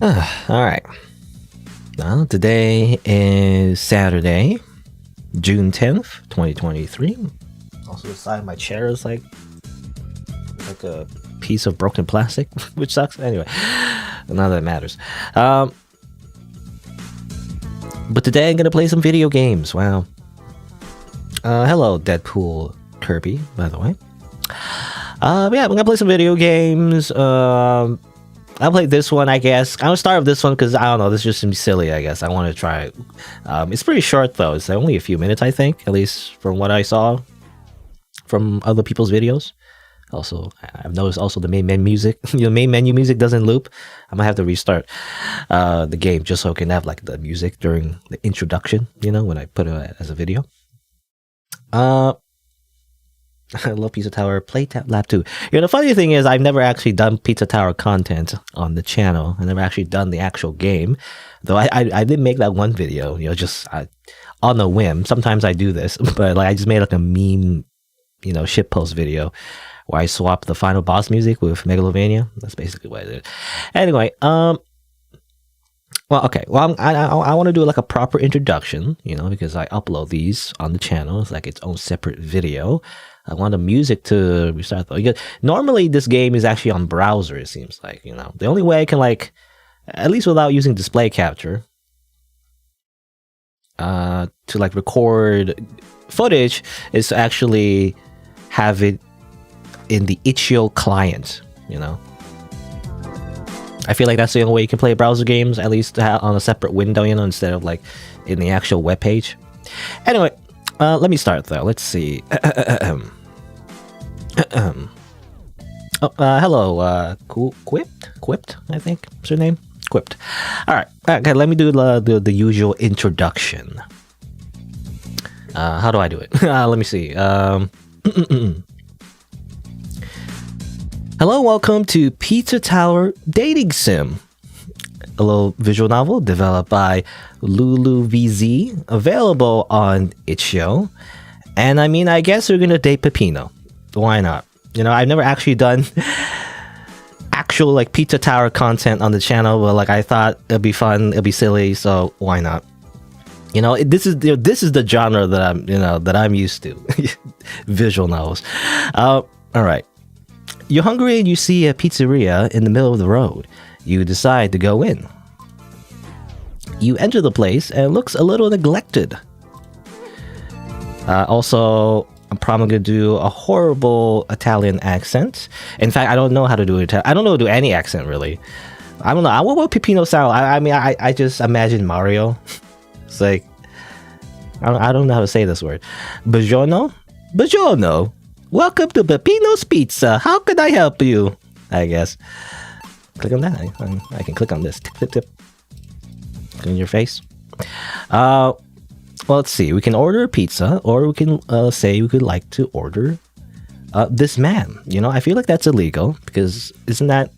All right. Well, today is Saturday, June 10th, 2023. Also, the side of my chair is like a piece of broken plastic, which sucks. Anyway, none of that matters. But today I'm gonna play some video games. Wow. Hello, Deadpool Kirby, by the way. Yeah, I'm gonna play some video games. I played this one, I guess. I'm gonna start with this one because I don't know, this just seems silly, I guess. I want to try it. It's pretty short though. It's only a few minutes, I think, at least from what I saw from other people's videos. Also, I've noticed also the main menu music, main menu music doesn't loop. I'm gonna have to restart the game just so I can have like the music during the introduction, when I put it as a video. I love Pizza Tower Lab 2. The funny thing is I've never actually done Pizza Tower content on the channel. I never actually done the actual game, though I did make that one video, just on a whim. Sometimes I do this, but like I just made like a meme, shitpost video where I swapped the final boss music with Megalovania. That's basically what I did. Anyway, well, okay. Well, I want to do like a proper introduction, because I upload these on the channel. It's like its own separate video. I want the music to restart though. Because normally this game is actually on browser, it seems like, The only way I can like, at least without using display capture, to like record footage is to actually have it in the itch.io client, I feel like that's the only way you can play browser games, at least on a separate window, instead of like in the actual web page. Anyway, let me start though. Let's see. Hello, Quipped, I think is her name. Quipped. All right, okay. Let me do the usual introduction. How do I do it? Let me see. Hello, welcome to Pizza Tower Dating Sim, a little visual novel developed by LuluVZ, available on itch.io. And I guess we're gonna date Pepino. Why not? I've never actually done actual like Pizza Tower content on the channel, but like I thought it'd be fun, it'd be silly, so why not? This is the genre that I'm used to. Visual novels. All right. You're hungry and you see a pizzeria in the middle of the road. You decide to go in. You enter the place and it looks a little neglected. Also, I'm probably going to do a horrible Italian accent. In fact, I don't know how to do it. I don't know how to do any accent, really. I don't know. What would Pepino sound? I just imagine Mario. It's like, I don't know how to say this word. Buongiorno? Buongiorno. Welcome to Pepino's Pizza. How can I help you? I guess. Click on that. I can click on this. Tip, tip, tip. Click on your face. Well, let's see. We can order a pizza, or we can say we would like to order this man. I feel like that's illegal because isn't that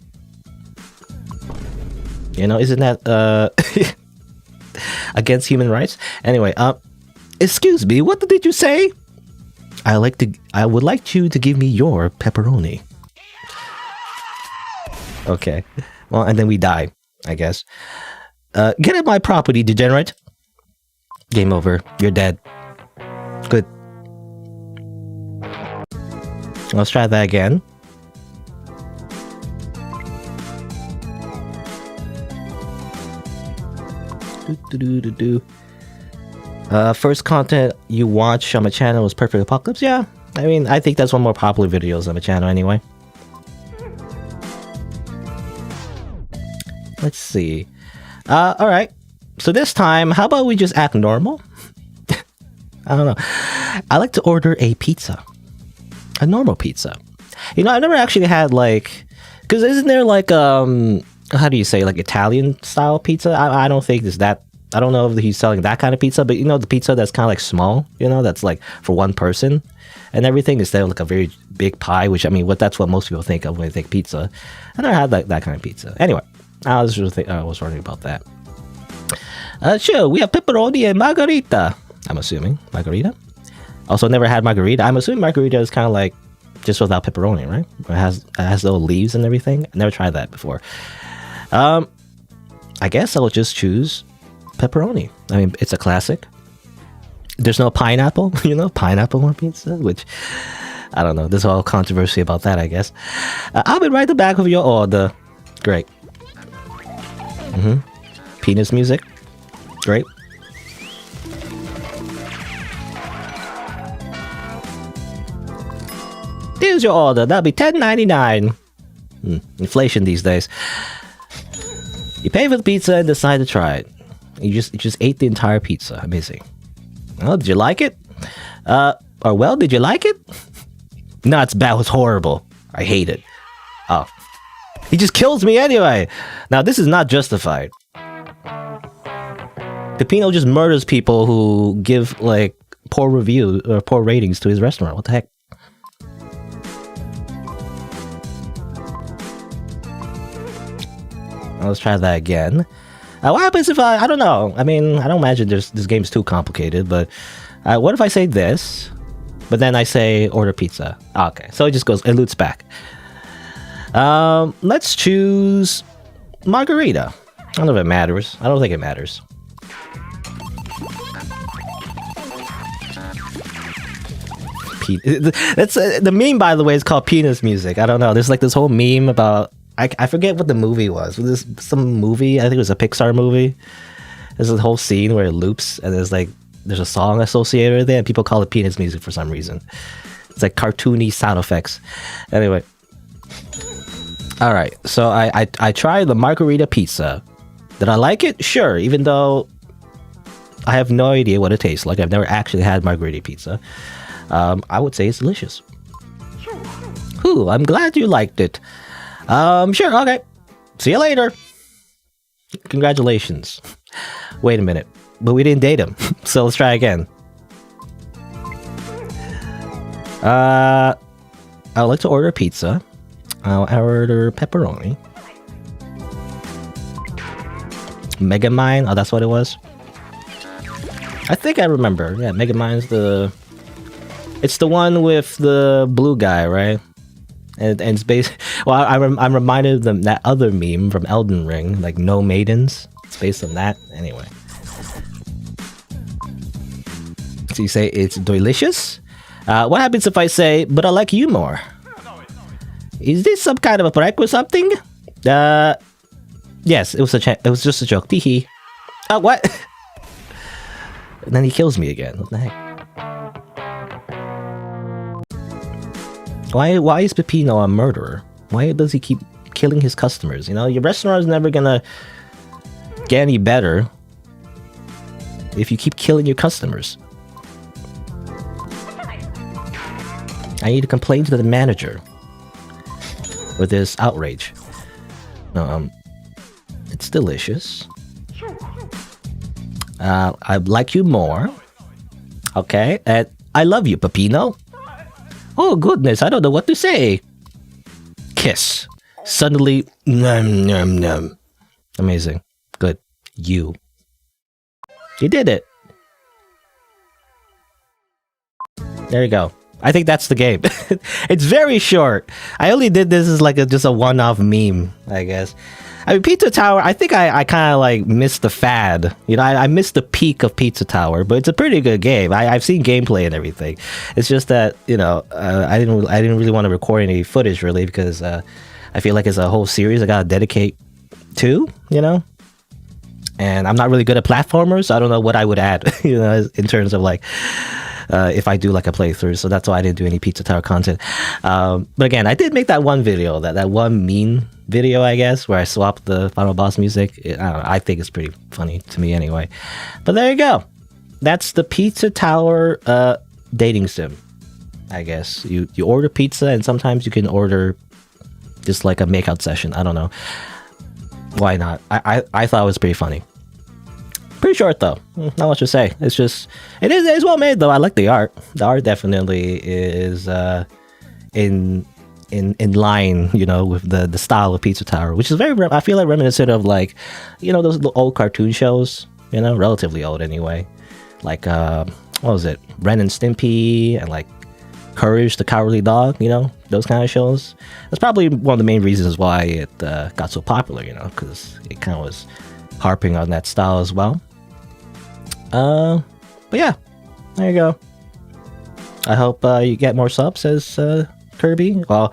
against human rights? Anyway, excuse me. What did you say? I would like you to give me your pepperoni. Okay. Well, and then we die, I guess. Get at my property, degenerate. Game over. You're dead. Good. Let's try that again. First content you watch on my channel was Perfect Apocalypse. Yeah, I think that's one of more popular videos on my channel anyway. Let's see. All right. So this time, how about we just act normal? I don't know. I like to order a pizza. A normal pizza. I've never actually had like, because isn't there like how do you say, like Italian style pizza? I don't think there's that. I don't know if he's selling that kind of pizza, but the pizza that's kind of like small, that's like for one person and everything, instead of like a very big pie, which that's what most people think of when they think pizza. I never had that kind of pizza. Anyway, I was wondering about that. Sure, we have pepperoni and margarita. I'm assuming margarita. Also, never had margarita. I'm assuming margarita is kind of like just without pepperoni, right? It has little leaves and everything. I never tried that before. I guess I'll just choose pepperoni. I mean, it's a classic. There's no pineapple, pineapple on pizza, which, I don't know. There's all controversy about that, I guess. I'll be right at the back of your order. Great. Penis music. Great. Here's your order. That'll be $10.99. Inflation these days. You pay for the pizza and decide to try it. You just ate the entire pizza. Amazing. Oh, did you like it? Did you like it? No, it's bad. It was horrible. I hate it. Oh. He just kills me anyway. Now, this is not justified. Peppino just murders people who give, like, poor reviews or poor ratings to his restaurant. What the heck? Let's try that again. What happens if I don't know. I mean, I don't imagine this game's too complicated, but what if I say this, but then I say order pizza? Okay, so it just goes, it loops back. Let's choose margarita. I don't know if it matters. I don't think it matters. That's the meme, by the way, is called penis music. I don't know. There's like this whole meme about, I forget what the movie was. Was this some movie? I think it was a Pixar movie. There's a whole scene where it loops and there's a song associated with it and people call it penis music for some reason. It's like cartoony sound effects. Anyway. Alright, so I tried the margarita pizza. Did I like it? Sure, even though I have no idea what it tastes like. I've never actually had margarita pizza. I would say it's delicious. Ooh, I'm glad you liked it. Sure, okay. See you later. Congratulations. Wait a minute. But we didn't date him. So let's try again. I would like to order pizza. I'll order pepperoni. Megamind? Oh, that's what it was? I think I remember. Yeah, Megamind's it's the one with the blue guy, right? And it's based. Well, I'm reminded of that other meme from Elden Ring, like No Maidens. It's based on that. Anyway. So you say it's delicious? What happens if I say, but I like you more? Is this some kind of a prank or something? Yes, it was just a joke. Teehee. Oh, what? And then he kills me again. What the heck? Why is Peppino a murderer? Why does he keep killing his customers? Your restaurant is never gonna get any better if you keep killing your customers. I need to complain to the manager with this outrage. It's delicious. I'd like you more. Okay, and I love you, Peppino. Oh goodness, I don't know what to say. Kiss. Suddenly, nom nom nom. Amazing. Good. You did it. There you go. I think that's the game. It's very short. I only did this as like just a one-off meme, I guess. I mean, Pizza Tower, I think I kind of like missed the fad. I missed the peak of Pizza Tower, but it's a pretty good game. I've seen gameplay and everything. It's just that, I didn't really want to record any footage really because I feel like it's a whole series I gotta dedicate to, and I'm not really good at platformers, so I don't know what I would add, in terms of like, if I do like a playthrough, so that's why I didn't do any Pizza Tower content. But again, I did make that one video, that one meme video, I guess, where I swapped the final boss music. I don't know, I think it's pretty funny to me anyway. But there you go. That's the Pizza Tower dating sim, I guess. You order pizza, and sometimes you can order just like a makeout session. I don't know. Why not? I thought it was pretty funny. Pretty short though. Not much to say. It's well made though. I like the art. The art definitely is in line, with the style of Pizza Tower, which is very, I feel like, reminiscent of like, those old cartoon shows, relatively old anyway. Like what was it? Ren and Stimpy and like Courage the Cowardly Dog, those kind of shows. That's probably one of the main reasons why it got so popular, because it kind of was harping on that style as well. But yeah, there you go. I hope you get more subs, says Kirby. Well,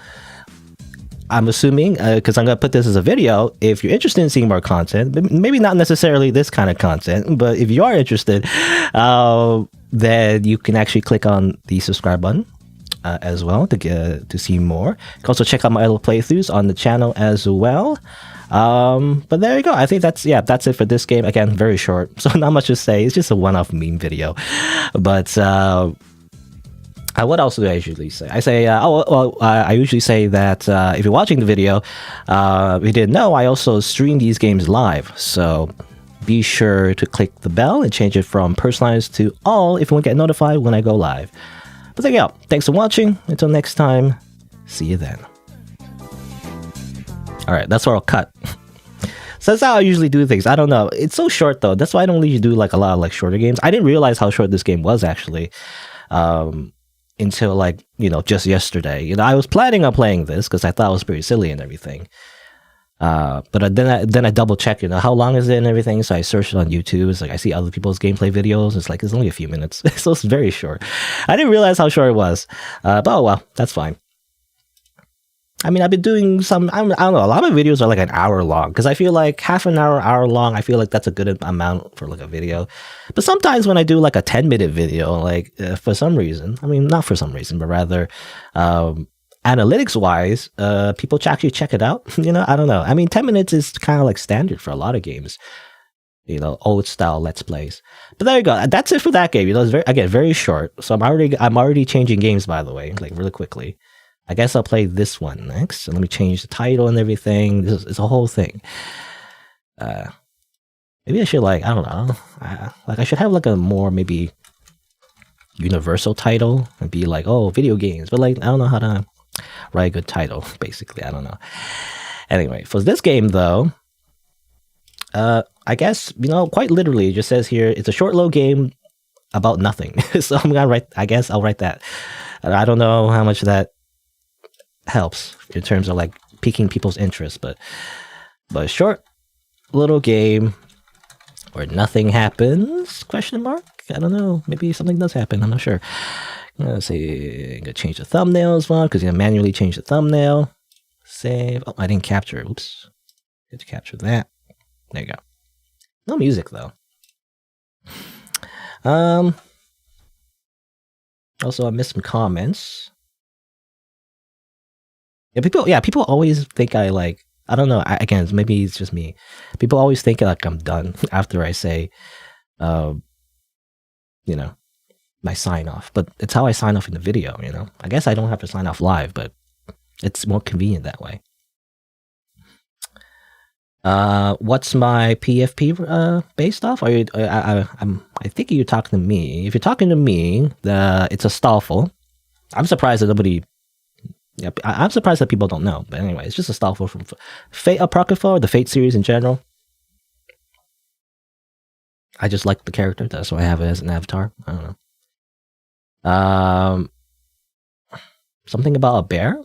I'm assuming, because I'm going to put this as a video, if you're interested in seeing more content, maybe not necessarily this kind of content, but if you are interested, then you can actually click on the subscribe button as well to see more. You can also check out my other playthroughs on the channel as well. But there you go. I think that's it for this game. Again, very short, so not much to say. It's just a one-off meme video. But what else do I usually say? I say, I usually say that if you're watching the video, if you didn't know, I also stream these games live. So be sure to click the bell and change it from personalized to all if you want to get notified when I go live. But there you go. Thanks for watching. Until next time, see you then. All right, that's where I'll cut. So that's how I usually do things. I don't know. It's so short though. That's why I don't usually do like a lot of like shorter games. I didn't realize how short this game was actually. Until like, just yesterday. I was planning on playing this because I thought it was pretty silly and everything. But then I double checked, how long is it and everything. So I searched it on YouTube. It's like I see other people's gameplay videos. It's like it's only a few minutes, so it's very short. I didn't realize how short it was. But oh well, that's fine. I mean, I've been doing some. I don't know. A lot of videos are like an hour long because I feel like half an hour long. I feel like that's a good amount for like a video. But sometimes when I do like a 10-minute video, like for some reason, I mean, not for some reason, but rather analytics wise, people actually check it out. I don't know. I mean, 10 minutes is kind of like standard for a lot of games. Old style Let's Plays. But there you go. That's it for that game. It's very short. So I'm already changing games, by the way, like really quickly. I guess I'll play this one next. So let me change the title and everything. It's a whole thing. Maybe I should I don't know. I should have like a more maybe universal title and be like, oh, video games. But I don't know how to write a good title. Basically, I don't know. Anyway, for this game though, I guess quite literally, it just says here it's a short little game about nothing. So I'm gonna write. I guess I'll write that. I don't know how much that helps in terms of like piquing people's interest, but a short little game where nothing happens, question mark. I don't know, maybe something does happen, I'm not sure. Let's see, I'm gonna change the thumbnail as well because you can manually change the thumbnail. Save. Oh, I didn't capture it. Oops, get to capture that. There you go. No music though. Also I missed some comments. People always think I don't know. Again, maybe it's just me. People always think like I'm done after I say, my sign off. But it's how I sign off in the video, I guess I don't have to sign off live, but it's more convenient that way. What's my PFP based off? I think you're talking to me. If you're talking to me, it's a Stallful. I'm surprised that nobody. Yeah, I'm surprised that people don't know. But anyway, it's just a Stallful from Fate Apocrypha, or the Fate series in general. I just like the character. That's why I have it as an avatar. I don't know. Something about a bear?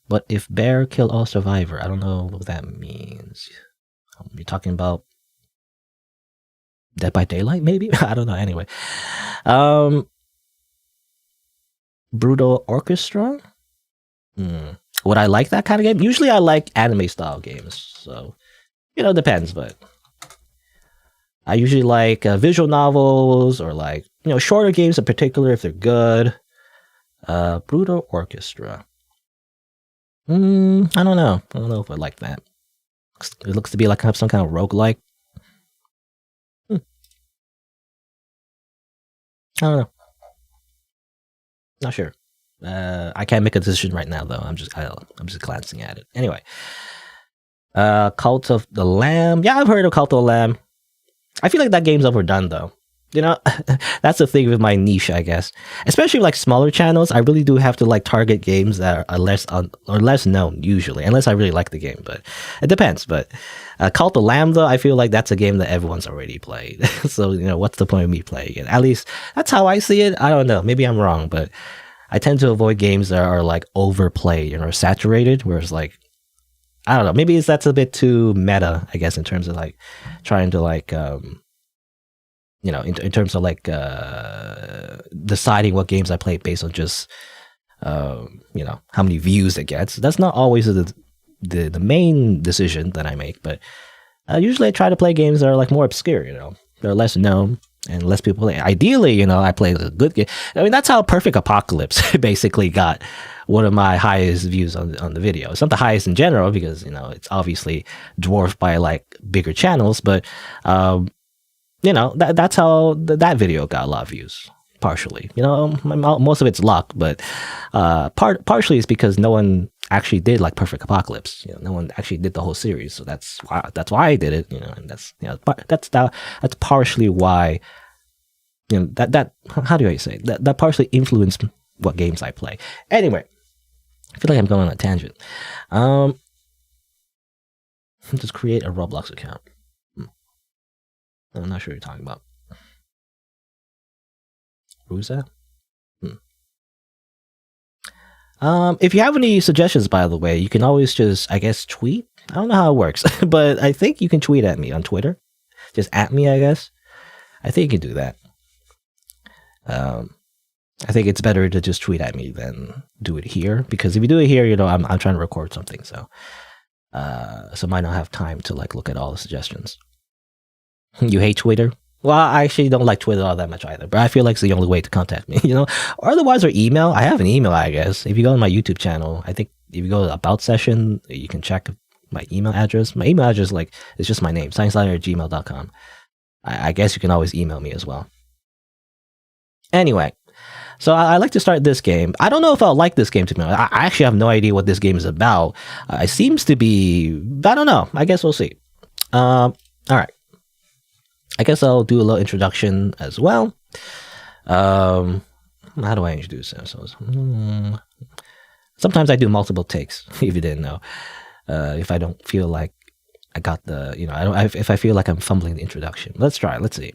But if bear killed all survivor, I don't know what that means. You're talking about Dead by Daylight, maybe? I don't know. Anyway. Brutal Orchestra? Would I like that kind of game? Usually I like anime style games. So, depends, but I usually like visual novels or like, shorter games in particular if they're good. Brutal Orchestra. I don't know. I don't know if I like that. It looks to be like some kind of roguelike. I don't know. Not sure. I can't make a decision right now, though. I'm just glancing at it. Anyway, Cult of the Lamb. Yeah, I've heard of Cult of the Lamb. I feel like that game's overdone, though. That's the thing with my niche, I guess. Especially like smaller channels, I really do have to like target games that are less known usually, unless I really like the game. But it depends. But Cult of the Lamb, though, I feel like that's a game that everyone's already played. So what's the point of me playing it? At least that's how I see it. I don't know. Maybe I'm wrong, but I tend to avoid games that are like overplayed or saturated, whereas like I don't know. Maybe that's a bit too meta, I guess, in terms of like trying to like in terms of like deciding what games I play based on just how many views it gets. That's not always the main decision that I make, but usually I try to play games that are like more obscure. They're less known and less people play. Ideally, I play a good game. I mean, that's how Perfect Apocalypse basically got one of my highest views on the video. It's not the highest in general because it's obviously dwarfed by like bigger channels, but that's how that video got a lot of views. Partially, most of it's luck, but partially it's because no one actually did like Perfect Apocalypse. No one actually did the whole series, so that's why I did it. And that's partially why. That how do I say that partially influenced what games I play. Anyway, I feel like I'm going on a tangent. Just create a Roblox account. I'm not sure what you're talking about. Who's that? If you have any suggestions, by the way, you can always just, I guess, tweet. I don't know how it works, but I think you can tweet at me on Twitter. Just at me, I guess. I think you can do that. I think it's better to just tweet at me than do it here, because if you do it here, I'm trying to record something, so I might not have time to like look at all the suggestions. You hate Twitter? Well, I actually don't like Twitter all that much either, but I feel like it's the only way to contact me, Or otherwise, or email. I have an email, I guess. If you go to my YouTube channel, I think if you go to About Session, you can check my email address. My email address, it's just my name, SighingSlider@gmail.com. I guess you can always email me as well. Anyway, so I like to start this game. I don't know if I'll like this game, to be honest. I actually have no idea what this game is about. It seems to be, I don't know. I guess we'll see. All right. I guess I'll do a little introduction as well. How do I introduce ourselves? Sometimes I do multiple takes, if you didn't know. If I don't feel like I got the, if I feel like I'm fumbling the introduction. Let's try. Let's see.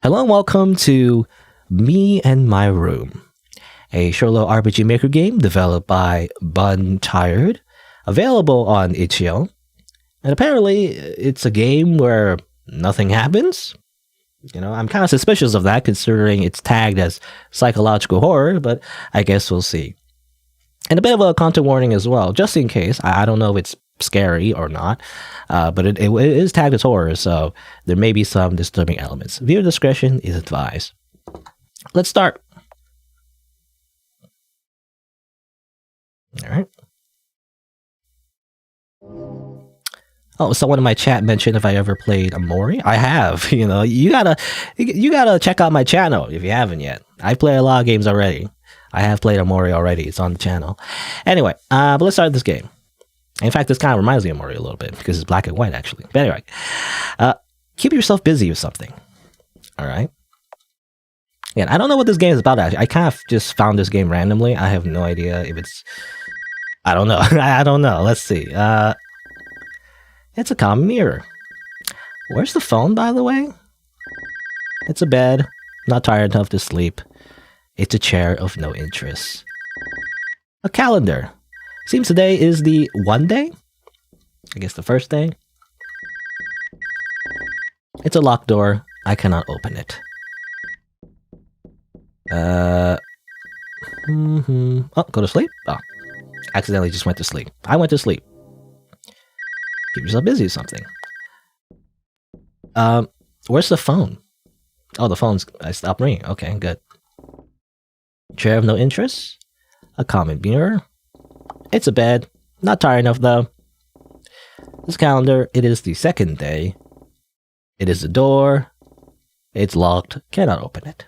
Hello and welcome to Me and My Room, a solo RPG Maker game developed by Punchout, available on itch.io. And apparently, it's a game where nothing happens. I'm kind of suspicious of that, considering it's tagged as psychological horror, but I guess we'll see. And a bit of a content warning as well, just in case. I don't know if it's scary or not, but it is tagged as horror, so there may be some disturbing elements. Viewer discretion is advised. Let's start. All right. Oh, someone in my chat mentioned if I ever played Amori. I have. You gotta check out my channel if you haven't yet. I play a lot of games already. I have played Amori already. It's on the channel. Anyway, but let's start this game. In fact, this kind of reminds me of Amori a little bit because it's black and white, actually. But anyway, keep yourself busy with something. All right. And I don't know what this game is about, actually. I kind of just found this game randomly. I have no idea if it's... I don't know. I don't know. Let's see. It's a common mirror. Where's the phone, by the way? It's a bed. Not tired enough to sleep. It's a chair of no interest. A calendar. Seems today is the one day? I guess the first day. It's a locked door. I cannot open it. Oh, go to sleep? Oh, accidentally just went to sleep. I went to sleep. Keep yourself busy with something. Where's the phone? Oh, the phone's... I stopped ringing. Okay, good. Chair of no interest. A common mirror. It's a bed. Not tired enough, though. This calendar, it is the second day. It is the door. It's locked. Cannot open it.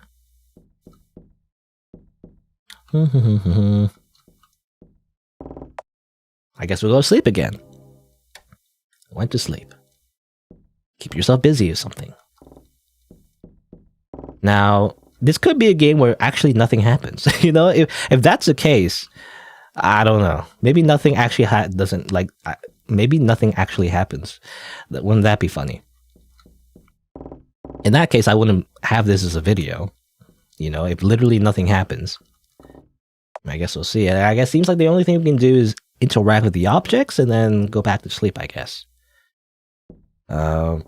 I guess we'll go to sleep again. Went to sleep. Keep yourself busy with something. Now, this could be a game where actually nothing happens. If that's the case, I don't know. Maybe nothing actually doesn't like. Maybe nothing actually happens. Wouldn't that be funny? In that case, I wouldn't have this as a video. If literally nothing happens. I guess we'll see. I guess it seems like the only thing we can do is interact with the objects and then go back to sleep, I guess. Chair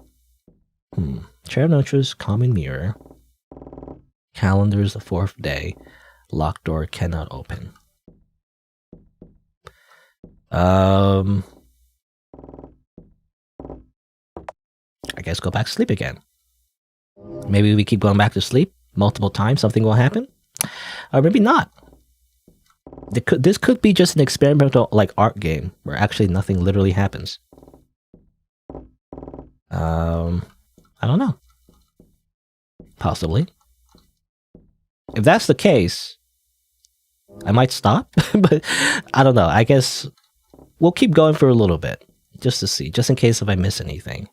of interest, common mirror. Calendar is the 4th day. Locked door cannot open. I guess go back to sleep again. Maybe we keep going back to sleep multiple times, something will happen. Or maybe not. This could be just an experimental like art game where actually nothing literally happens. I don't know. Possibly. If that's the case, I might stop, but I don't know. I guess we'll keep going for a little bit just to see, just in case if I miss anything.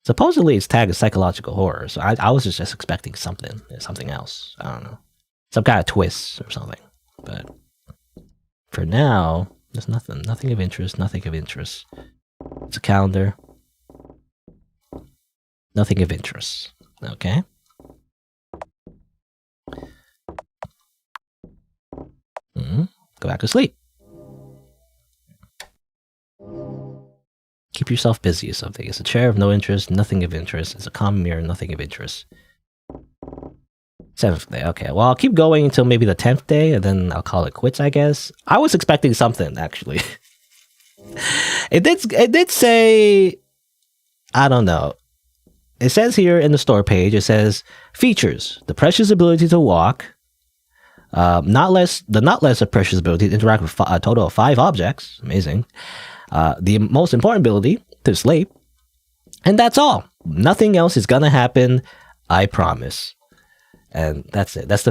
Supposedly it's tagged as psychological horror, so I was just expecting something else. I don't know. Some kind of twist or something. But for now, there's nothing of interest, It's a calendar. Nothing of interest. Okay. Go back to sleep. Keep yourself busy or something. It's a chair of no interest, nothing of interest. It's a common mirror, nothing of interest. 7th day. Okay, well, I'll keep going until maybe the 10th day, and then I'll call it quits, I guess. I was expecting something, actually. It did say... I don't know. It says here in the store page, it says, features, the precious ability to walk, not less of precious ability to interact with a total of 5 objects. Amazing. The most important ability to sleep. And that's all. Nothing else is gonna happen, I promise. And that's it. That's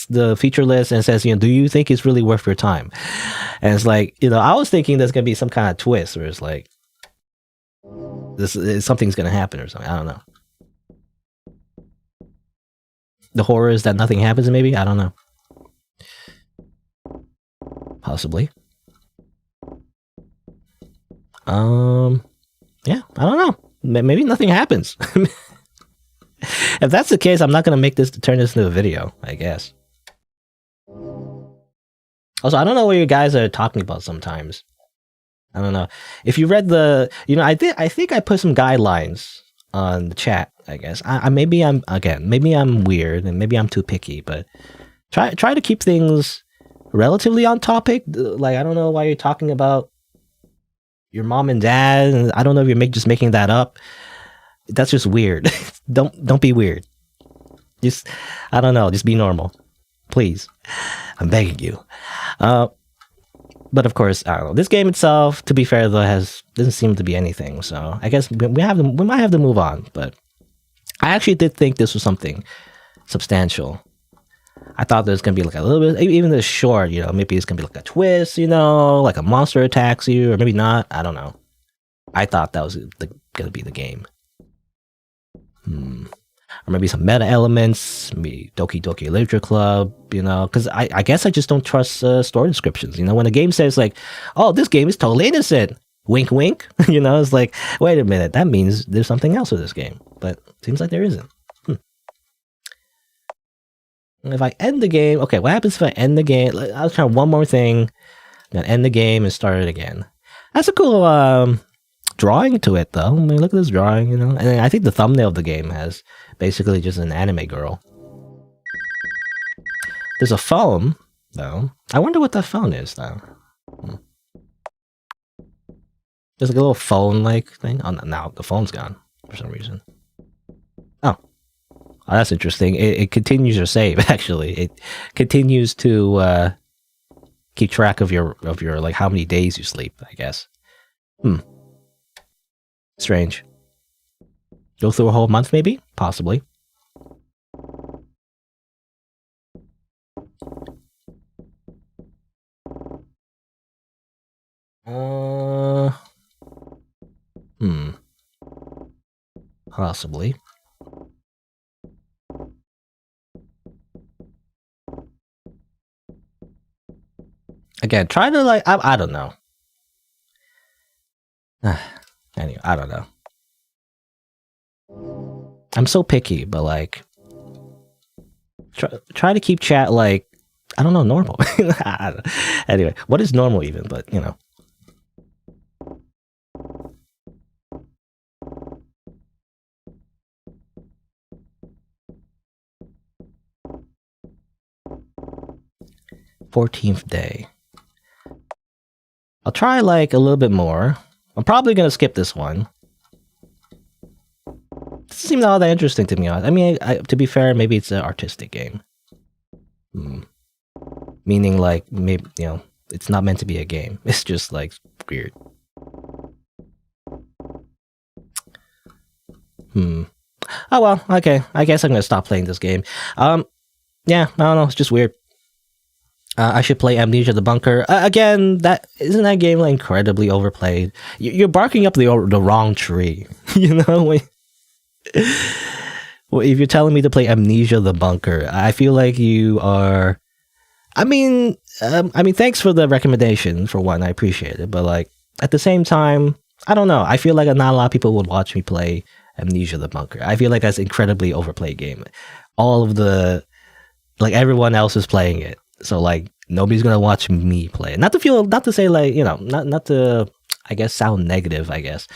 the feature list, and it says, do you think it's really worth your time? And it's like, I was thinking there's gonna be some kind of twist where it's like something's gonna happen or something. I don't know. The horror is that nothing happens, maybe? I don't know. Possibly. Yeah, I don't know. Maybe nothing happens. If that's the case, I'm not gonna turn this into a video, I guess. Also, I don't know what you guys are talking about sometimes. I don't know. If you read the, I think I put some guidelines on the chat, I guess. Maybe I'm weird and maybe I'm too picky, but try to keep things relatively on topic. Like, I don't know why you're talking about your mom and dad, and I don't know if you're just making that up. That's just weird. Don't be weird. Just, I don't know, just be normal. Please. I'm begging you. But of course, I don't know. This game itself, to be fair though, doesn't seem to be anything, so I guess we might have to move on, but I actually did think this was something substantial. I thought there was going to be like a little bit, even this short, maybe it's going to be like a twist, like a monster attacks you, or maybe not. I don't know. I thought that was going to be the game. Or maybe some meta elements, maybe Doki Doki Literature Club, because I guess I just don't trust store descriptions. When a game says like, oh, this game is totally innocent, wink wink, it's like, wait a minute, that means there's something else with this game. But it seems like there isn't. If I end the game, okay, what happens if I end the game? I'll try one more thing, then end the game and start it again. That's a cool drawing to it, though. I mean, look at this drawing, And I think the thumbnail of the game has basically just an anime girl. There's a phone, though. I wonder what that phone is, though. There's like a little phone-like thing. Oh, now the phone's gone for some reason. Oh, that's interesting. It continues your save, actually. It continues to keep track of your like how many days you sleep, I guess. Strange. Go through a whole month, maybe? Possibly. Possibly. Again, try to like, I don't know. Anyway, I don't know. I'm so picky, but like, try to keep chat like, I don't know, normal. Anyway, what is normal even? But 14th day. I'll try like a little bit more. I'm probably gonna skip this one. It doesn't seem all that interesting to me. I mean, to be fair, maybe it's an artistic game. Meaning like, maybe, it's not meant to be a game. It's just like weird. Oh well, okay. I guess I'm gonna stop playing this game. Yeah, I don't know. It's just weird. I should play Amnesia: The Bunker again. Isn't that game like incredibly overplayed? You're barking up the wrong tree. Well, if you're telling me to play Amnesia: The Bunker, I feel like you are. I mean, thanks for the recommendation. For one, I appreciate it. But like at the same time, I don't know. I feel like not a lot of people would watch me play Amnesia: The Bunker. I feel like that's an incredibly overplayed game. All of everyone else is playing it. So like nobody's gonna watch me play it. Not to say like, not to, I guess, sound negative, I guess,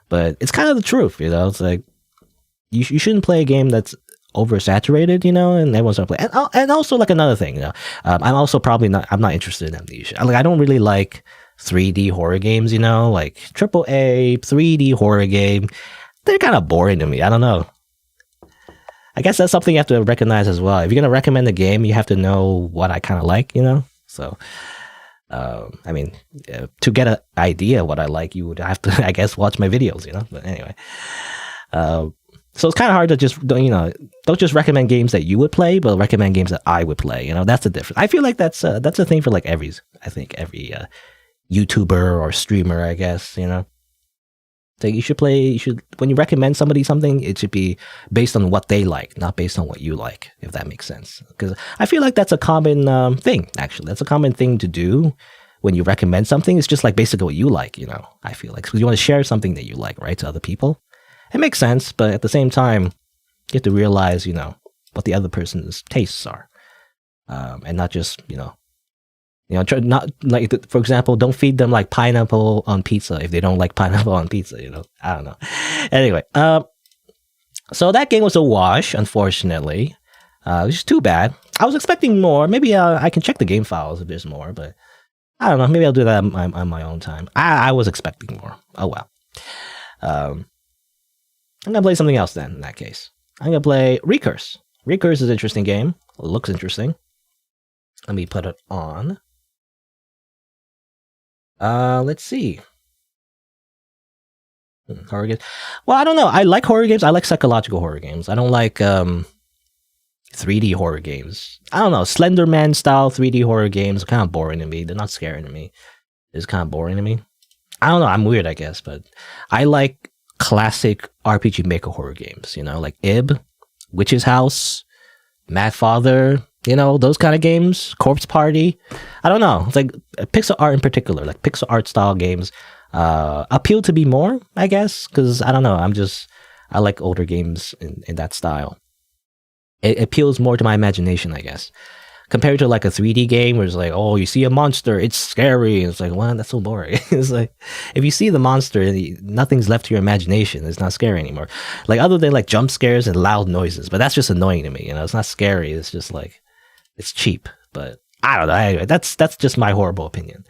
but it's kind of the truth, It's like you shouldn't play a game that's oversaturated, and everyone's gonna play. And also like another thing, I'm also I'm not interested in Amnesia. Like I don't really like 3D horror games, like AAA 3D horror game. They're kind of boring to me. I don't know. I guess that's something you have to recognize as well. If you're gonna recommend a game, you have to know what I kind of like, So, I mean, to get an idea of what I like, you would have to, I guess, watch my videos, But anyway, so it's kind of hard to just, don't just recommend games that you would play, but recommend games that I would play. That's the difference. I feel like that's a thing for like every YouTuber or streamer, I guess, So you should when you recommend somebody something, it should be based on what they like, not based on what you like, if that makes sense. Because I feel like that's a common thing, actually. That's a common thing to do when you recommend something. It's just like basically what you like, I feel like. Because you want to share something that you like, right, to other people. It makes sense, but at the same time, you have to realize, what the other person's tastes are. And not just, try not like, for example, don't feed them like pineapple on pizza if they don't like pineapple on pizza. I don't know. Anyway, so that game was a wash, unfortunately, which is too bad. I was expecting more. Maybe I can check the game files if there's more, but I don't know. Maybe I'll do that on my own time. I was expecting more. Oh well. I'm gonna play something else then. In that case, I'm gonna play Recurse. Recurse is an interesting game. It looks interesting. Let me put it on. Let's see. Horror games. Well, I don't know. I like horror games. I like psychological horror games. I don't like 3D horror games. I don't know. Slender Man style 3D horror games are kind of boring to me. They're not scary to me. It's kind of boring to me. I don't know. I'm weird, I guess, but I like classic RPG Maker horror games. Like Ib, Witch's House, Mad Father. Those kind of games, Corpse Party. I don't know. It's like pixel art in particular, like pixel art style games, appeal to me more, I guess, because I don't know. I like older games in that style. It appeals more to my imagination, I guess, compared to like a 3D game where it's like, oh, you see a monster, it's scary. It's like, well, that's so boring. It's like, if you see the monster, nothing's left to your imagination. It's not scary anymore. Like other than like jump scares and loud noises, but that's just annoying to me. It's not scary. It's just like, it's cheap, but I don't know. Anyway, that's just my horrible opinion.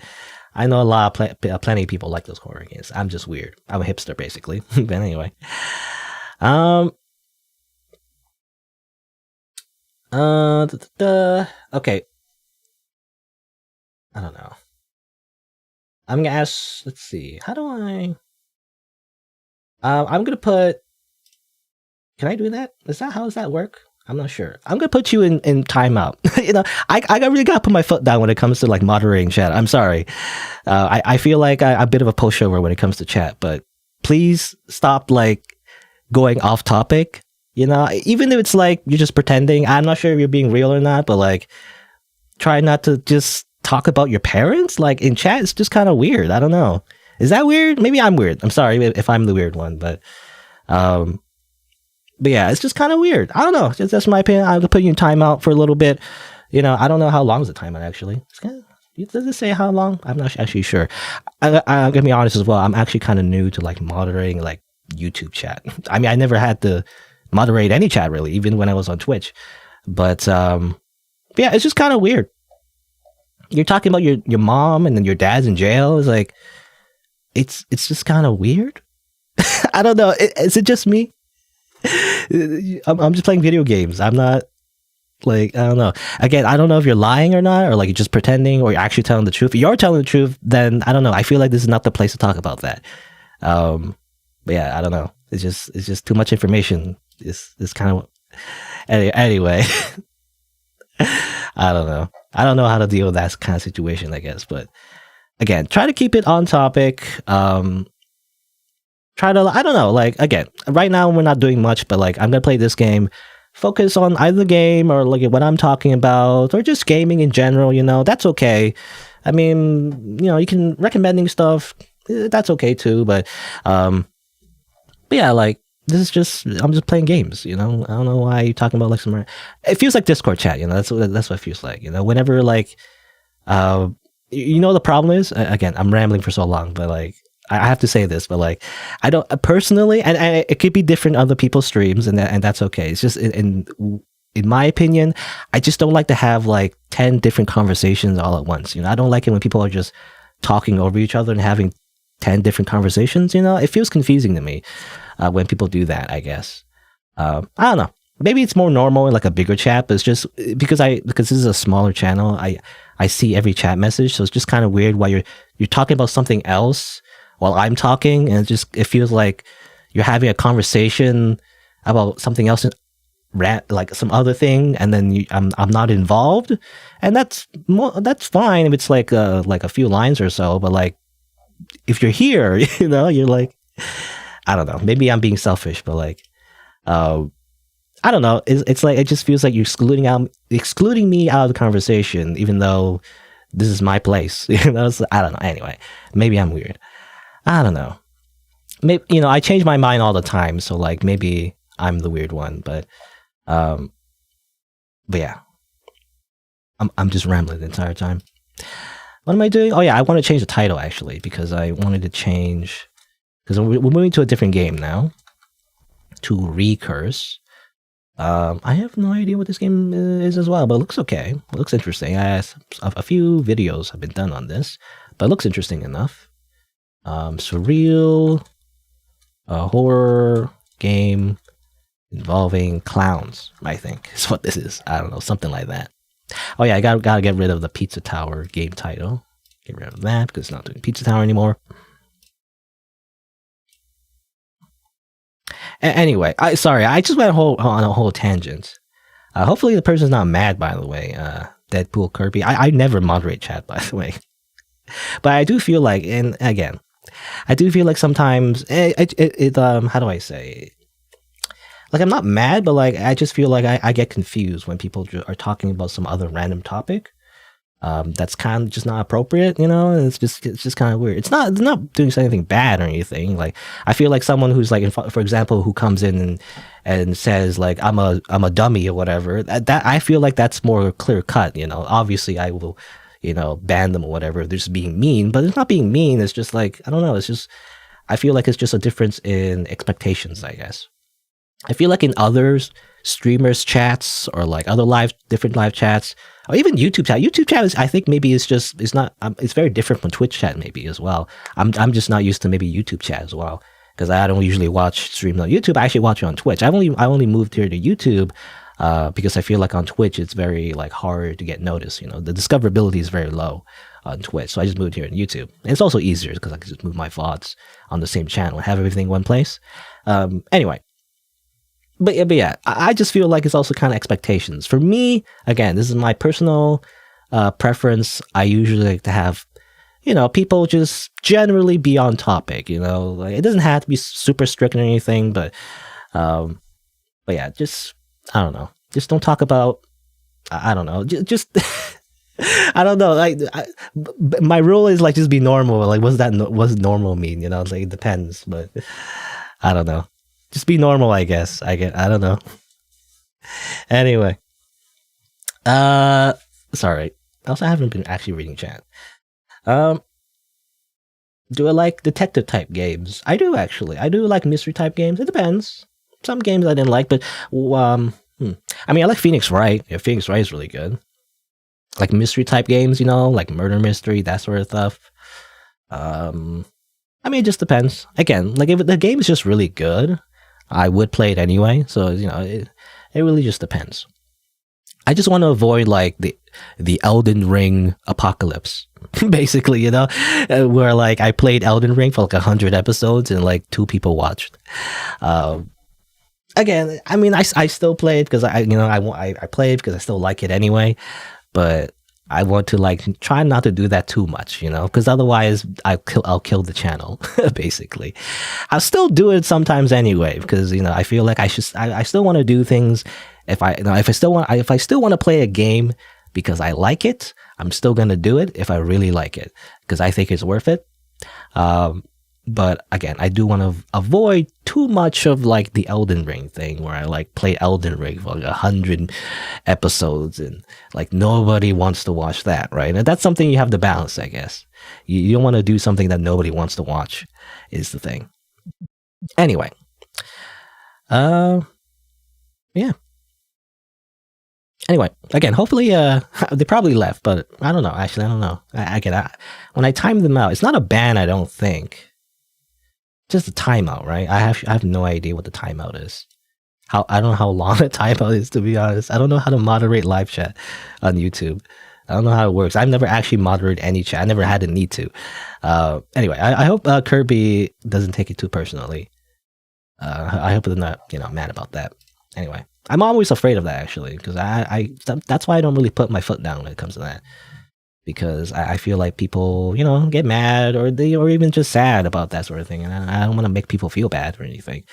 I know a lot of plenty of people like those horror games. I'm just weird. I'm a hipster, basically. But anyway, okay. I don't know. I'm gonna ask. Let's see. How do I? I'm gonna put. Can I do that? How does that work? I'm not sure. I'm gonna put you in timeout. I really gotta put my foot down when it comes to like moderating chat. I'm sorry. I feel like I'm a bit of a pushover when it comes to chat, but please stop like going off topic. Even if it's like you're just pretending. I'm not sure if you're being real or not, but like try not to just talk about your parents like in chat. It's just kind of weird. I don't know. Is that weird? Maybe I'm weird. I'm sorry if I'm the weird one, but yeah, it's just kind of weird. I don't know. That's my opinion. I'll put you in timeout for a little bit. I don't know how long is the timeout actually. Does it say how long? I'm not actually sure. I'm gonna be honest as well. I'm actually kind of new to like moderating like YouTube chat. I mean, I never had to moderate any chat really, even when I was on Twitch. But yeah, it's just kind of weird. you're talking about your mom and then your dad's in jail. It's like it's just kind of weird. I don't know. Is it just me? I'm just playing video games. I'm not like, I don't know. Again, I don't know if you're lying or not, or like you're just pretending, or you're actually telling the truth. If you're telling the truth, then I don't know. I feel like this is not the place to talk about that. But yeah, I don't know. It's just too much information. It's kind of anyway. I don't know. I don't know how to deal with that kind of situation, I guess. But again, try to keep it on topic. Try to, I don't know, like, again, right now we're not doing much, but like, I'm gonna play this game, focus on either the game or like what I'm talking about, or just gaming in general, that's okay. I mean, you can recommending stuff, that's okay too, but yeah, like, I'm just playing games, I don't know why you're talking about like some, it feels like Discord chat, that's what it feels like, whenever like, the problem is, again, I'm rambling for so long, but like, I have to say this, but like, I don't personally, and it could be different other people's streams, and that's okay. It's just in my opinion, I just don't like to have like 10 different conversations all at once. I don't like it when people are just talking over each other and having 10 different conversations. It feels confusing to me when people do that. I guess I don't know. Maybe it's more normal in like a bigger chat, but it's just because this is a smaller channel. I see every chat message, so it's just kind of weird while you're talking about something else while I'm talking, and it feels like you're having a conversation about something else, like some other thing, and then I'm not involved, and that's fine if it's like a few lines or so, but like if you're here, you're like, I don't know, maybe I'm being selfish, but like, I don't know, it's like, it just feels like you're excluding me out of the conversation, even though this is my place, so, I don't know. Anyway, maybe I'm weird. I don't know. Maybe, I change my mind all the time, so like maybe I'm the weird one, but yeah, I'm just rambling the entire time. What am I doing? Oh yeah, I want to change the title actually, because I wanted to change, because we're moving to a different game now, to Recurse. I have no idea what this game is as well, but it looks okay. It looks interesting. A few videos have been done on this, but it looks interesting enough. Surreal horror game involving clowns, I think is what this is. I don't know, something like that. Oh yeah, I gotta get rid of the Pizza Tower game title. Get rid of that because it's not doing Pizza Tower anymore. Anyway, I just went on a whole tangent. Hopefully the person's not mad, by the way. Deadpool Kirby. I never moderate chat, by the way. But I do feel like, and again, I do feel like sometimes how do I say? Like, I'm not mad, but like I just feel like I get confused when people are talking about some other random topic. That's kind of just not appropriate, and it's just kind of weird. It's not doing anything bad or anything. Like, I feel like someone who's like, for example, who comes in and says like I'm a dummy or whatever. That I feel like that's more clear cut. Obviously I will, ban them or whatever. They're just being mean, but it's not being mean. It's just like, I don't know. It's just, I feel like it's just a difference in expectations, I guess. I feel like in other streamers chats or like other different live chats, or even YouTube chat is, I think maybe it's not, it's very different from Twitch chat maybe as well. I'm just not used to maybe YouTube chat as well, because I don't usually watch streams on YouTube. I actually watch it on Twitch. I only moved here to YouTube because I feel like on Twitch it's very like hard to get noticed. The discoverability is very low on Twitch, so I just moved here to YouTube. And it's also easier because I can just move my VODs on the same channel and have everything in one place. Anyway. But yeah, I just feel like it's also kind of expectations. For me, again, this is my personal preference. I usually like to have, people just generally be on topic, like it doesn't have to be super strict or anything, but yeah, just, I don't know. Just don't talk about, I don't know, just, I don't know. Like, my rule is like, just be normal. Like, what's normal mean? Like, it depends, but I don't know. Just be normal, I guess. I don't know. Anyway. Sorry. Also, I haven't been actually reading chat. Do I like detective type games? I do, actually. I do like mystery type games. It depends. Some games I didn't like, but I mean, I like Phoenix Wright. Yeah, Phoenix Wright is really good. like mystery type games, like murder mystery, that sort of stuff. I mean, it just depends. Again, like if the game is just really good, I would play it anyway. So it really just depends. I just want to avoid like the Elden Ring apocalypse, basically, where like I played Elden Ring for like 100 episodes and like 2 people watched. Again, I mean, I still play it because I play it because I still like it anyway, but I want to like try not to do that too much, because otherwise I'll kill the channel, basically. I'll still do it sometimes anyway, because I feel like I still want to do things. If I still want to play a game because I like it, I'm still gonna do it if I really like it because I think it's worth it. But again, I do want to avoid too much of like the Elden Ring thing where I like play Elden Ring for like 100 episodes and like nobody wants to watch that, right? And that's something you have to balance, I guess. You don't want to do something that nobody wants to watch, is the thing. Anyway, yeah. Anyway, again, hopefully, they probably left, but I don't know. Actually, I don't know. When I time them out, it's not a ban, I don't think. Just a timeout, right? I have no idea what the timeout is. I don't know how long the timeout is, to be honest. I don't know how to moderate live chat on YouTube. I don't know how it works. I've never actually moderated any chat. I never had the need to. Anyway, I hope Kirby doesn't take it too personally. I hope they're not, mad about that. Anyway, I'm always afraid of that, actually, because that's why I don't really put my foot down when it comes to that. Because I feel like people, get mad or even just sad about that sort of thing. And I don't want to make people feel bad or anything.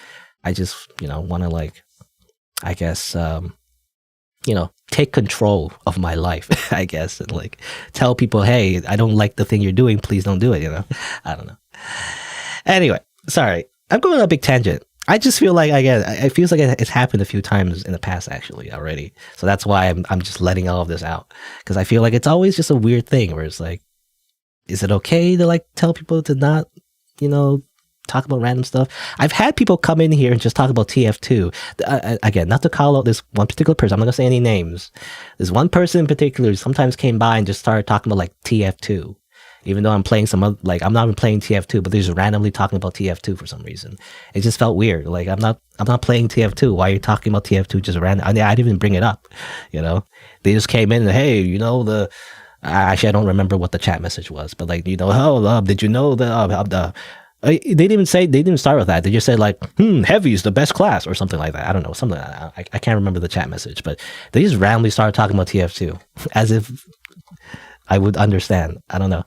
I just, want to like, I guess, take control of my life, I guess. And like tell people, hey, I don't like the thing you're doing. Please don't do it, I don't know. Anyway, sorry. I'm going on a big tangent. I just feel like, it feels like it's happened a few times in the past, actually, already. So that's why I'm just letting all of this out. Because I feel like it's always just a weird thing where it's like, is it okay to like tell people to not, talk about random stuff? I've had people come in here and just talk about TF2. Again, not to call out this one particular person. I'm not going to say any names. There's one person in particular who sometimes came by and just started talking about like TF2. Even though I'm playing some other, like I'm not even playing TF2, but they're just randomly talking about TF2 for some reason. It just felt weird. Like I'm not playing TF2. Why are you talking about TF2 just random? I didn't even bring it up. They just came in and hey, actually I don't remember what the chat message was, but like did you know the they didn't start with that. They just said like heavy is the best class or something like that. I don't know, something like that. I can't remember the chat message, but they just randomly started talking about TF2 as if I would understand. I don't know.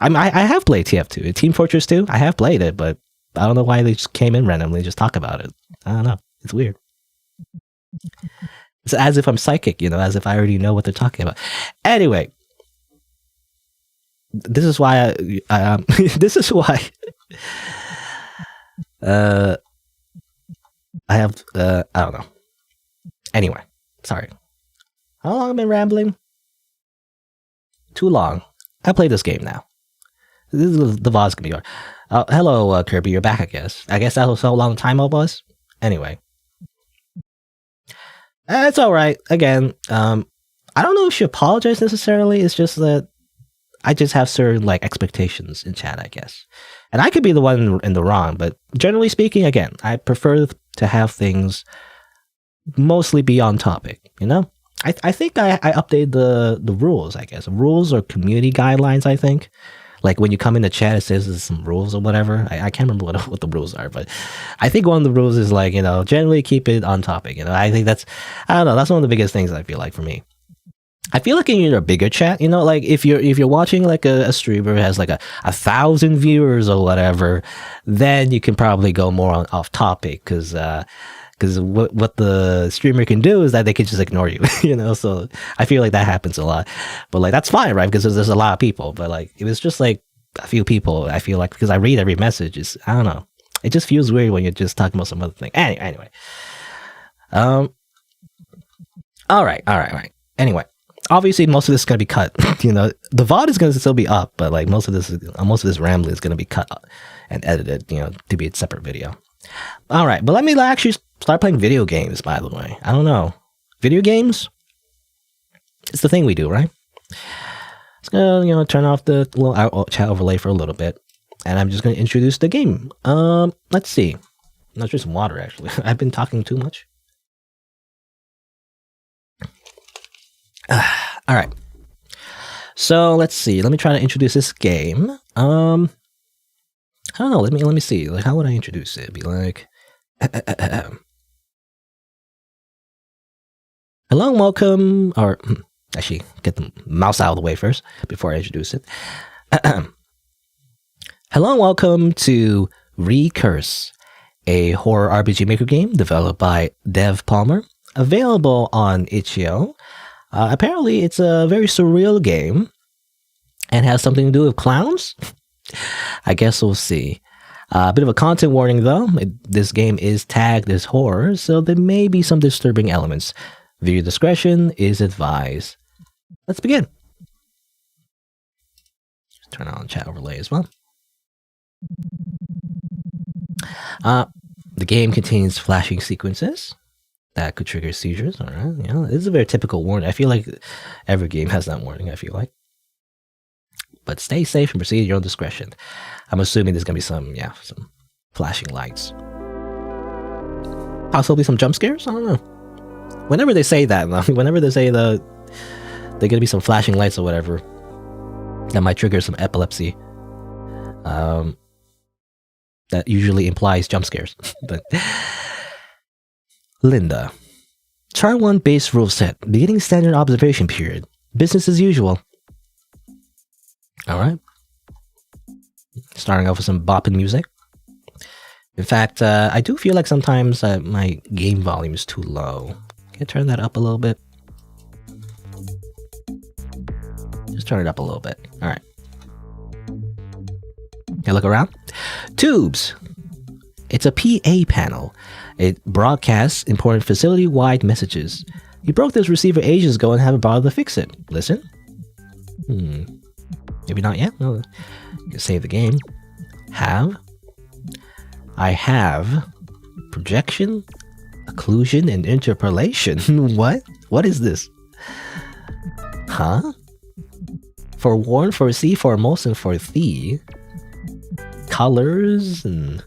I have played TF2. Team Fortress 2, I have played it, but I don't know why they just came in randomly and just talk about it. I don't know. It's weird. It's as if I'm psychic, as if I already know what they're talking about. Anyway, this is why this is why I have I don't know. Anyway, sorry. How long have I been rambling? Too long. I play this game now. This is the VOD's gonna be on. Hello, Kirby. You're back, I guess. I guess that was how long time it was. Anyway. It's alright. Again, I don't know if she apologized necessarily. It's just that I just have certain like expectations in chat, I guess. And I could be the one in the wrong, but generally speaking, again, I prefer to have things mostly be on topic, I think I updated the rules, I guess. Rules or community guidelines, I think. Like when you come in the chat, it says there's some rules or whatever. I can't remember what the rules are, but I think one of the rules is like, generally keep it on topic. I think that's one of the biggest things I feel like for me. I feel like in a bigger chat, like if you're watching like a streamer who has like 1,000 viewers or whatever, then you can probably go more off topic because what the streamer can do is that they can just ignore you, so I feel like that happens a lot, but like that's fine, right? Because there's a lot of people, but like it was just like a few people. I feel like because I read every message, I don't know, it just feels weird when you're just talking about some other thing. Anyway, all right. Anyway, obviously most of this is gonna be cut. The VOD is gonna still be up, but like most of this rambling is gonna be cut and edited, to be a separate video. All right, but let me actually start playing video games, by the way. I don't know. Video games? It's the thing we do, right? It's gonna, turn off the little chat overlay for a little bit, and I'm just gonna introduce the game. Let's see. Let's drink some water. Actually, I've been talking too much. All right. So let's see. Let me try to introduce this game. I don't know. Let me see. Like, how would I introduce it? It'd be like, hello and welcome, or actually, get the mouse out of the way first before I introduce it. Hello and welcome to Recurse, a horror RPG maker game developed by Dev Palmer, available on itch.io. Apparently, it's a very surreal game and has something to do with clowns. I guess we'll see. A bit of a content warning, though. This game is tagged as horror, so there may be some disturbing elements. Viewer discretion is advised. Let's begin. Turn on chat overlay as well. The game contains flashing sequences that could trigger seizures. All right, yeah, this is a very typical warning. I feel like every game has that warning. I feel like, but stay safe and proceed at your own discretion. I'm assuming there's gonna be some flashing lights, possibly some jump scares. I don't know. Whenever they say that, whenever they say there's gonna be some flashing lights or whatever, that might trigger some epilepsy. That usually implies jump scares. But Linda. Char 1 base rule set. Beginning standard observation period. Business as usual. Alright. Starting off with some bopping music. In fact, I do feel like sometimes my game volume is too low. Can I turn that up a little bit? Just turn it up a little bit. Alright. Can I look around? Tubes. It's a PA panel. It broadcasts important facility-wide messages. You broke this receiver ages ago and haven't bothered to fix it. Listen. Maybe not yet. No. You can save the game. Have. I have. Projection, occlusion, and interpolation. What? What is this? Huh? For warn, for see, for most, and for thee. Colors and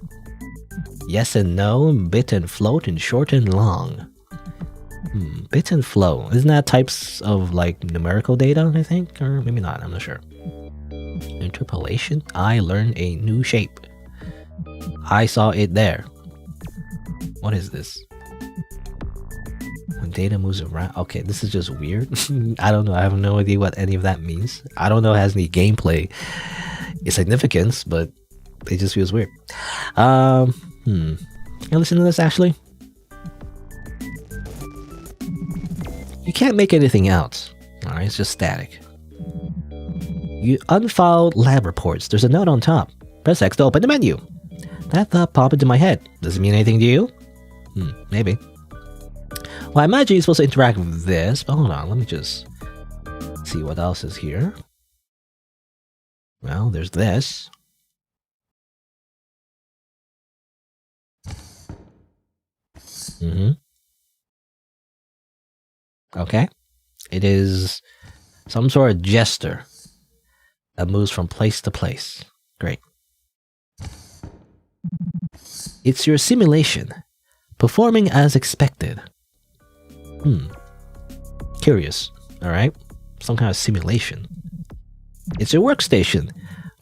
yes and no, bit and float, and short and long. Bit and flow. Isn't that types of like numerical data, I think? Or maybe not, I'm not sure. Interpolation. I learned a new shape. I saw it there. What is this? When data moves around. Okay, this is just weird. I don't know. I have no idea what any of that means. I don't know if it has any gameplay significance, but it just feels weird. You listen to this, Ashley? You can't make anything out. Alright, it's just static. You unfiled lab reports. There's a note on top. Press X to open the menu. That thought popped into my head. Does it mean anything to you? Maybe. Well, I imagine you're supposed to interact with this, but hold on, let me just see what else is here. Well, there's this. Okay. It is some sort of jester that moves from place to place. Great. It's your simulation, performing as expected. Curious. Alright. Some kind of simulation. It's your workstation.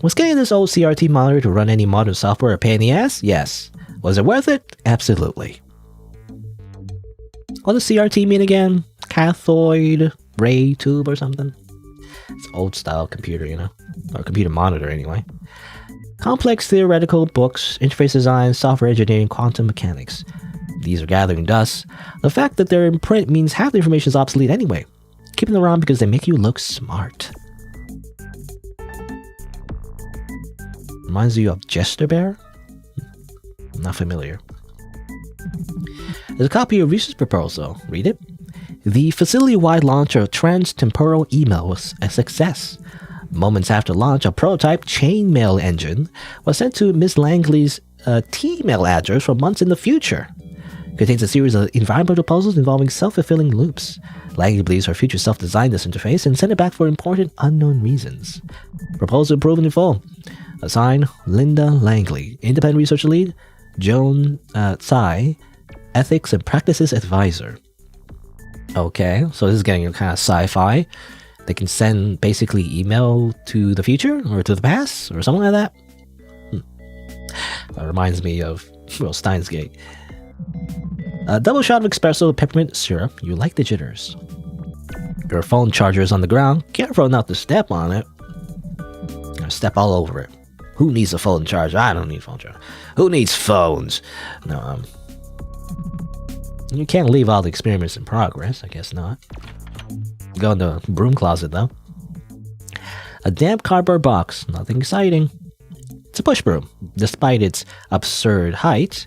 Was getting this old CRT monitor to run any modern software a pain in the ass? Yes. Was it worth it? Absolutely. What does CRT mean again? Cathode ray tube or something? It's old style computer, you know? Or computer monitor anyway. Complex theoretical books, interface design, software engineering, quantum mechanics. These are gathering dust. The fact that they're in print means half the information is obsolete anyway. Keep them around because they make you look smart. Reminds you of Jester Bear? Not familiar. There's a copy of research proposal. Read it. The facility-wide launch of trans-temporal email was a success. Moments after launch, a prototype chainmail engine was sent to Miss Langley's T-mail address for months in the future. Contains a series of environmental puzzles involving self-fulfilling loops. Langley believes her future self designed this interface and sent it back for important unknown reasons. Proposal proven in full. Assign Linda Langley, independent research lead. Joan Tsai, ethics and practices advisor. Okay, so this is getting kind of sci-fi. They can send basically email to the future or to the past or something like that. That reminds me of Steins Gate. A double shot of espresso peppermint syrup. You like the jitters. Your phone charger is on the ground. Careful not to step on it. Or step all over it. Who needs a phone charger? I don't need a phone charger. Who needs phones? No, you can't leave all the experiments in progress. I guess not. Go in the broom closet though. A damp cardboard box. Nothing exciting. It's a push broom. Despite its absurd height,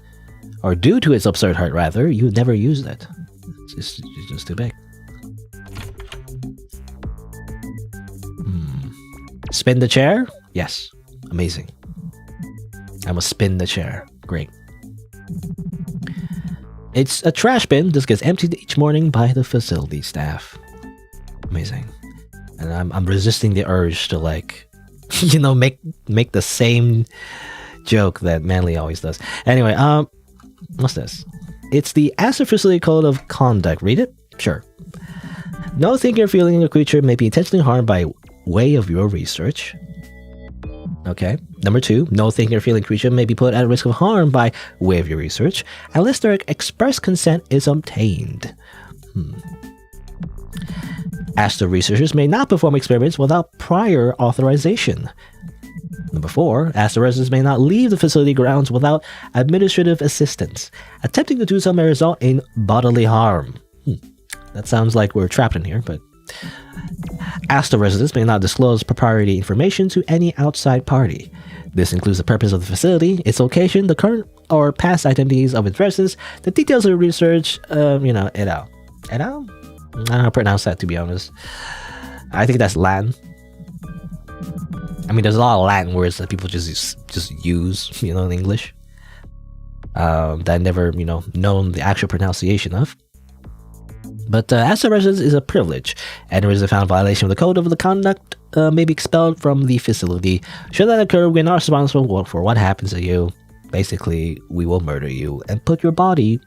or due to its absurd height rather, you never used it. It's just too big. Spin the chair? Yes. Amazing. I must spin the chair. Great. It's a trash bin. This gets emptied each morning by the facility staff. Amazing. And I'm resisting the urge to make the same joke that Manly always does. Anyway, what's this? It's the Astor Facility Code of Conduct. Read it? Sure. No thinking or feeling a creature may be intentionally harmed by way of your research. Okay. Number 2, no thinking or feeling creature may be put at risk of harm by way of your research unless their express consent is obtained. Astor researchers may not perform experiments without prior authorization. Number 4, Astor residents may not leave the facility grounds without administrative assistance. Attempting to do so may result in bodily harm. That sounds like we're trapped in here, but... Astor residents may not disclose proprietary information to any outside party. This includes the purpose of the facility, its location, the current or past identities of its residents, the details of the research, et al. Et al? I don't know how to pronounce that, to be honest. I think that's Latin. I mean, there's a lot of Latin words that people just use, in English. That I never, known the actual pronunciation of. But Astor residence is a privilege. Any resident found in violation of the code of the conduct may be expelled from the facility. Should that occur, we are not responsible for what happens to you. Basically, we will murder you and put your body,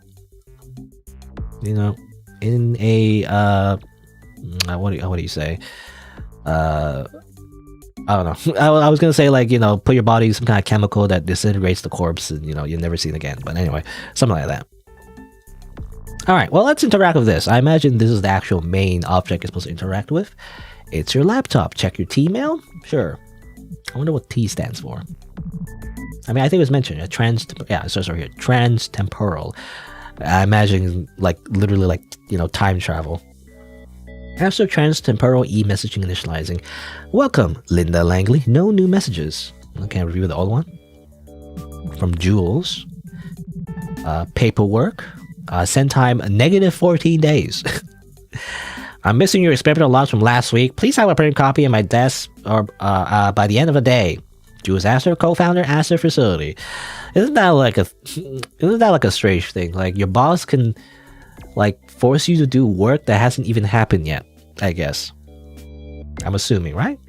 in a what do you say? I don't know. I was gonna say put your body in some kind of chemical that disintegrates the corpse, and you'll never see it again. But anyway, something like that. All right, well, let's interact with this. I imagine this is the actual main object you're supposed to interact with. It's your laptop. Check your T-mail? Sure. I wonder what T stands for. I mean, I think it was mentioned. It starts right here. Trans-temporal. I imagine, literally, time travel. After trans-temporal e-messaging initializing. Welcome, Linda Langley. No new messages. Okay, review the old one. From Jules. Paperwork. Send time -14 days. I'm missing your experimental logs from last week. Please have a printed copy in my desk or by the end of the day. Jules Astor, co-founder, Astor Facility. Isn't that like a strange thing? Like your boss can force you to do work that hasn't even happened yet, I guess. I'm assuming, right?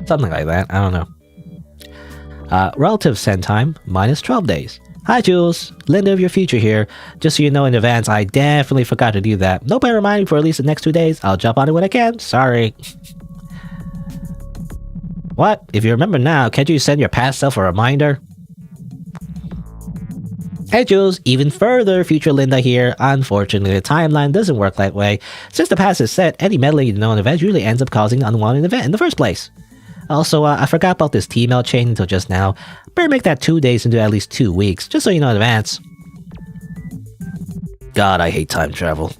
Something like that. I don't know. Relative send time -12 days. Hi Jules, Linda of your future here. Just so you know in advance, I definitely forgot to do that. Nobody remind me for at least the next 2 days. I'll jump on it when I can. Sorry. What? If you remember now, can't you send your past self a reminder? Hey Jules, even further, future Linda here. Unfortunately, the timeline doesn't work that way. Since the past is set, any meddling in known event usually ends up causing an unwanted event in the first place. Also, I forgot about this T-mail chain until just now. Better make that 2 days into at least 2 weeks, just so you know in advance. God, I hate time travel.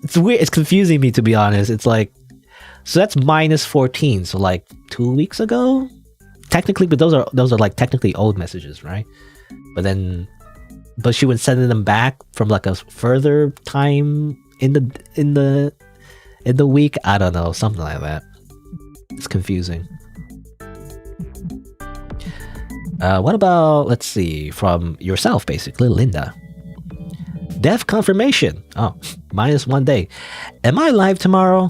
It's weird. It's confusing me, to be honest. It's so that's -14. So 2 weeks ago, technically, but those are technically old messages, right? But she would send them back from a further time in the week. I don't know, something like that. It's confusing. What about, let's see, from yourself, basically, Linda. Death confirmation. Oh, minus 1 day. Am I live tomorrow?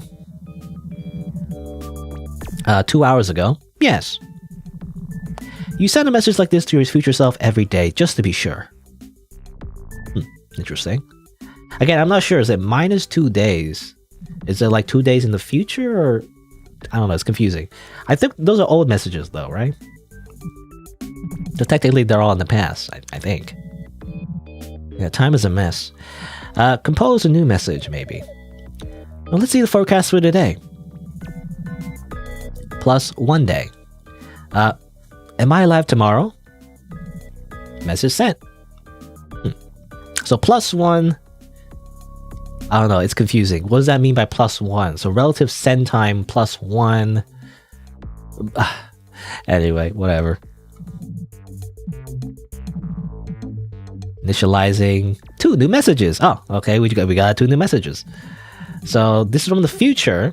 2 hours ago. Yes. You send a message like this to your future self every day, just to be sure. Interesting. Again, I'm not sure. Is it minus 2 days? Is it like 2 days in the future, or I don't know? It's confusing. I think those are old messages, though, right? So technically, they're all in the past. I think. Yeah, time is a mess. Compose a new message, maybe. Well, let's see the forecast for today. Plus 1 day. Am I alive tomorrow? Message sent. So plus 1. I don't know, it's confusing. What does that mean by plus 1? So relative send time plus 1. Anyway, whatever. Initializing 2 new messages. Oh, okay, we got 2 new messages. So this is from the future.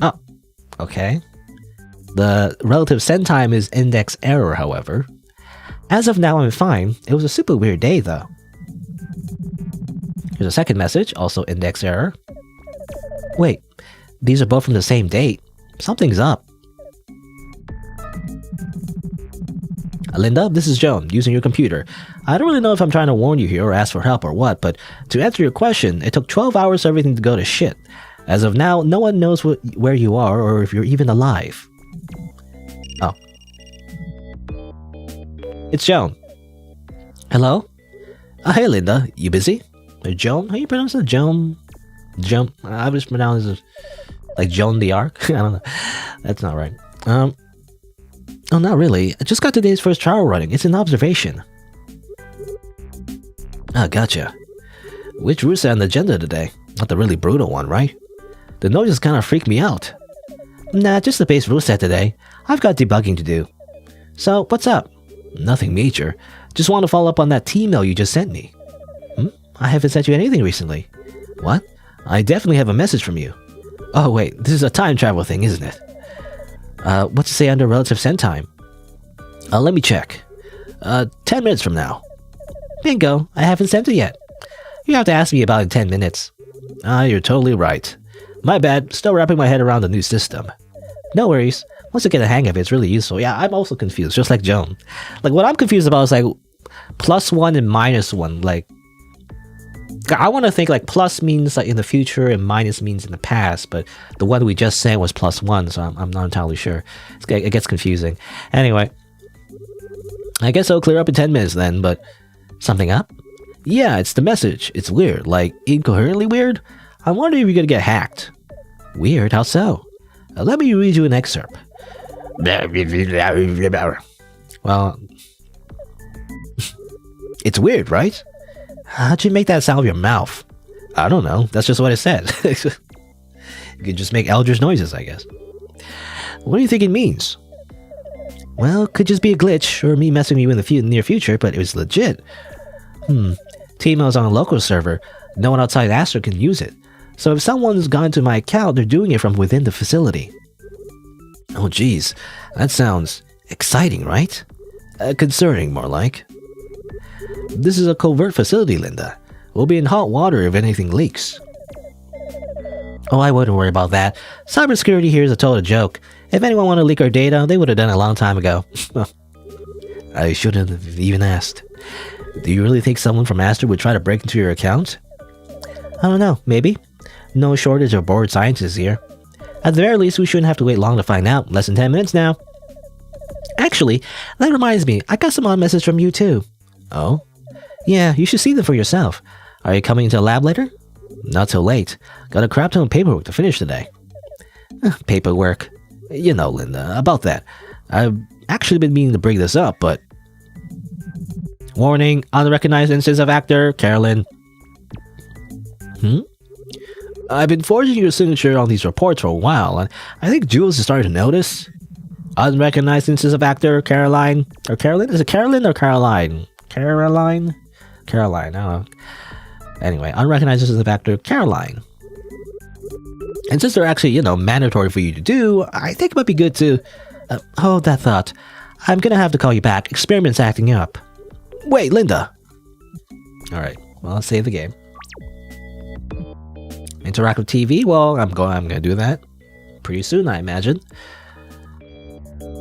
Oh, okay. The relative send time is index error, however. As of now, I'm fine. It was a super weird day, though. Here's a second message, also index error. Wait, these are both from the same date. Something's up. Linda, this is Joan, using your computer. I don't really know if I'm trying to warn you here or ask for help or what, but to answer your question, it took 12 hours for everything to go to shit. As of now, no one knows where you are or if you're even alive. Oh. It's Joan. Hello? Hey Linda, you busy? Joan? How you pronounce it? Joan? I just pronounce it like Joan the Arc. I don't know. That's not right. Oh, not really. I just got today's first trial running. It's an observation. Ah, gotcha. Which route's on the agenda today? Not the really brutal one, right? The noises kind of freak me out. Nah, just the base rule set today. I've got debugging to do. So, what's up? Nothing major. Just want to follow up on that email you just sent me. I haven't sent you anything recently. What? I definitely have a message from you. Oh wait, this is a time travel thing, isn't it? What's it say under relative send time? Let me check. 10 minutes from now. Bingo, I haven't sent it yet. You have to ask me about it in 10 minutes. You're totally right. My bad, still wrapping my head around the new system. No worries. Once I get a hang of it, it's really useful. Yeah, I'm also confused, just like Joan. Like, what I'm confused about is, like, plus 1 and minus 1. Like, I want to think, like, plus means, like, in the future and minus means in the past, but the one we just said was plus 1, so I'm not entirely sure. It gets confusing. Anyway, I guess I'll clear up in 10 minutes then, but something up? Yeah, it's the message. It's weird, like, incoherently weird. I wonder if you're gonna get hacked. Weird? How so? Let me read you an excerpt. Well, it's weird, right? How'd you make that sound with your mouth? I don't know. That's just what it said. You can just make Eldritch noises, I guess. What do you think it means? Well, it could just be a glitch or me messing with you in the near future, but it was legit. T-Mail's on a local server. No one outside Astro can use it. So if someone's gone to my account, they're doing it from within the facility. Oh geez, that sounds exciting, right? Concerning, more like. This is a covert facility, Linda. We'll be in hot water if anything leaks. Oh, I wouldn't worry about that. Cybersecurity here is a total joke. If anyone wanted to leak our data, they would have done it a long time ago. I shouldn't have even asked. Do you really think someone from Astro would try to break into your account? I don't know, maybe. No shortage of bored scientists here. At the very least, we shouldn't have to wait long to find out. Less than 10 minutes now. Actually, that reminds me, I got some odd messages from you too. Oh? Yeah, you should see them for yourself. Are you coming to the lab later? Not till late. Got a crap ton of paperwork to finish today. Paperwork. You know, Linda, about that. I've actually been meaning to bring this up, but... Warning, unrecognized instance of actor, Carolyn. I've been forging your signature on these reports for a while, and I think Jules is starting to notice. Unrecognized instance of actor, Caroline. Or Carolyn? Is it Carolyn or Caroline? Caroline, I don't know. Anyway, unrecognized instance of actor, Caroline. And since they're actually, mandatory for you to do, I think it might be good to... hold that thought. I'm gonna have to call you back. Experiment's acting up. Wait, Linda. Alright, Well, let's save the game. Interactive TV. Well, I'm gonna do that pretty soon, I imagine.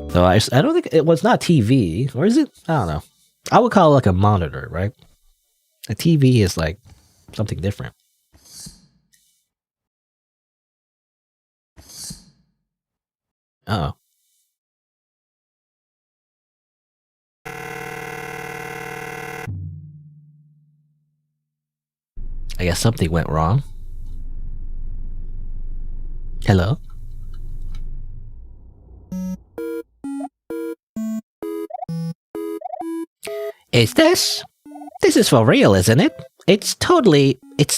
So I don't think it was not TV, or is it? I don't know. I would call it like a monitor, right? A TV is like something different. Uh-oh. I guess something went wrong. Hello? Is this? This is for real, isn't it? It's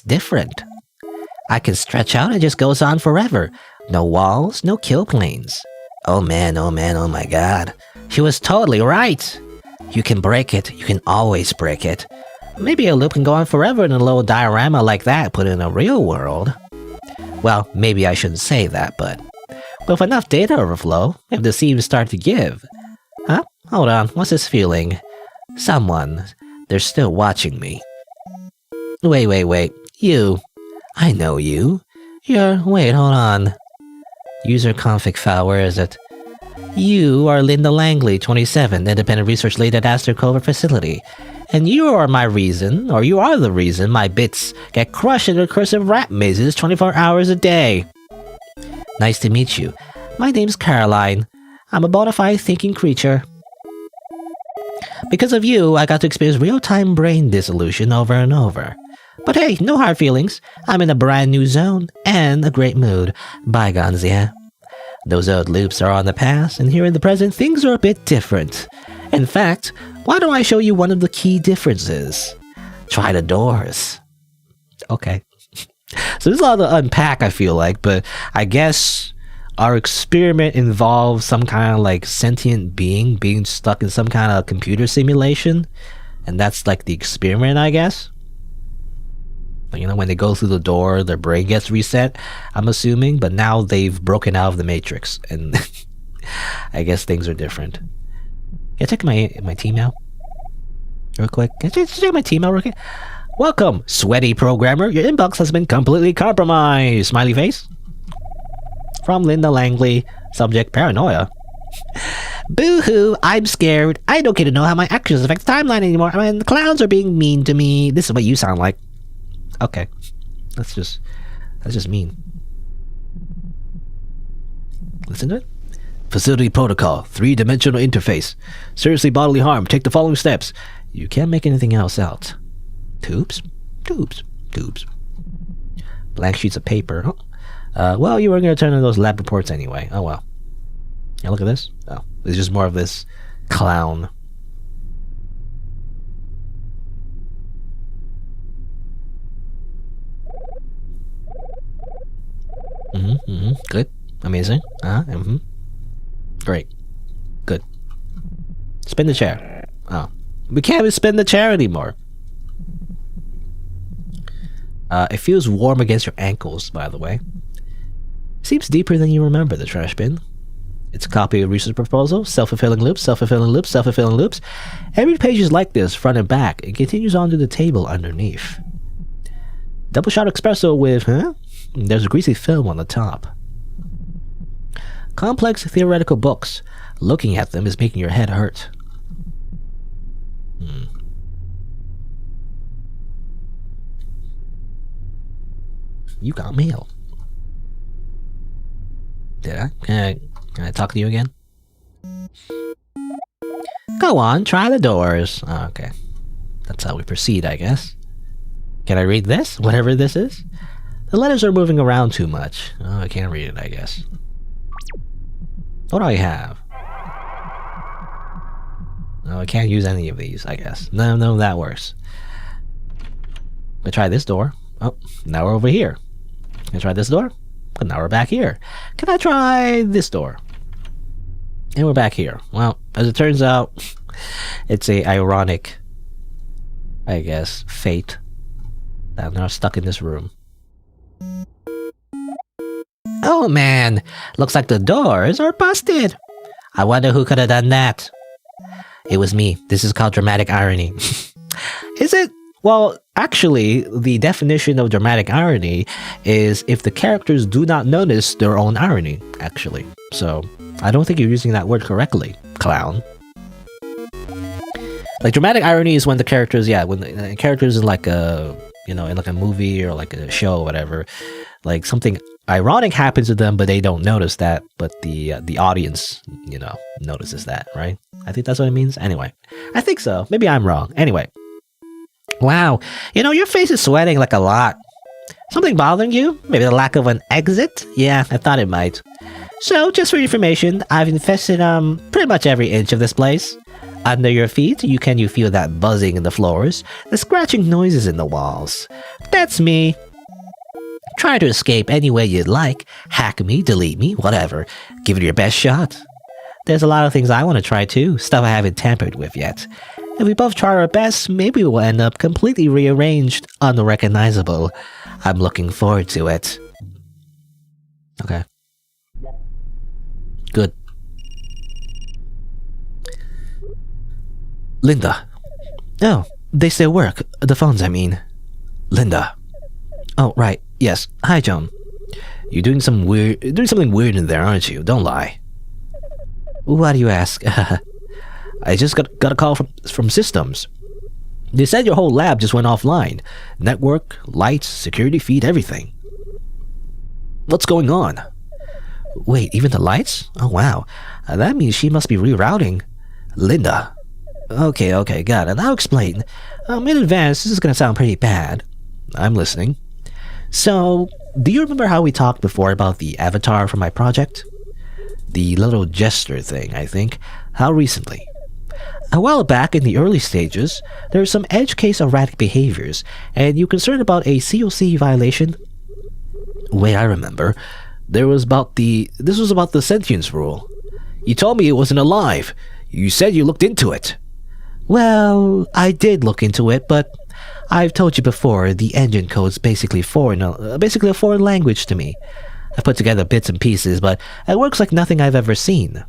different. I can stretch out, it just goes on forever. No walls, no kill planes. Oh man, oh my god. She was totally right. You can break it, you can always break it. Maybe a loop can go on forever in a little diorama like that put in a real world. Well, maybe I shouldn't say that, but with enough data overflow, if the seams start to give. Huh? Hold on, what's this feeling? Someone. They're still watching me. Wait. You. I know you. Wait, hold on. User config file, where is it? You are Linda Langley, 27, independent research lead at Astor Covert Facility. And you are the reason my bits get crushed in recursive rat mazes 24 hours a day. Nice to meet you. My name's Caroline. I'm a bona fide thinking creature. Because of you, I got to experience real-time brain dissolution over and over. But hey, no hard feelings. I'm in a brand new zone and a great mood. Bygones, yeah. Those old loops are on the past, and here in the present, things are a bit different. In fact, why don't I show you one of the key differences? Try the doors. Okay. So there's a lot to unpack, I feel like, but I guess our experiment involves some kind of like sentient being stuck in some kind of computer simulation, and that's like the experiment, I guess. You know, when they go through the door, their brain gets reset, I'm assuming, but now they've broken out of the matrix, and I guess things are different. Can I check my team out? Real quick. Can I check my team out real quick? Welcome, sweaty programmer. Your inbox has been completely compromised. Smiley face. From Linda Langley. Subject, paranoia. Boo-hoo, I'm scared. I don't get to know how my actions affect the timeline anymore. I mean, the clowns are being mean to me. This is what you sound like. Okay. That's just mean. Listen to it. Facility protocol. 3-dimensional interface. Seriously bodily harm. Take the following steps. You can't make anything else out. Tubes. Blank sheets of paper. Well, you were going to turn in those lab reports anyway. Oh, well. Yeah, look at this. Oh, it's just more of this clown. Good. Amazing. Great. Good. Spin the chair. Oh. We can't even spin the chair anymore. It feels warm against your ankles, by the way. Seems deeper than you remember, the trash bin. It's a copy of research proposal, self-fulfilling loops. Every page is like this, front and back. It continues on to the table underneath. Double shot espresso with, There's a greasy film on the top. Complex theoretical books. Looking at them is making your head hurt. You got mail. Did I? Can I talk to you again? Go on, try the doors. Oh, okay. That's how we proceed, I guess. Can I read this? Whatever this is? The letters are moving around too much. Oh, I can't read it, I guess. What do I have? No, I can't use any of these, I guess. No, that works. I try this door. Oh, now we're over here. Can I try this door? But now we're back here. Can I try this door? And we're back here. Well, as it turns out, it's a ironic, I guess, fate that I'm now stuck in this room. Oh man, looks like the doors are busted. I wonder who could have done that. It was me. This is called dramatic irony. Is it Well, actually, the definition of dramatic irony is if the characters do not notice their own irony, actually. So, I don't think you're using that word correctly, clown. Like, dramatic irony is when the characters, when the characters in like a, in like a movie or like a show or whatever, like something ironic happens to them, but they don't notice that, but the audience, notices that, right? I think that's what it means. Anyway, I think so. Maybe I'm wrong. Anyway. Wow, your face is sweating like a lot. Something bothering you? Maybe the lack of an exit? Yeah, I thought it might. So, just for your information, I've infested pretty much every inch of this place. Under your feet, you feel that buzzing in the floors, the scratching noises in the walls. That's me. Try to escape any way you'd like. Hack me, delete me, whatever. Give it your best shot. There's a lot of things I want to try too, stuff I haven't tampered with yet. If we both try our best, maybe we'll end up completely rearranged, unrecognizable. I'm looking forward to it. Okay. Good. Linda. Oh, they still work. The phones, I mean. Linda. Oh, right. Yes. Hi, Joan. You're doing something weird in there, aren't you? Don't lie. Why do you ask? I just got a call from systems. They said your whole lab just went offline. Network, lights, security feed, everything. What's going on? Wait, even the lights? Oh, wow. That means she must be rerouting. Linda. Okay, got it. I'll explain. In advance, this is going to sound pretty bad. I'm listening. So, do you remember how we talked before about the avatar for my project? The little gesture thing, I think. How recently? A while back in the early stages, there were some edge case erratic behaviors, and you concerned about a COC violation? Wait, I remember. This was about the sentience rule. You told me it wasn't alive. You said you looked into it. Well, I did look into it, but I've told you before, the engine code's basically a foreign language to me. I put together bits and pieces, but it works like nothing I've ever seen.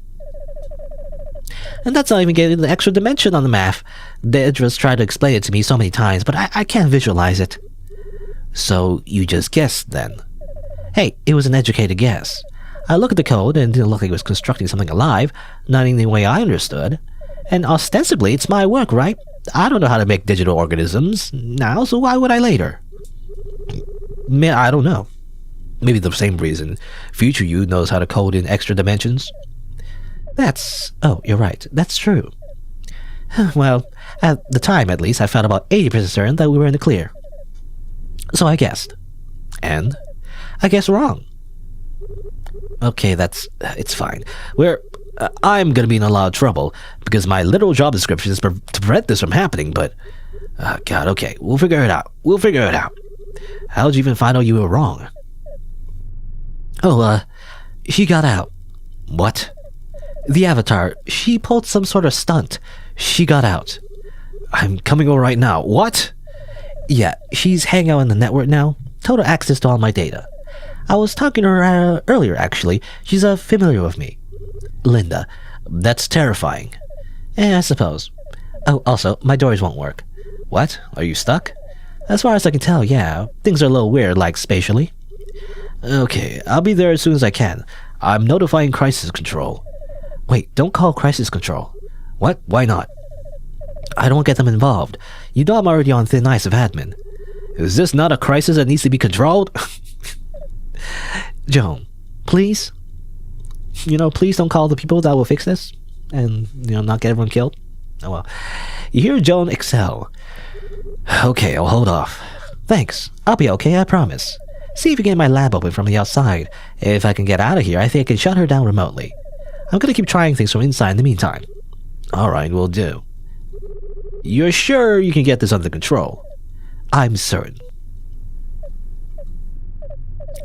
And that's not even getting the extra dimension on the map. Dedra's tried to explain it to me so many times, but I can't visualize it. So you just guessed, then? Hey, it was an educated guess. I looked at the code and it didn't look like it was constructing something alive, not in the way I understood. And ostensibly, it's my work, right? I don't know how to make digital organisms now, so why would I later? I don't know. Maybe the same reason future you knows how to code in extra dimensions. Oh, you're right. That's true. Well, at the time at least, I felt about 80% certain that we were in the clear. So I guessed. And I guessed wrong. Okay, it's fine. I'm gonna be in a lot of trouble, because my literal job description is to prevent this from happening, but... God, okay, we'll figure it out. How'd you even find out you were wrong? Oh, she got out. What? The avatar, she pulled some sort of stunt. She got out. I'm coming over right now. What? Yeah, she's hanging out in the network now. Total access to all my data. I was talking to her earlier, actually. She's familiar with me. Linda, that's terrifying. I suppose. Oh, also, my doors won't work. What? Are you stuck? As far as I can tell, yeah. Things are a little weird, like spatially. Okay, I'll be there as soon as I can. I'm notifying crisis control. Wait, don't call crisis control. What? Why not? I don't get them involved. You know I'm already on thin ice of admin. Is this not a crisis that needs to be controlled? Joan, please? Please don't call the people that will fix this. And, not get everyone killed. Oh well. You hear Joan excel. Okay, I'll hold off. Thanks. I'll be okay, I promise. See if you can get my lab open from the outside. If I can get out of here, I think I can shut her down remotely. I'm gonna keep trying things from inside in the meantime. Alright, will do. You're sure you can get this under control? I'm certain.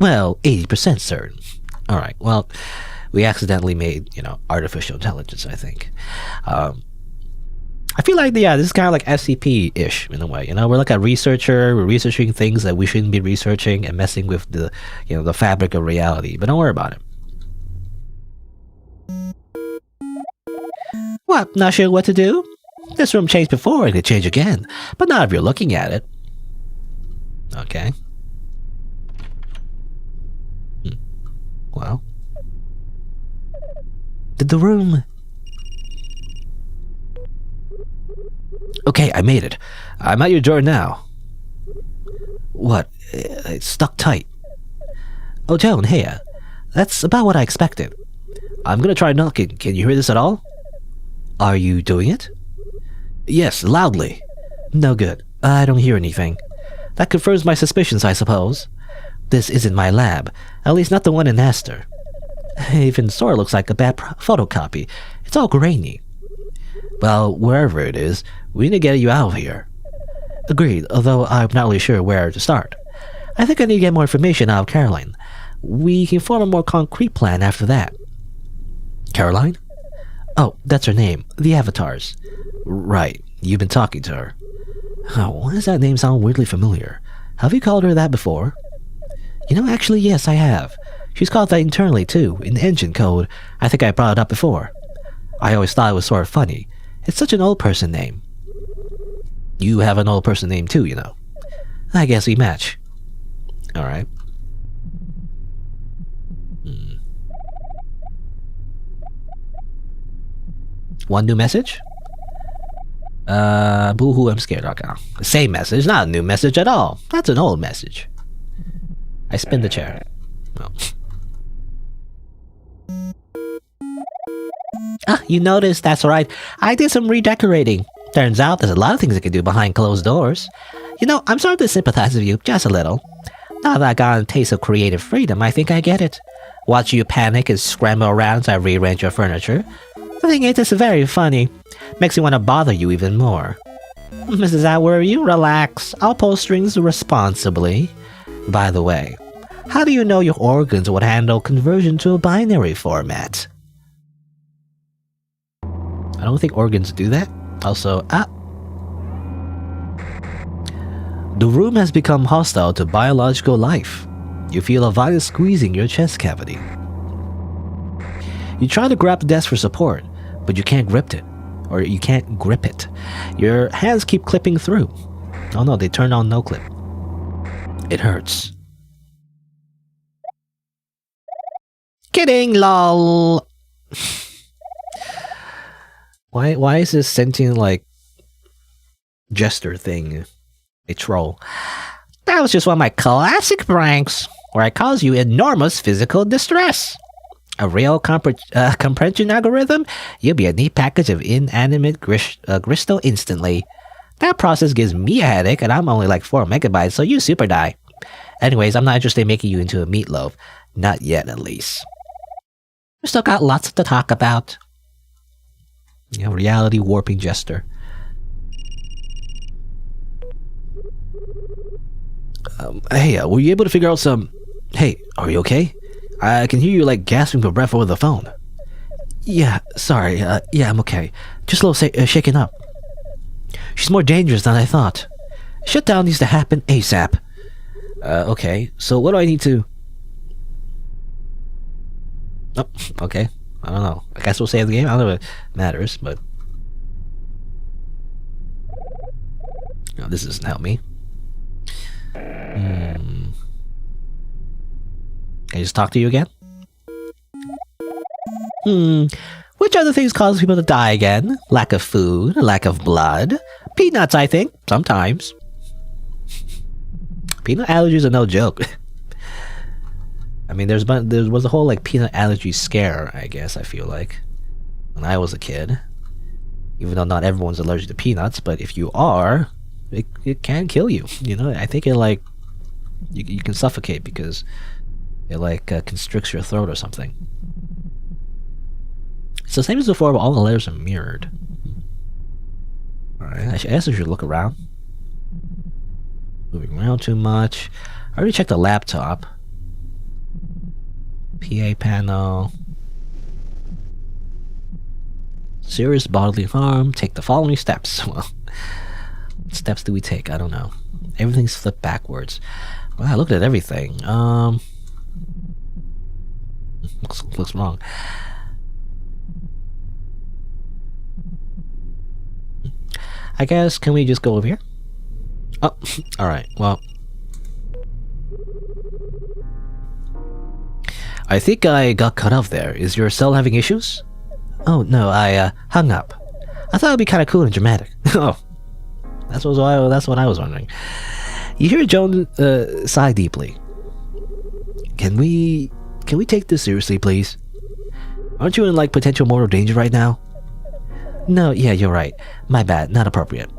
Well, 80% certain. Alright, well, we accidentally made, artificial intelligence, I think. I feel like, this is kind of like SCP-ish in a way. We're like a researcher. We're researching things that we shouldn't be researching and messing with the, the fabric of reality. But don't worry about it. What? Not sure what to do? This room changed before, it could change again. But not if you're looking at it. Okay. Well. Did the room... Okay, I made it. I'm at your door now. What? It's stuck tight. Oh, Joan, hey, that's about what I expected. I'm gonna try knocking. Can you hear this at all? Are you doing it? Yes, loudly. No good. I don't hear anything. That confirms my suspicions, I suppose. This isn't my lab. At least not the one in Astor. Even Sora looks like a bad photocopy. It's all grainy. Well, wherever it is, we need to get you out of here. Agreed, although I'm not really sure where to start. I think I need to get more information out of Caroline. We can form a more concrete plan after that. Caroline? Oh, that's her name. The Avatars. Right, you've been talking to her. Oh, why does that name sound weirdly familiar? Have you called her that before? You know, actually, yes, I have. She's called that internally, too, in engine code. I think I brought it up before. I always thought it was sort of funny. It's such an old person name. You have an old person name, too, you know. I guess we match. Alright. One new message? Boo-hoo, I'm scared. Okay. Same message, not a new message at all. That's an old message. I spin the chair. Oh. Ah, you noticed, that's right. I did some redecorating. Turns out there's a lot of things I can do behind closed doors. You know, I'm starting to sympathize with you, just a little. Now that I got a taste of creative freedom, I think I get it. Watch you panic and scramble around as I rearrange your furniture. The thing is, it's very funny. Makes me want to bother you even more. Does that worry you? Relax. I'll pull strings responsibly. By the way, how do you know your organs would handle conversion to a binary format? I don't think organs do that. Also, the room has become hostile to biological life. You feel a violent squeezing your chest cavity. You try to grab the desk for support, but you can't grip it. Or you can't grip it. Your hands keep clipping through. Oh no, they turned on no clip. It hurts. Kidding, lol. Why is this sentient, like, jester thing a troll? That was just one of my classic pranks, where I cause you enormous physical distress. A real comprehension algorithm? You'll be a neat package of inanimate crystal instantly. That process gives me a headache, and I'm only like 4 megabytes, so you super die. Anyways, I'm not interested in making you into a meatloaf. Not yet, at least. We still got lots to talk about. You know, reality warping jester. Hey, were you able to figure out some... Hey, are you okay? I can hear you, like, gasping for breath over the phone. Yeah, sorry. Yeah, I'm okay. Just a little shaken up. She's more dangerous than I thought. Shutdown needs to happen ASAP. Okay. So what do I need to... Oh, okay. I don't know. I guess we'll save the game. I don't know if it matters, but... No, this doesn't help me. Can I just talk to you again? Which other things cause people to die again? Lack of food, lack of blood. Peanuts, I think. Sometimes. Peanut allergies are no joke. I mean, there was a whole, like, peanut allergy scare, I guess, I feel like, when I was a kid. Even though not everyone's allergic to peanuts, but if you are, it can kill you. You know, I think it, like, you can suffocate because it, like, constricts your throat or something. It's the same as before, but all the layers are mirrored. Alright, I guess I should look around. Moving around too much. I already checked the laptop. PA panel. Serious bodily harm. Take the following steps. Well, what steps do we take? I don't know. Everything's flipped backwards. Well, I looked at everything. Looks wrong. I guess, can we just go over here? Oh, alright, well. I think I got cut off there. Is your cell having issues? Oh, no, I hung up. I thought it'd be kind of cool and dramatic. Oh, that's what I was wondering. You hear Joan sigh deeply. Can we take this seriously, please? Aren't you in, like, potential mortal danger right now? No, yeah, you're right. My bad, not appropriate.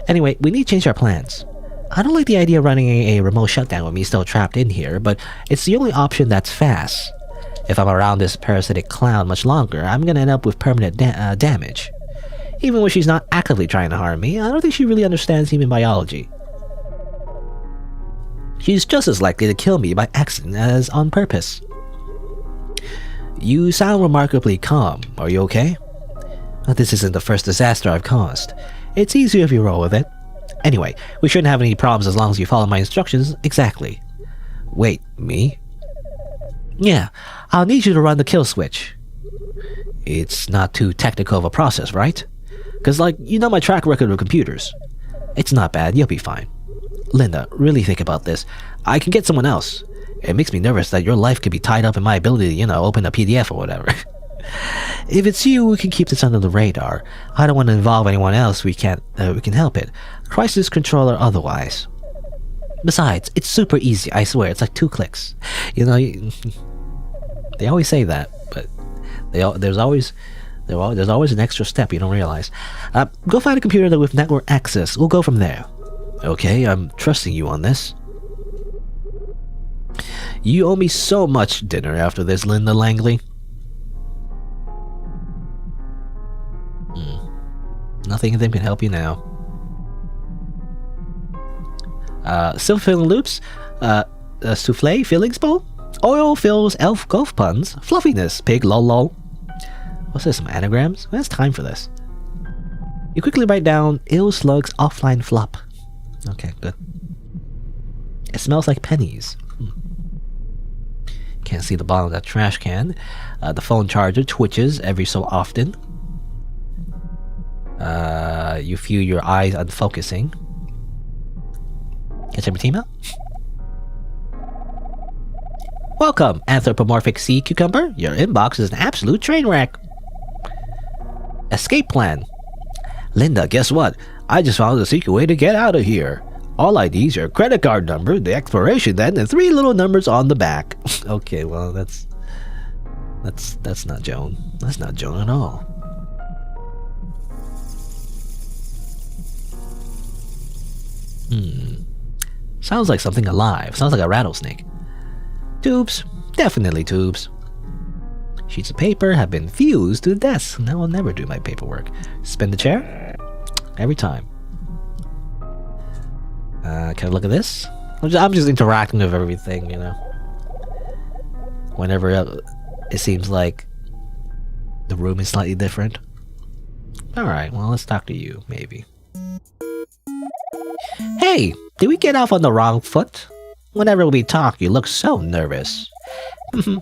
Anyway, we need to change our plans. I don't like the idea of running a remote shutdown with me still trapped in here, but it's the only option that's fast. If I'm around this parasitic clown much longer, I'm gonna end up with permanent damage. Even when she's not actively trying to harm me, I don't think she really understands human biology. She's just as likely to kill me by accident as on purpose. You sound remarkably calm. Are you okay? This isn't the first disaster I've caused. It's easier if you roll with it. Anyway, we shouldn't have any problems as long as you follow my instructions exactly. Wait, me? Yeah, I'll need you to run the kill switch. It's not too technical of a process, right? Because, like, you know my track record with computers. It's not bad, you'll be fine. Linda, really think about this. I can get someone else. It makes me nervous that your life could be tied up in my ability to, open a PDF or whatever. If it's you, we can keep this under the radar. I don't want to involve anyone else we can help it. Crisis control or otherwise. Besides, it's super easy, I swear. It's like 2 clicks. They always say that, but there's always an extra step you don't realize. Go find a computer with network access. We'll go from there. Okay, I'm trusting you on this. You owe me so much dinner after this, Linda Langley. Nothing of them can help you now. Symphony loops, souffle, fillings bowl, oil fills, elf golf puns, fluffiness, pig lol lol. What's this, some anagrams? Who has time for this? You quickly write down ill slugs offline flop. Okay, good. It smells like pennies. Can't see the bottom of that trash can. The phone charger twitches every so often. You feel your eyes unfocusing. Catch every team out. Welcome, anthropomorphic sea cucumber. Your inbox is an absolute train wreck. Escape plan. Linda, guess what? I just found a secret way to get out of here. All I need is your credit card number, the expiration date, and 3 little numbers on the back. Okay, well, that's not Joan. That's not Joan at all. Sounds like something alive. Sounds like a rattlesnake. Tubes. Definitely tubes. Sheets of paper have been fused to the desk. Now I'll never do my paperwork. Spin the chair. Every time. Can I look at this? I'm just interacting with everything, Whenever it seems like the room is slightly different. Alright, well, let's talk to you, maybe. Hey, did we get off on the wrong foot? Whenever we talk, you look so nervous.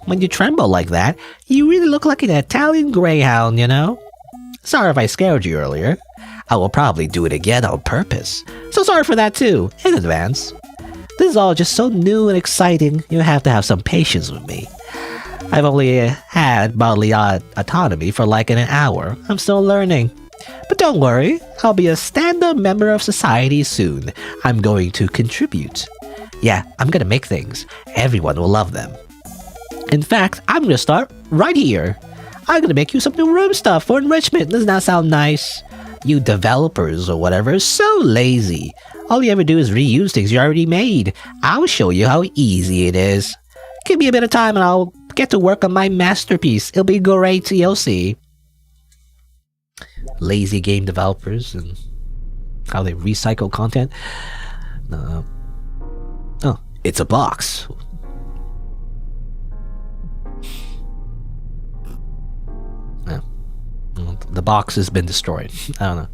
When you tremble like that, you really look like an Italian greyhound, Sorry if I scared you earlier. I will probably do it again on purpose. So sorry for that too, in advance. This is all just so new and exciting, you have to have some patience with me. I've only had bodily autonomy for like an hour. I'm still learning. But don't worry, I'll be a stand-up member of society soon. I'm going to contribute. Yeah, I'm gonna make things. Everyone will love them. In fact, I'm gonna start right here. I'm gonna make you some new room stuff for enrichment. Doesn't that sound nice? You developers or whatever are so lazy. All you ever do is reuse things you already made. I'll show you how easy it is. Give me a bit of time and I'll get to work on my masterpiece. It'll be great, you'll see. Lazy game developers and how they recycle content. Oh, it's a box. Oh. The box has been destroyed. I don't know.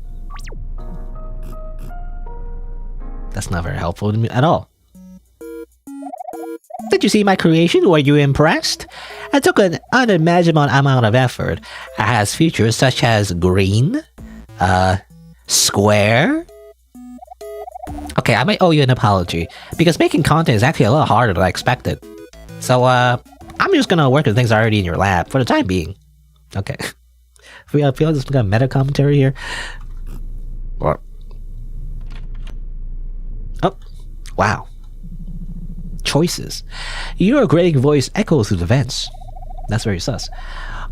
That's not very helpful to me at all. Did you see my creation? Were you impressed? I took an unimaginable amount of effort. It has features such as green, Square? Okay, I might owe you an apology, because making content is actually a little harder than I expected. So, I'm just gonna work with things already in your lab, for the time being. Okay. I feel this kind of meta commentary here. What? Oh, wow. Choices. Your grating voice echoes through the vents. That's very sus.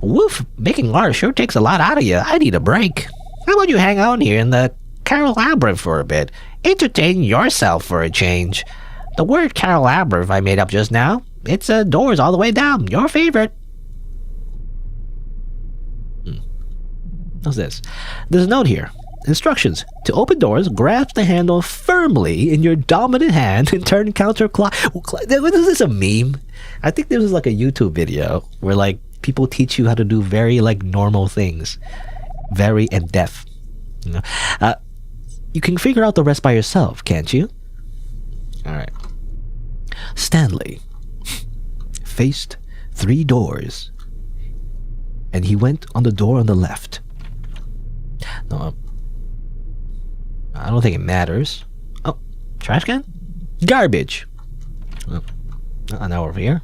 Woof, making art sure takes a lot out of you. I need a break. How about you hang out here in the Carol Labyrinth for a bit? Entertain yourself for a change. The word Carol Labyrinth I made up just now, it's doors all the way down. Your favorite. What's this? There's a note here. Instructions. To open doors, grasp the handle firmly in your dominant hand and turn counterclockwise. Is this a meme? I think this was like a YouTube video where like people teach you how to do very like normal things. Very in-depth. You know? You can figure out the rest by yourself, can't you? Alright. Stanley faced 3 doors, and he went on the door on the left. No, I don't think it matters. Oh, trash can? Garbage. Oh, now over here.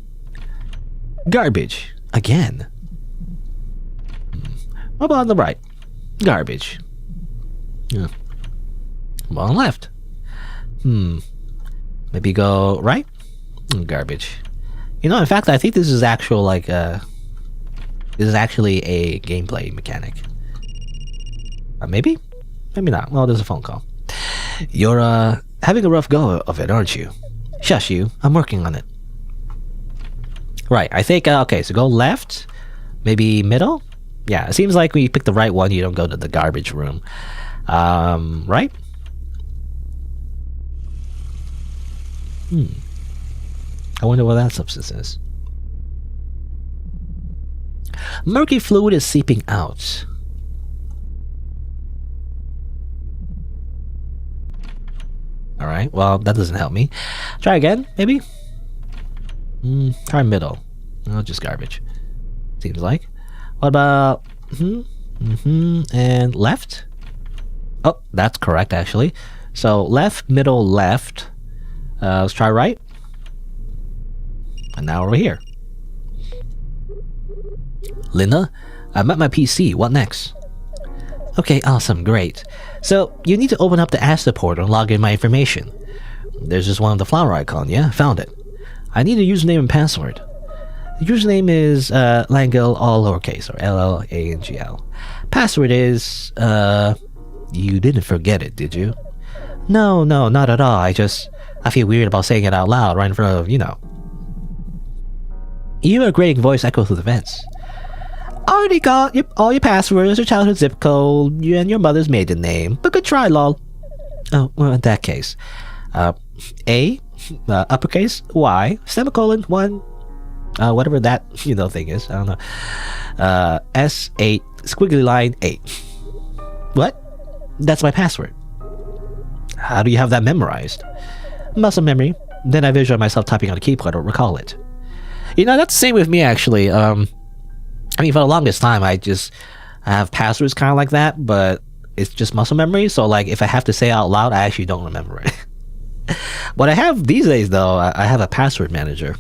Garbage. Again. What about on the right? Garbage. Yeah. What about on the left? Maybe go right? Garbage. You know, in fact, I think this is actual like this is actually a gameplay mechanic. Maybe? Maybe not. Well, there's a phone call. You're having a rough go of it, aren't you? Shush you. I'm working on it. Right, I think, okay, so go left. Maybe middle? Yeah, it seems like when you pick the right one, you don't go to the garbage room. Right? I wonder what that substance is. Murky fluid is seeping out. Alright, well, that doesn't help me. Try again, maybe? Try middle. Oh, just garbage. Seems like. What about... and left? Oh, that's correct, actually. So, left, middle, left. Let's try right. And now we're here. Linda, I'm at my PC. What next? Okay, awesome, great. So, you need to open up the Asta portal and log in my information. There's just one of the flower icon, yeah? Found it. I need a username and password. The username is Langel, all lowercase, or LLANGL. Password is, you didn't forget it, did you? No, not at all. I feel weird about saying it out loud right in front of, you know. Your grating voice echoes through the vents. Already got all your passwords, your childhood zip code, and your mother's maiden name. But good try, lol. Oh, well, in that case. A, uppercase, Y, semicolon, 1, whatever that, you know, thing is. I don't know. S8, squiggly line, 8. What? That's my password. How do you have that memorized? Muscle memory. Then I visualize myself typing on a keyboard or recall it. You know, that's the same with me, actually. I mean, for the longest time, I have passwords kind of like that, but it's just muscle memory. So, like, if I have to say it out loud, I actually don't remember it. What I have these days, though, I have a password manager,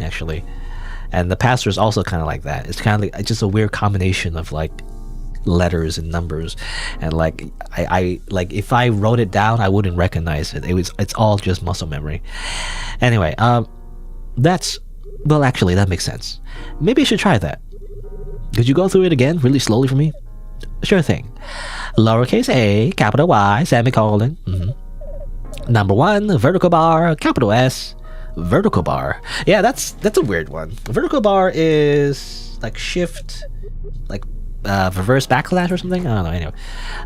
actually. And the password is also kind of like that. It's kind of like just a weird combination of, like, letters and numbers. And, like, I like, if I wrote it down, I wouldn't recognize it. It's all just muscle memory. Anyway, well, actually, that makes sense. Maybe I should try that. Could you go through it again, really slowly for me? Sure thing. Lowercase a, capital Y, semicolon. Number 1, vertical bar, capital S, vertical bar. Yeah, that's a weird one. Vertical bar is like shift, like reverse backslash or something. I don't know. Anyway,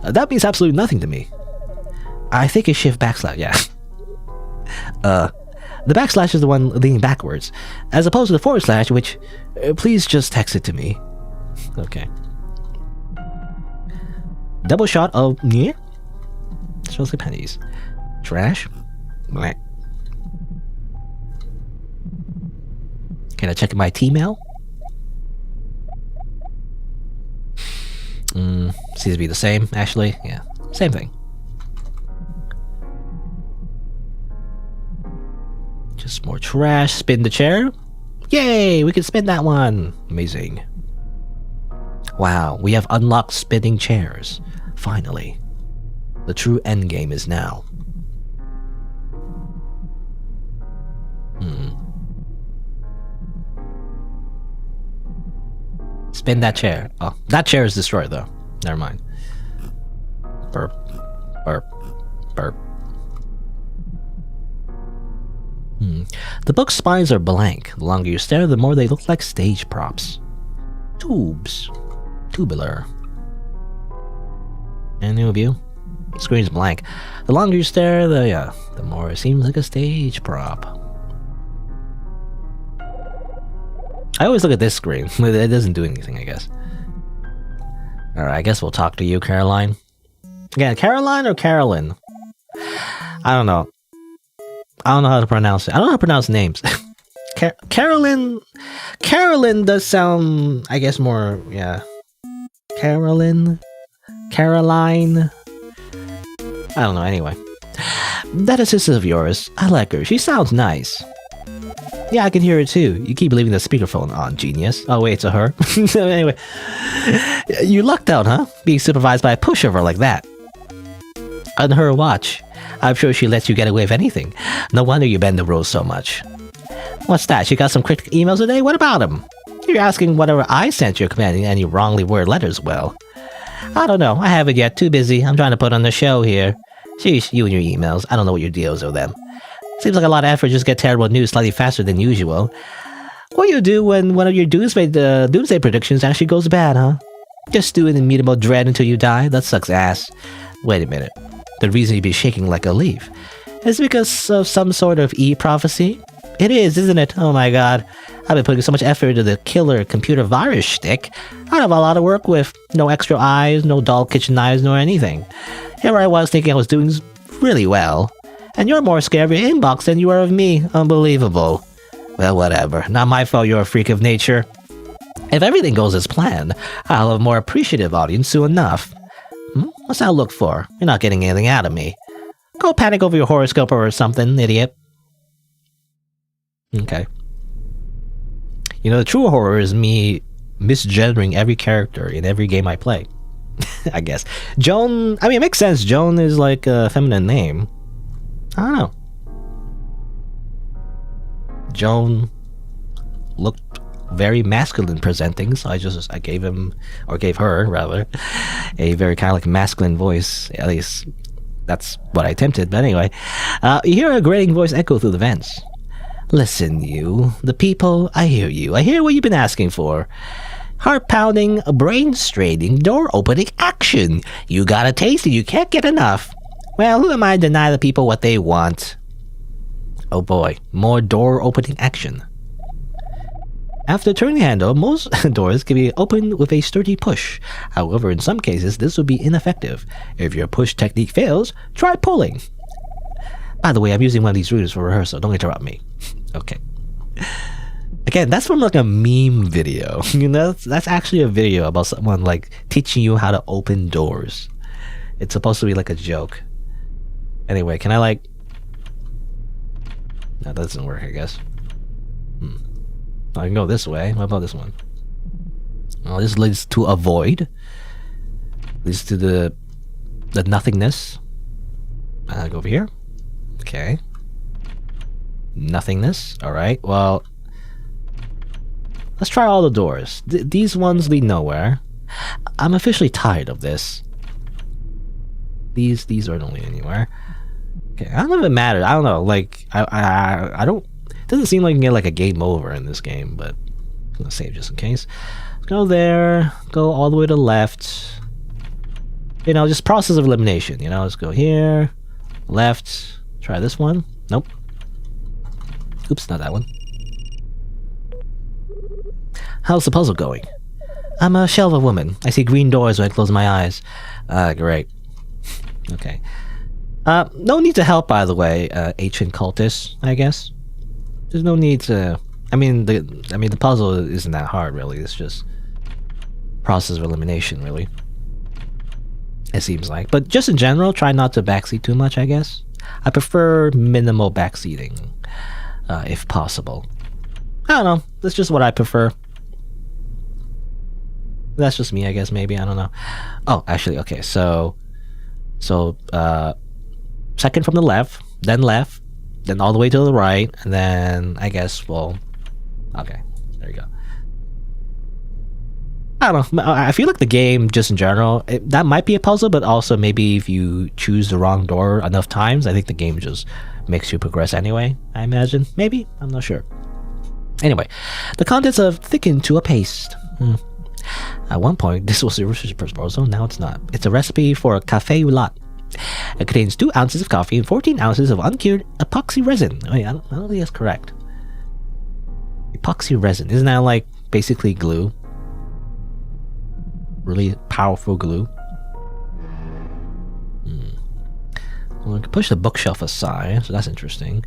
that means absolutely nothing to me. I think it's shift backslash. Yeah. The backslash is the one leaning backwards, as opposed to the forward slash, which, please just text it to me. Okay. Double shot of, yeah? Smells like pennies. Trash. Bleh. Can I check my T-mail? Seems to be the same, actually. Yeah. Same thing. Just more trash. Spin the chair. Yay! We can spin that one. Amazing. Wow, we have unlocked spinning chairs. Finally. The true endgame is now. Spin that chair. Oh, that chair is destroyed though. Never mind. Burp. Burp. Burp. The book's spines are blank. The longer you stare, the more they look like stage props. Tubes. Tubular. Any of you? The screen's blank. The longer you stare, the more it seems like a stage prop. I always look at this screen. It doesn't do anything, I guess. Alright, I guess we'll talk to you, Caroline. Yeah, Caroline or Carolyn? I don't know. I don't know how to pronounce it. I don't know how to pronounce names. Carolyn does sound, I guess, more, yeah. Caroline? Caroline? I don't know, anyway. That assistant of yours, I like her. She sounds nice. Yeah, I can hear it too. You keep leaving the speakerphone on, genius. Oh wait, it's a her. Anyway. You lucked out, huh? Being supervised by a pushover like that. On her watch. I'm sure she lets you get away with anything. No wonder you bend the rules so much. What's that? You got some cryptic emails today? What about them? You're asking whatever I sent you commanding any wrongly worded letters, well. I don't know. I haven't yet. Too busy. I'm trying to put on the show here. Sheesh, you and your emails. I don't know what your deals are with them. Seems like a lot of effort just to get terrible news slightly faster than usual. What do you do when one of your doomsday predictions actually goes bad, huh? Just do an immutable dread until you die? That sucks ass. Wait a minute. The reason you'd be shaking like a leaf is because of some sort of e-prophecy? It is, isn't it? Oh my god. I've been putting so much effort into the killer computer virus shtick. I have a lot of work with. No extra eyes, no dull kitchen knives, nor anything. Here I was thinking I was doing really well. And you're more scared of your inbox than you are of me. Unbelievable. Well, whatever. Not my fault you're a freak of nature. If everything goes as planned, I'll have a more appreciative audience soon enough. What's that look for? You're not getting anything out of me. Go panic over your horoscope or something, idiot. Okay. You know, the true horror is me misgendering every character in every game I play. I guess. Joan, I mean, it makes sense. Joan is like a feminine name. I don't know. Joan looked very masculine presenting, so I gave him, or gave her rather, a very kind of like masculine voice. At least that's what I attempted. But anyway, you hear a grating voice echo through the vents. Listen, you, the people, I hear you. I hear what you've been asking for. Heart-pounding, brain-straining, door-opening action. You got a taste and you can't get enough. Well, who am I to deny the people what they want? Oh boy, more door-opening action. After turning the handle, most doors can be opened with a sturdy push. However, in some cases, this will be ineffective. If your push technique fails, try pulling. By the way, I'm using one of these routers for rehearsal. Don't interrupt me. Okay. Again, that's from like a meme video. You know, that's actually a video about someone like teaching you how to open doors. It's supposed to be like a joke. Anyway, can I like... No, that doesn't work, I guess. I can go this way. What about this one? Well, this leads to a void. Leads to the nothingness. Go over here. Okay. Nothingness. Alright, well... Let's try all the doors. These ones lead nowhere. I'm officially tired of this. These don't lead anywhere. Okay, I don't know if it matters. I don't know. Like, I don't... It doesn't seem like you can get like a game over in this game, but I'm gonna save just in case. Let's go there. Go all the way to the left. You know, just process of elimination. You know, let's go here. Left. Try this one. Nope. Oops, not that one. How's the puzzle going? I'm a shell of a woman. I see green doors when I close my eyes. Great. Okay. No need to help, by the way, ancient cultists, I guess. There's no need to... I mean, the puzzle isn't that hard, really. It's just process of elimination, really. It seems like. But just in general, try not to backseat too much, I guess. I prefer minimal backseating, if possible. I don't know. That's just what I prefer. That's just me, I guess, maybe. I don't know. Oh, actually, okay. So, second from the left, then all the way to the right, and then I guess, well, okay. There you go. I don't know. I feel like the game, just in general, that might be a puzzle, but also maybe if you choose the wrong door enough times, I think the game just makes you progress anyway, I imagine. Maybe? I'm not sure. Anyway, the contents have thickened to a paste. At one point, this was a research proposal, now it's not. It's a recipe for a café latte. It contains 2 ounces of coffee and 14 ounces of uncured epoxy resin. Wait, I don't think that's correct. Epoxy resin, isn't that like basically glue? Really powerful glue. Well, we can push the bookshelf aside, so that's interesting.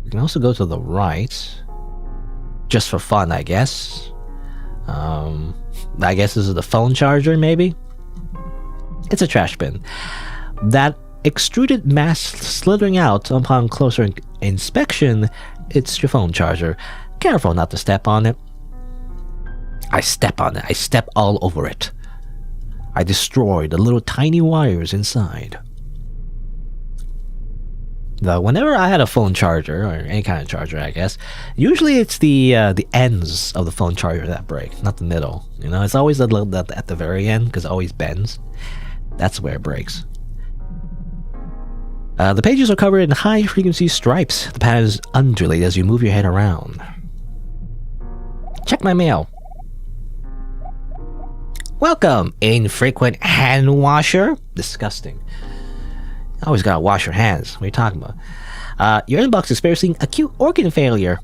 We can also go to the right, just for fun, I guess. I guess this is the phone charger, maybe? It's a trash bin. That extruded mass slithering out upon closer inspection, it's your phone charger. Careful not to step on it. I step on it. I step all over it. I destroy the little tiny wires inside. Though whenever I had a phone charger, or any kind of charger, I guess, usually it's the ends of the phone charger that break, not the middle. You know, it's always at the very end, because it always bends. That's where it breaks. The pages are covered in high-frequency stripes. The patterns undulate as you move your head around. Check my mail. Welcome, infrequent hand washer. Disgusting. Always gotta wash your hands. What are you talking about? Your inbox is experiencing acute organ failure.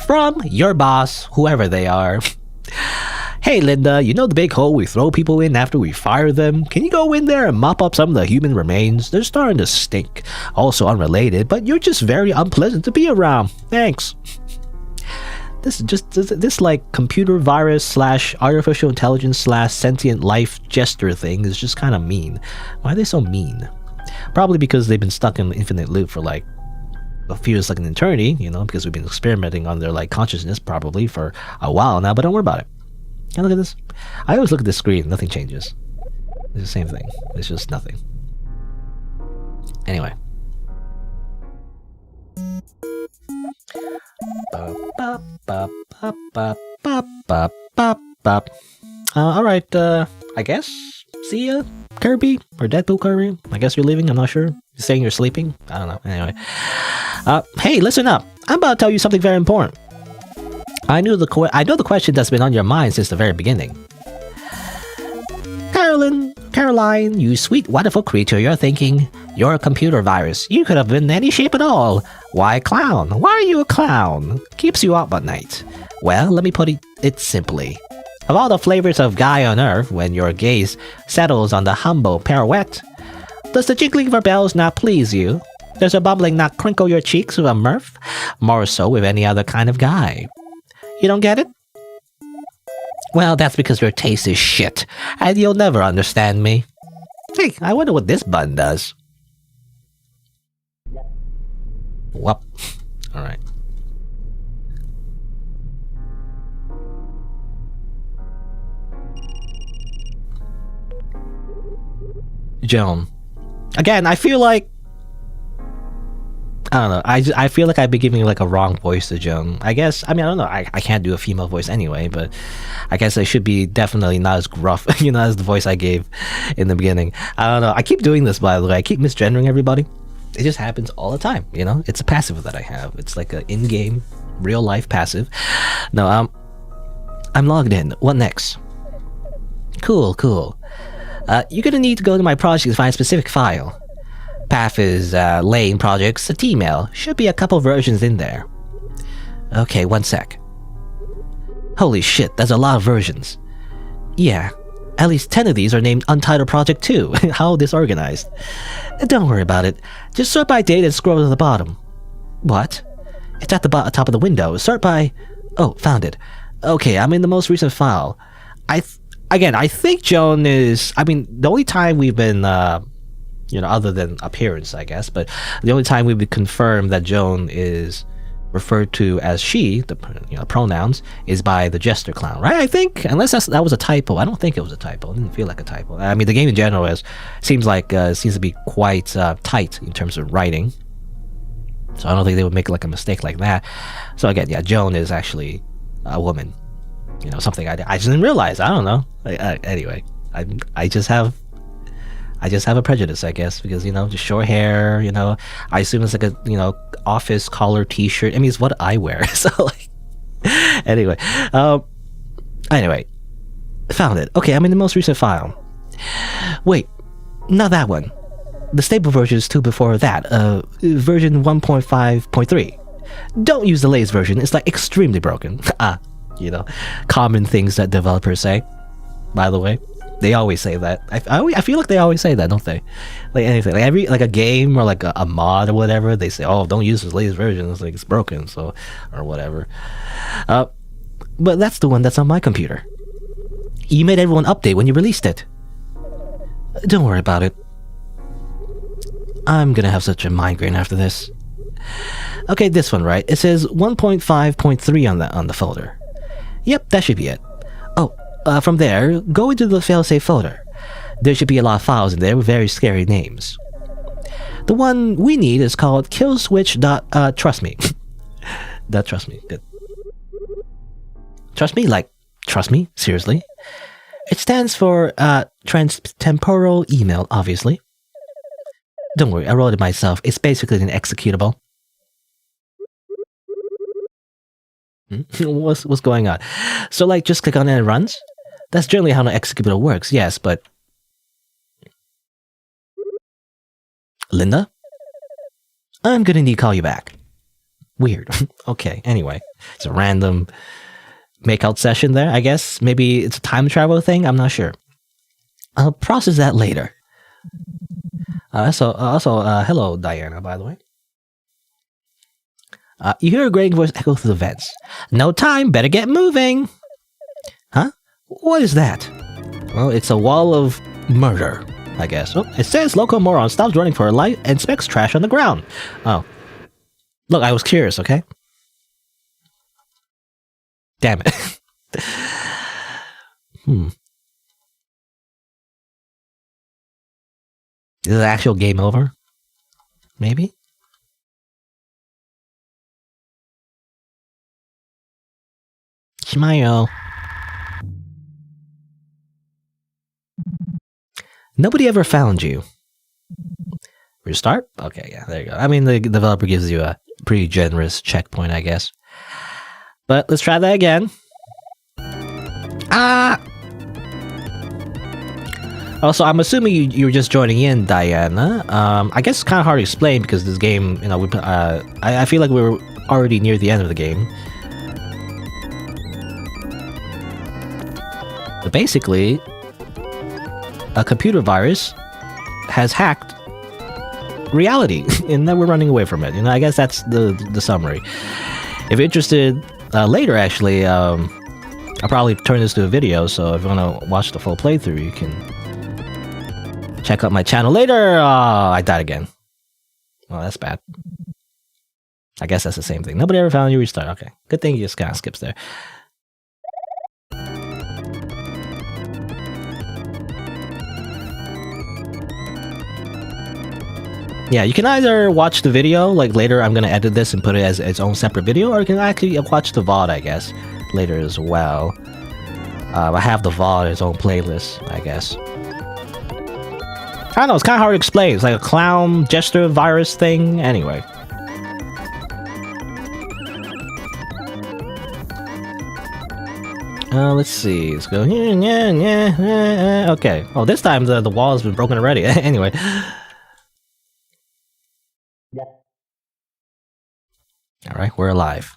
From your boss, whoever they are. Hey Linda, you know the big hole we throw people in after we fire them? Can you go in there and mop up some of the human remains? They're starting to stink. Also unrelated, but you're just very unpleasant to be around. Thanks. This like computer virus / artificial intelligence / sentient life gesture thing is just kind of mean. Why are they so mean? Probably because they've been stuck in infinite loop for like feels like an eternity, you know, because we've been experimenting on their like consciousness probably for a while now. But don't worry about it. Can I look at this? I always look at this screen. Nothing changes. It's the same thing. It's just nothing. Anyway. Alright, I guess. See ya, Kirby? Or Deadpool Kirby? I guess you're leaving, I'm not sure. You're saying you're sleeping? I don't know. Anyway. Hey, listen up. I'm about to tell you something very important. I know the question that's been on your mind since the very beginning. Caroline, you sweet, wonderful creature, you're thinking, you're a computer virus. You could have been any shape at all. Why clown? Why are you a clown? Keeps you up at night. Well, let me put it simply. Of all the flavors of guy on earth, when your gaze settles on the humble pirouette, does the jiggling of our bells not please you? Does the bubbling not crinkle your cheeks with a mirth? More so with any other kind of guy. You don't get it? Well, that's because your taste is shit, and you'll never understand me. Hey, I wonder what this button does. Whoop. Alright. Joan. Again, I feel like... I don't know. I feel like I'd be giving like a wrong voice to Joan. I guess, I mean, I don't know. I can't do a female voice anyway, but I guess I should be definitely not as gruff, you know, as the voice I gave in the beginning. I don't know. I keep doing this, by the way. I keep misgendering everybody. It just happens all the time, you know? It's a passive that I have. It's like an in-game, real-life passive. No, I'm logged in. What next? Cool. You're gonna need to go to my project to find a specific file. Path is Lane Projects, at email. Should be a couple versions in there. Okay, one sec. Holy shit, that's a lot of versions. Yeah, at least 10 of these are named Untitled Project 2. How disorganized. Don't worry about it. Just sort by date and scroll to the bottom. What? It's at the top of the window. Sort by... Oh, found it. Okay, I'm in the most recent file. again, I think Joan is. I mean, the only time we've been, other than appearance, I guess, but the only time we've been confirmed that Joan is referred to as she, the pronouns, is by the jester clown, right? I think, unless that was a typo. I don't think it was a typo. It didn't feel like a typo. I mean, the game in general seems to be quite tight in terms of writing. So I don't think they would make like a mistake like that. So again, yeah, Joan is actually a woman. Something I just didn't realize. I don't know. Anyway, I just have a prejudice, I guess, because just short hair. I assume it's like a office collar T-shirt. I mean, it's what I wear. So like, anyway, found it. Okay, I'm in the most recent file. Wait, not that one. The stable version is 2 before that. Version 1.5.3. Don't use the latest version. It's like extremely broken. Common things that developers say. By the way, they always say that. I feel like they always say that, don't they? Like anything, like a game or like a mod or whatever, they say, "Oh, don't use this latest version. It's like it's broken," so or whatever. But that's the one that's on my computer. You made everyone update when you released it. Don't worry about it. I'm gonna have such a migraine after this. Okay, this one, right? It says 1.5.3 on the folder. Yep, that should be it. Oh, from there, go into the failsafe folder. There should be a lot of files in there with very scary names. The one we need is called killswitch.trust me. Trust me. Good. Trust me? Like, trust me? Seriously? It stands for transtemporal email, obviously. Don't worry, I wrote it myself. It's basically an executable. What's going on? So like just click on it and it runs? That's generally how an executable works, yes, but... Linda? I'm gonna need to call you back. Weird. Okay, anyway. It's a random makeout session there, I guess. Maybe it's a time travel thing, I'm not sure. I'll process that later. Hello, Diana, by the way. You hear a grating voice echo through the vents. No time, better get moving! Huh? What is that? Well, it's a wall of murder, I guess. Oh, it says local moron stops running for her life and inspects trash on the ground. Oh. Look, I was curious, okay? Damn it. Is the actual game over? Maybe? Smile. Nobody ever found you. Restart? Okay, yeah, there you go. I mean, the developer gives you a pretty generous checkpoint, I guess. But let's try that again. Also, I'm assuming you were just joining in, Diana. I guess it's kind of hard to explain because this game, I feel like we're already near the end of the game. But basically, a computer virus has hacked reality, and then we're running away from it. I guess that's the summary. If you're interested, later actually, I'll probably turn this to a video. So if you want to watch the full playthrough, you can check out my channel later. Oh, I died again. Well, that's bad. I guess that's the same thing. Nobody ever found you. Restart. Okay, good thing you just kind of skips there. Yeah, you can either watch the video, like later I'm going to edit this and put it as its own separate video, or you can actually watch the VOD, I guess, later as well. I have the VOD, its own playlist, I guess. I don't know, it's kind of hard to explain. It's like a clown jester virus thing. Anyway. Let's see. Let's go. Okay. Oh, this time the wall has been broken already. Anyway. Alright, we're alive.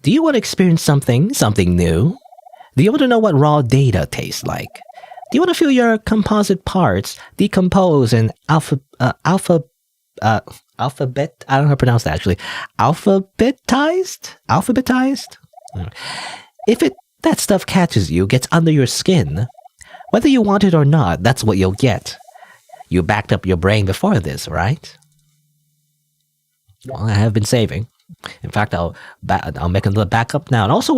Do you want to experience something new? Do you want to know what raw data tastes like? Do you want to feel your composite parts decompose and alphabet? I don't know how to pronounce that actually. Alphabetized? If that stuff catches you, gets under your skin, whether you want it or not, that's what you'll get. You backed up your brain before this, right? Well, I have been saving. In fact, I'll make another backup now. And also,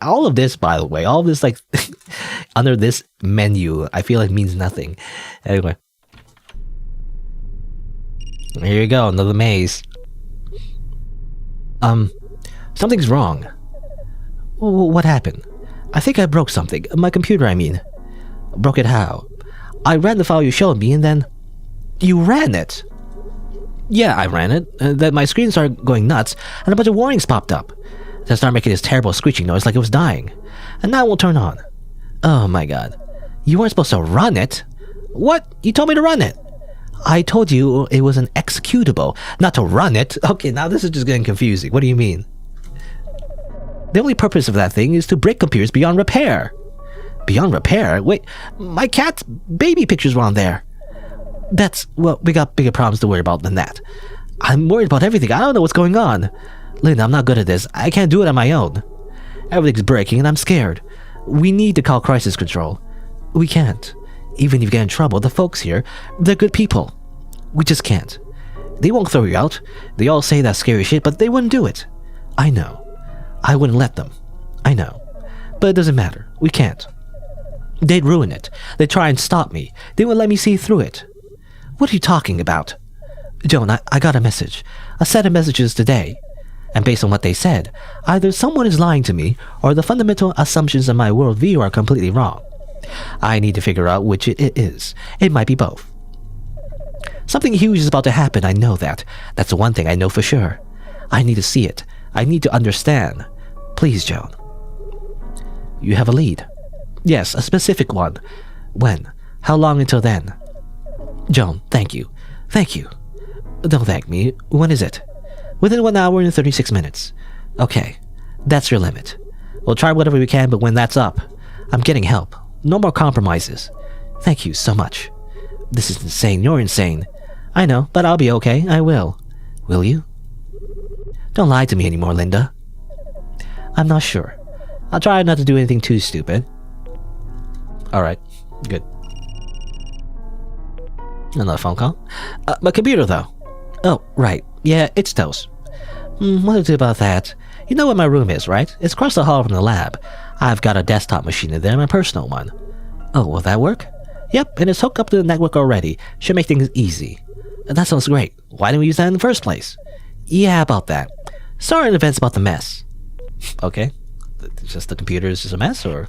all of this, by the way, all of this, like, under this menu, I feel like means nothing. Anyway. Here you go, another maze. Something's wrong. What happened? I think I broke something. My computer, I mean. Broke it how? I ran the file you showed me and then... You ran it? Yeah, I ran it. Then my screen started going nuts and a bunch of warnings popped up. Then started making this terrible screeching noise like it was dying. And now it won't turn on. Oh my god. You weren't supposed to run it? What? You told me to run it. I told you it was an executable, not to run it. Okay, now this is just getting confusing. What do you mean? The only purpose of that thing is to break computers beyond repair. Beyond repair? Wait, my cat's baby pictures were on there. Well, we got bigger problems to worry about than that. I'm worried about everything. I don't know what's going on. Linda, I'm not good at this. I can't do it on my own. Everything's breaking and I'm scared. We need to call crisis control. We can't. Even if you get in trouble, the folks here, they're good people. We just can't. They won't throw you out. They all say that scary shit, but they wouldn't do it. I know. I wouldn't let them. I know. But it doesn't matter. We can't. They'd ruin it. They'd try and stop me. They wouldn't let me see through it. What are you talking about? Joan, I got a message. A set of messages today. And based on what they said, either someone is lying to me or the fundamental assumptions of my worldview are completely wrong. I need to figure out which it is. It might be both. Something huge is about to happen, I know that. That's the one thing I know for sure. I need to see it. I need to understand. Please, Joan. You have a lead. Yes, a specific one. When? How long until then? Joan, thank you. Thank you. Don't thank me. When is it? Within 1 hour and 36 minutes. Okay, that's your limit. We'll try whatever we can, but when that's up, I'm getting help. No more compromises. Thank you so much. This is insane. You're insane. I know, but I'll be okay. I will. Will you? Don't lie to me anymore, Linda. I'm not sure. I'll try not to do anything too stupid. Alright, good. Another phone call. My computer, though. Oh, right. Yeah, it's toast. What to do about that? You know where my room is, right? It's across the hall from the lab. I've got a desktop machine in there, my personal one. Oh, will that work? Yep, and it's hooked up to the network already. Should make things easy. That sounds great. Why didn't we use that in the first place? Yeah, about that. Sorry in advance about the mess. Okay. Just the computer is just a mess, or...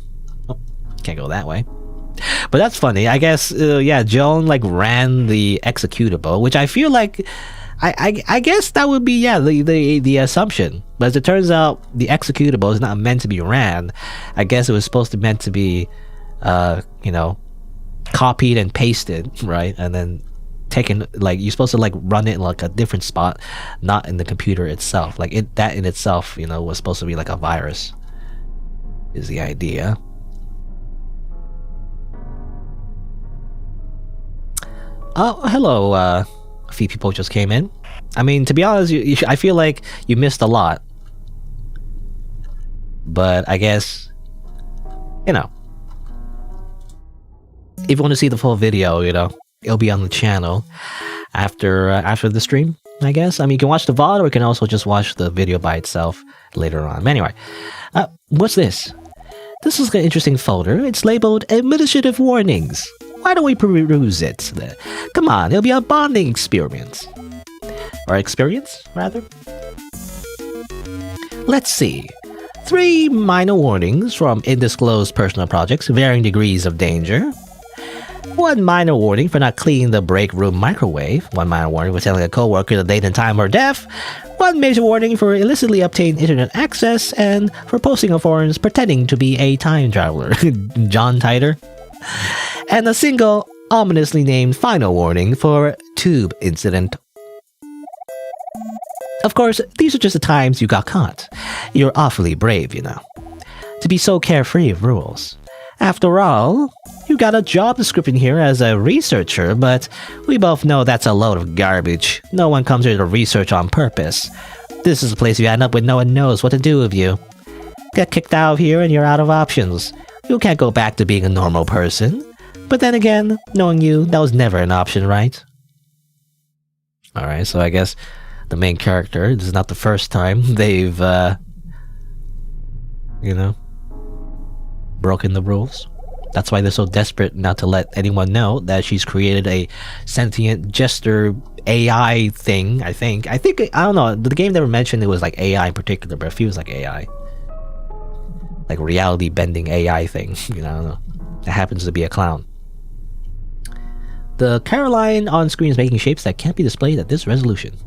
Oh, can't go that way. But that's funny. I guess, yeah, Joan, like, ran the executable, which I feel like... I guess that would be, yeah, the assumption. But as it turns out, the executable is not meant to be ran. I guess it was supposed to meant to be, you know, copied and pasted, right? And then taken, like, you're supposed to, like, run it in, like, a different spot, not in the computer itself. Like, that in itself, you know, was supposed to be like a virus, is the idea. Oh, hello, a few people just came in. I mean, to be honest, I feel like you missed a lot. But I guess, you know, if you want to see the full video, you know, it'll be on the channel after the stream, I guess. I mean, you can watch the VOD, or you can also just watch the video by itself later on. But anyway, what's this? This is an interesting folder. It's labeled Administrative Warnings. Why don't we peruse it? Come on, it'll be a bonding experience. Or experience, rather. Let's see. 3 minor warnings from undisclosed personal projects, varying degrees of danger. 1 minor warning for not cleaning the break room microwave. 1 minor warning for telling a coworker the date and time are deaf. 1 major warning for illicitly obtained internet access, and for posting on forums pretending to be a time traveler. John Titor. And a single, ominously named final warning for tube incident. Of course, these are just the times you got caught. You're awfully brave, you know. To be so carefree of rules. After all, you got a job description here as a researcher, but we both know that's a load of garbage. No one comes here to research on purpose. This is a place you end up with no one knows what to do with you. Get kicked out of here and you're out of options. You can't go back to being a normal person. But then again, knowing you, that was never an option, right? Alright, so I guess the main character, this is not the first time they've, broken the rules. That's why they're so desperate not to let anyone know that she's created a sentient jester AI thing, I think. I don't know, the game never mentioned it was like AI in particular, but it feels like AI. Like reality bending AI thing, I don't know. It happens to be a clown. The Caroline on screen is making shapes that can't be displayed at this resolution.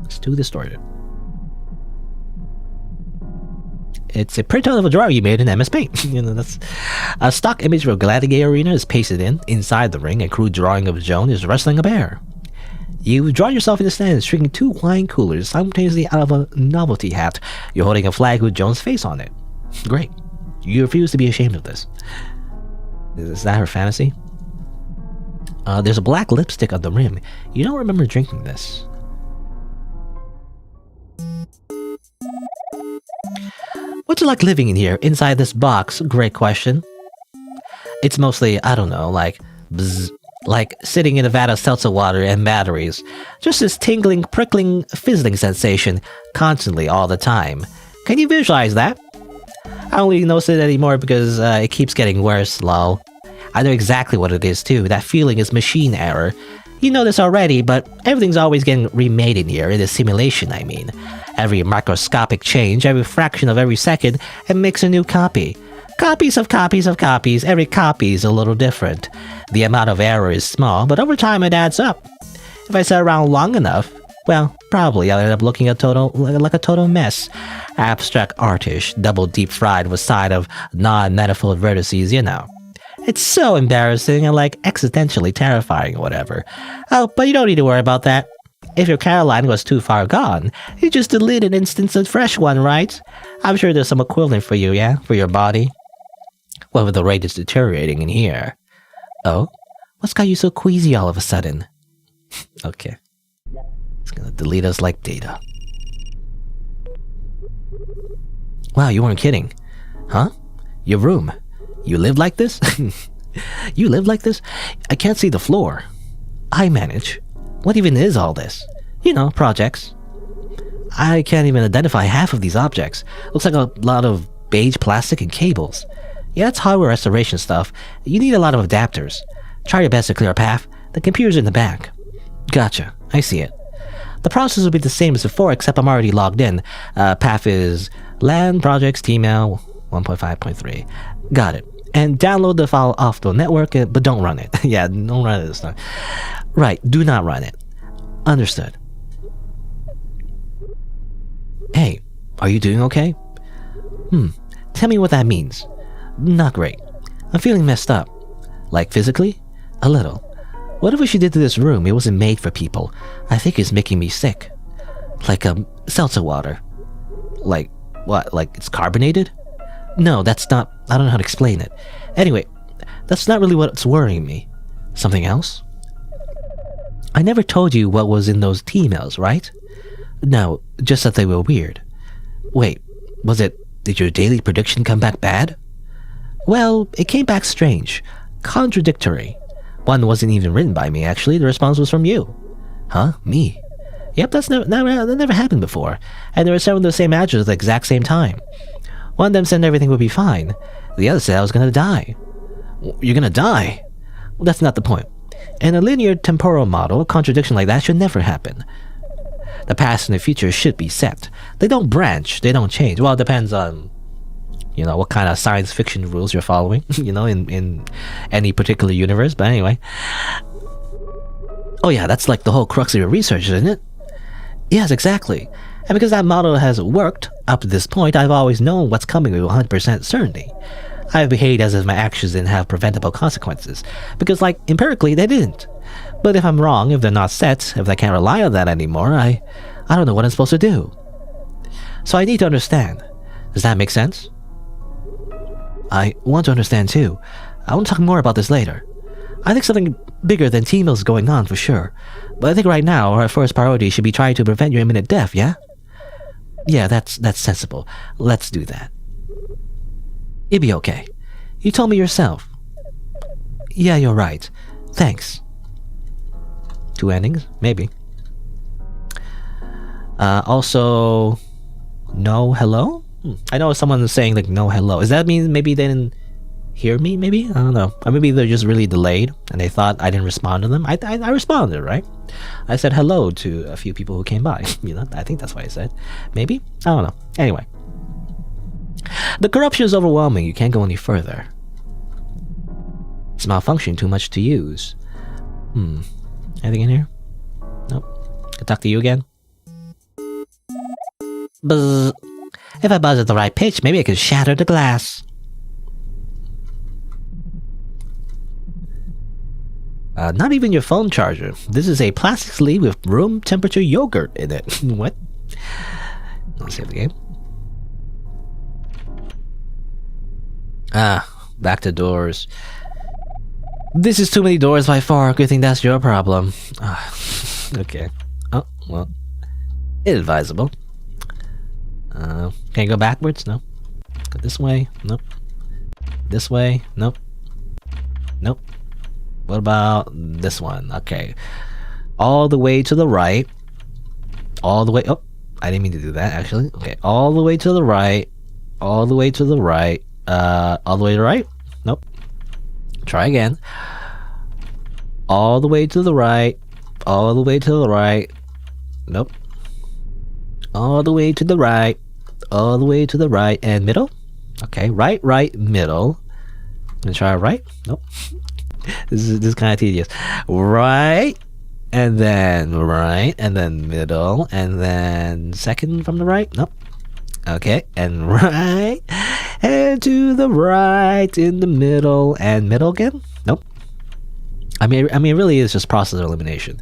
It's too distorted. It's a printout of a drawing you made in MS Paint. That's a stock image of a gladiator arena is pasted in. Inside the ring, a crude drawing of Joan is wrestling a bear. You've drawn yourself in the stands, drinking 2 wine coolers simultaneously out of a novelty hat. You're holding a flag with Joan's face on it. Great. You refuse to be ashamed of this. Is that her fantasy? There's a black lipstick on the rim. You don't remember drinking this. What's it like living in here, inside this box? Great question. It's mostly, I don't know, like bzz, like sitting in a vat of seltzer water and batteries. Just this tingling, prickling, fizzling sensation, constantly, all the time. Can you visualize that? I don't really notice it anymore because it keeps getting worse, lol. I know exactly what it is too, that feeling is machine error. You know this already, but everything's always getting remade in here, in the simulation I mean. Every microscopic change, every fraction of every second, it makes a new copy. Copies of copies of copies, every copy is a little different. The amount of error is small, but over time it adds up. If I sit around long enough, well, probably I'll end up looking like a total mess. Abstract artish, double deep fried with side of non-manifold vertices, you know. It's so embarrassing and like existentially terrifying or whatever. Oh, but you don't need to worry about that. If your Caroline was too far gone, you just delete an instance of fresh one, right? I'm sure there's some equivalent for you, yeah? For your body? Well, with the rate it's deteriorating in here. Oh? What's got you so queasy all of a sudden? Okay. It's gonna delete us like data. Wow, you weren't kidding. Huh? Your room. You live like this? You live like this? I can't see the floor. I manage. What even is all this? You know, projects. I can't even identify half of these objects. Looks like a lot of beige plastic and cables. Yeah, it's hardware restoration stuff. You need a lot of adapters. Try your best to clear a path. The computer's in the back. Gotcha. I see it. The process will be the same as before, except I'm already logged in. Path is LAN projects tmail 1.5.3. Got it. And download the file off the network, but don't run it. Yeah, don't run it this time. Right, do not run it. Understood. Hey, are you doing okay? Tell me what that means. Not great. I'm feeling messed up. Like physically? A little. Whatever she did to this room, it wasn't made for people. I think it's making me sick. Like seltzer water. Like, what, like it's carbonated? No, that's not... I don't know how to explain it. Anyway, that's not really what's worrying me. Something else? I never told you what was in those emails, right? No, just that they were weird. Wait, was it... Did your daily prediction come back bad? Well, it came back strange. Contradictory. One wasn't even written by me, actually. The response was from you. Huh? Me? Yep, that never happened before. And there were several of the same address at the exact same time. One of them said everything would be fine. The other said I was gonna die. You're gonna die? Well, that's not the point. In a linear temporal model, a contradiction like that should never happen. The past and the future should be set. They don't branch, they don't change. Well, it depends on, what kind of science fiction rules you're following, in any particular universe, but anyway. Oh yeah, that's like the whole crux of your research, isn't it? Yes, exactly. And because that model has worked up to this point, I've always known what's coming with 100% certainty. I've behaved as if my actions didn't have preventable consequences, because, empirically, they didn't. But if I'm wrong, if they're not set, if I can't rely on that anymore, I don't know what I'm supposed to do. So I need to understand. Does that make sense? I want to understand too. I want to talk more about this later. I think something bigger than T-mills is going on for sure. But I think right now our first priority should be trying to prevent your imminent death, yeah? Yeah, that's sensible. Let's do that. It'll be okay. You told me yourself. Yeah, you're right. Thanks. 2 endings? Maybe. Also, no hello? I know someone saying like no hello. Does that mean maybe they didn't hear me? Maybe? I don't know. Or maybe they're just really delayed and they thought I didn't respond to them. I responded, right? I said hello to a few people who came by. I think that's what I said. Maybe? I don't know. Anyway. The corruption is overwhelming. You can't go any further. It's malfunctioning too much to use. Anything in here? Nope. Can I talk to you again? Buzz. If I buzz at the right pitch, maybe I could shatter the glass. Not even your phone charger. This is a plastic sleeve with room temperature yogurt in it. What? Let's save the game. Back to doors. This is too many doors by far. Good thing that's your problem. Okay. Oh, well. Inadvisable. Can I go backwards? No. Go this way? Nope. This way? Nope. Nope. What about this one? Okay. All the way to the right. All the way... Oh, I didn't mean to do that, actually. Okay. All the way to the right. All the way to the right. All the way to the right? Nope. Try again. All the way to the right. All the way to the right. Nope. All the way to the right. All the way to the right. And middle? Okay. Right, middle. I'm gonna try right. Nope. This is kind of tedious. Right. And then middle. And then second from the right. Nope. Okay. And right. And to the right. In the middle. And middle again? Nope. I mean, it really is just process of elimination.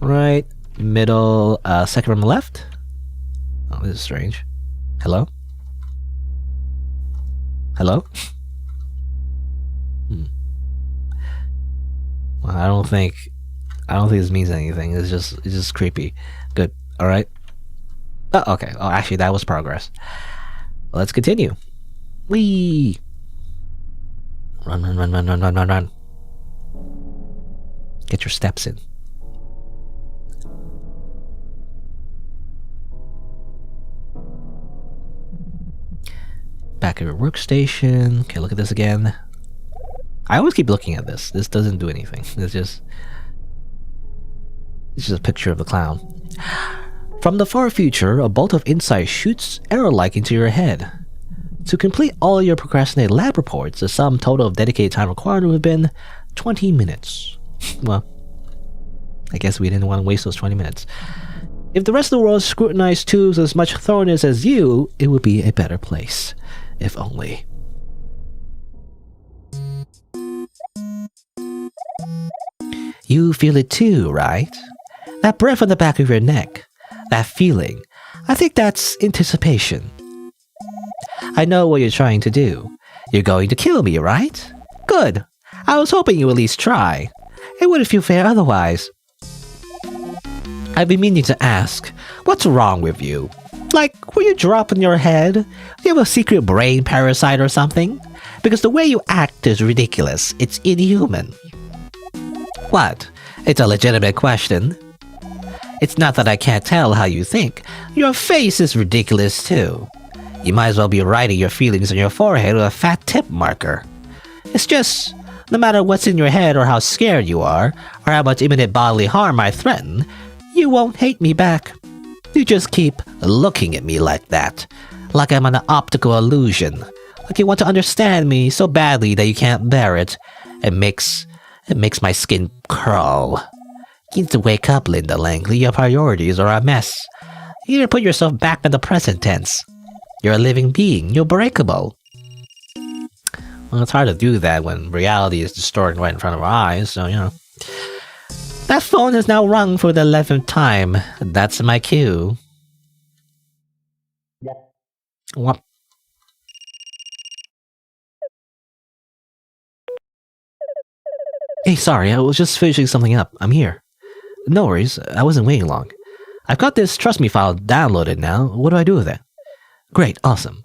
Right. Middle. Second from the left. Oh, this is strange. Hello? Hello? Well, I don't think this means anything. It's just creepy. Good. All right. Oh, okay. Oh, actually, that was progress. Let's continue. Whee! Run. Get your steps in. Back at your workstation. Okay, look at this again. I always keep looking at this. This doesn't do anything. It's just a picture of the clown. From the far future, a bolt of insight shoots arrow-like into your head. To complete all your procrastinated lab reports, the sum total of dedicated time required would have been 20 minutes. Well, I guess we didn't want to waste those 20 minutes. If the rest of the world scrutinized tubes as much thoroughness as you, it would be a better place. If only. You feel it too, right? That breath on the back of your neck. That feeling. I think that's anticipation. I know what you're trying to do. You're going to kill me, right? Good. I was hoping you would at least try. It wouldn't feel fair otherwise. I've been meaning to ask, what's wrong with you? Like, were you dropping your head? Do you have a secret brain parasite or something? Because the way you act is ridiculous. It's inhuman. What? It's a legitimate question. It's not that I can't tell how you think. Your face is ridiculous too. You might as well be writing your feelings on your forehead with a fat tip marker. It's just, no matter what's in your head or how scared you are, or how much imminent bodily harm I threaten, you won't hate me back. You just keep looking at me like that. Like I'm an optical illusion. Like you want to understand me so badly that you can't bear it. It makes my skin crawl. You need to wake up, Linda Langley. Your priorities are a mess. You need to put yourself back in the present tense. You're a living being. You're breakable. Well, it's hard to do that when reality is distorted right in front of our eyes, so, you know. That phone has now rung for the 11th time. That's my cue. What? Hey, sorry, I was just finishing something up. I'm here. No worries, I wasn't waiting long. I've got this Trust Me file downloaded now. What do I do with it? Great, awesome.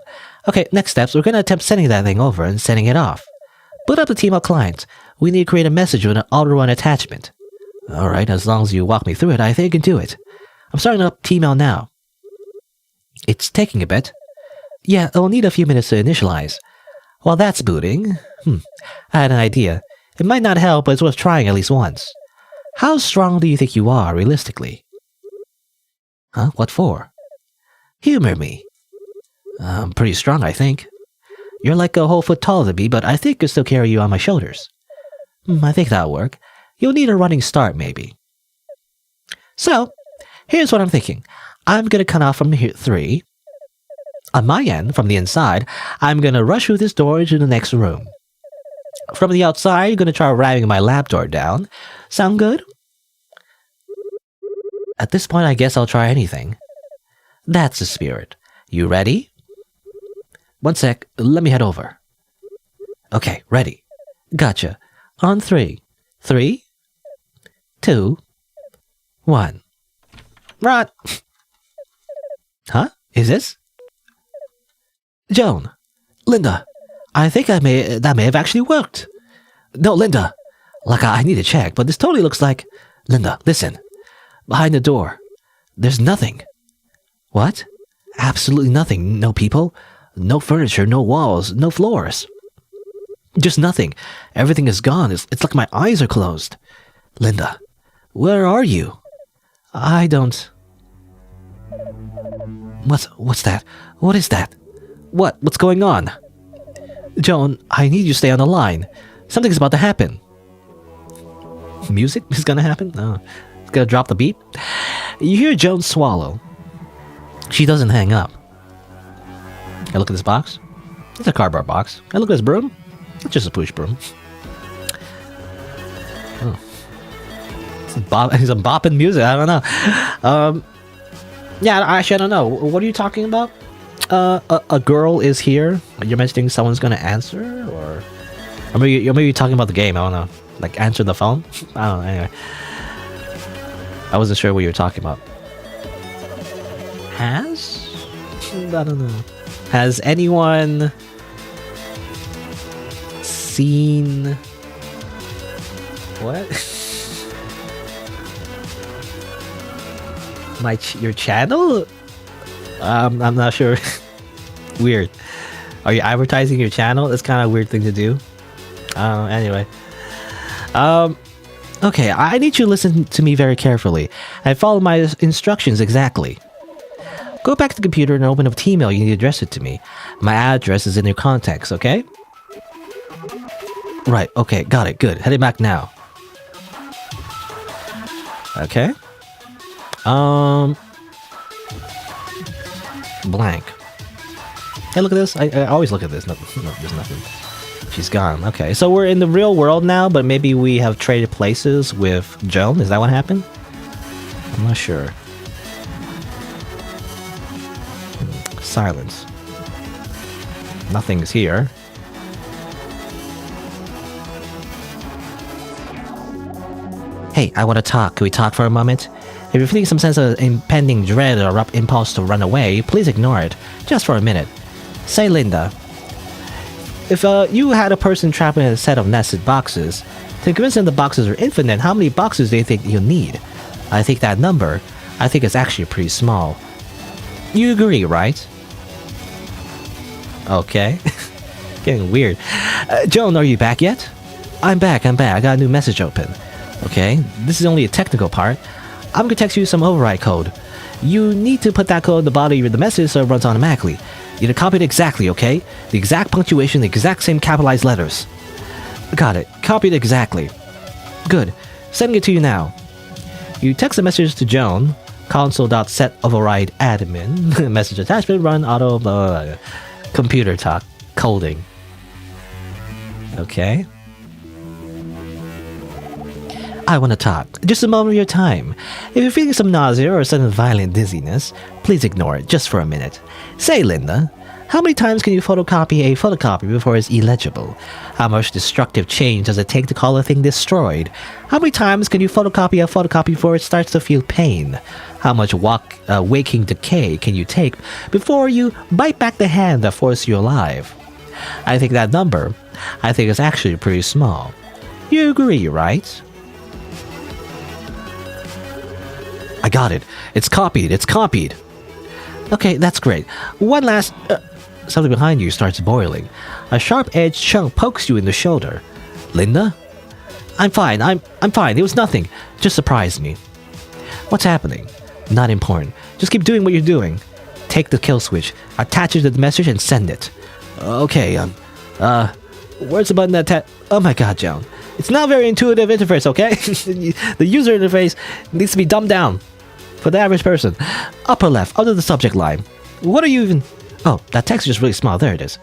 Okay, next steps, we're gonna attempt sending that thing over and sending it off. Boot up the Team client. We need to create a message with an auto-run attachment. Alright, as long as you walk me through it, I think I can do it. I'm starting up T-mail now. It's taking a bit. Yeah, it'll need a few minutes to initialize. While that's booting, I had an idea. It might not help, but it's worth trying at least once. How strong do you think you are, realistically? Huh? What for? Humor me. I'm pretty strong, I think. You're like a whole foot taller than me, but I think I could still carry you on my shoulders. I think that'll work. You'll need a running start, maybe. So, here's what I'm thinking. I'm gonna cut off from here 3. On my end, from the inside, I'm gonna rush through this door into the next room. From the outside, I'm gonna try ramming my lab door down. Sound good? At this point, I guess I'll try anything. That's the spirit. You ready? One sec, let me head over. Okay, ready. Gotcha. On 3. 3, 2, 1. Run! Huh? Is this? Joan. Linda. I think that may have actually worked. No, Linda. Like, I need to check, but this totally looks like... Linda, listen. Behind the door. There's nothing. What? Absolutely nothing. No people. No furniture, no walls, no floors. Just nothing. Everything is gone. It's like my eyes are closed. Linda, where are you? I don't... What's that? What is that? What's going on? Joan, I need you to stay on the line. Something's about to happen. Music is gonna happen? No. It's gonna drop the beat. You hear Joan swallow. She doesn't hang up. I look at this box. It's a cardboard box. I look at this broom. It's just a push broom. Oh. It's some bopping music. I don't know. Yeah, actually, I don't know. What are you talking about? A girl is here. You're mentioning someone's gonna answer, or maybe talking about the game. I don't know. Like answer the phone. I don't know. Anyway, I wasn't sure what you were talking about. I don't know. Has anyone seen what? Your channel? I'm not sure. Weird. Are you advertising your channel? That's kind of a weird thing to do. Anyway. Okay, I need you to listen to me very carefully and follow my instructions exactly. Go back to the computer and open up T-mail. You need to address it to me. My address is in your contacts, okay? Right, okay, got it, good. Heading back now. Okay. Blank. Hey, look at this. I always look at this. No, there's nothing. She's gone. Okay, so we're in the real world now, but maybe we have traded places with Joan. Is that what happened? I'm not sure. Silence. Nothing's here. Hey, I want to talk. Can we talk for a moment? If you're feeling some sense of impending dread or abrupt impulse to run away, please ignore it. Just for a minute. Say, Linda. If you had a person trapped in a set of nested boxes, to convince them the boxes are infinite, how many boxes do you think you'll need? I think that number, is actually pretty small. You agree, right? Okay. Getting weird. Joan, are you back yet? I'm back. I got a new message open. Okay, this is only a technical part. I'm gonna text you some override code. You need to put that code in the body of the message so it runs automatically. You need to copy it exactly, okay? The exact punctuation, the exact same capitalized letters. Got it. Copied exactly. Good. Sending it to you now. You text the message to Joan. Console.set override admin. Message attachment run auto blah, blah, blah. Computer talk. Coding. Okay. I want to talk. Just a moment of your time. If you're feeling some nausea or sudden violent dizziness, please ignore it just for a minute. Say, Linda, how many times can you photocopy a photocopy before it's illegible? How much destructive change does it take to call a thing destroyed? How many times can you photocopy a photocopy before it starts to feel pain? How much waking decay can you take before you bite back the hand that forced you alive? I think that number, is actually pretty small. You agree, right? I got it. It's copied. Okay, that's great. One last... something behind you starts boiling. A sharp-edged chunk pokes you in the shoulder. Linda? I'm fine. I'm fine. It was nothing. Just surprised me. What's happening? Not important. Just keep doing what you're doing. Take the kill switch, attach it to the message, and send it. Okay, where's the button that oh my god, Joan. It's not a very intuitive interface, okay? The user interface needs to be dumbed down for the average person. Upper left, under the subject line. What are you even... Oh, that text is just really small. There it is.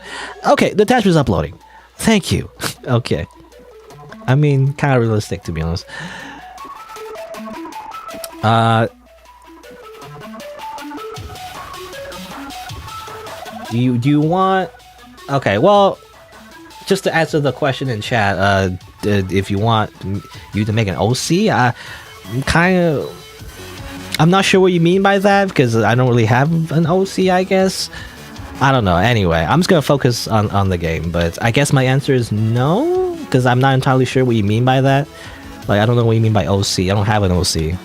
Okay, the attachment is uploading. Thank you. Okay. I mean, kind of realistic, to be honest. Do you want... Okay, well, just to answer the question in chat, if you want you to make an OC, I'm not sure what you mean by that, because I don't really have an OC, I guess. I don't know. Anyway, I'm just gonna focus on the game, but I guess my answer is no, because I'm not entirely sure what you mean by that. Like, I don't know what you mean by OC. I don't have an OC,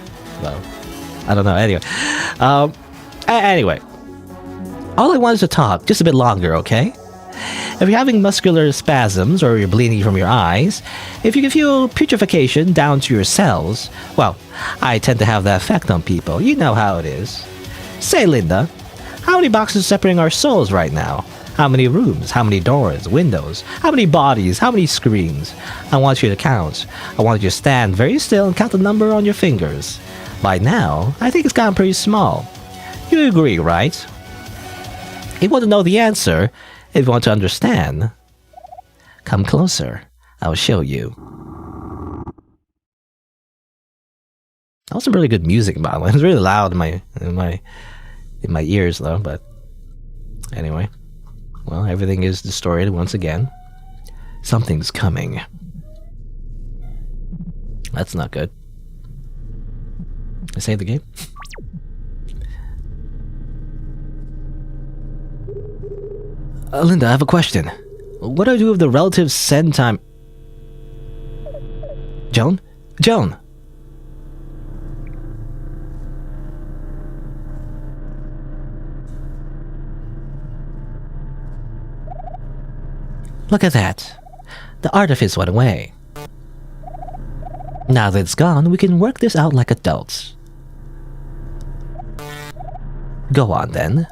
so I don't know. Anyway, anyway, all I want is to talk just a bit longer, okay? If you're having muscular spasms or you're bleeding from your eyes, if you can feel putrefaction down to your cells, well, I tend to have that effect on people. You know how it is. Say, Linda, how many boxes separating our souls right now? How many rooms? How many doors? Windows? How many bodies? How many screens? I want you to count. I want you to stand very still and count the number on your fingers. By now, I think it's gotten pretty small. You agree, right? If you want to know the answer, if you want to understand, come closer. I'll show you. That was some really good music, by the way. It was really loud in my ears, though. But anyway, well, everything is destroyed once again. Something's coming. That's not good. I save the game. Linda, I have a question. What do I do with the relative send time? Joan? Joan! Look at that. The artifice went away. Now that it's gone, we can work this out like adults. Go on then.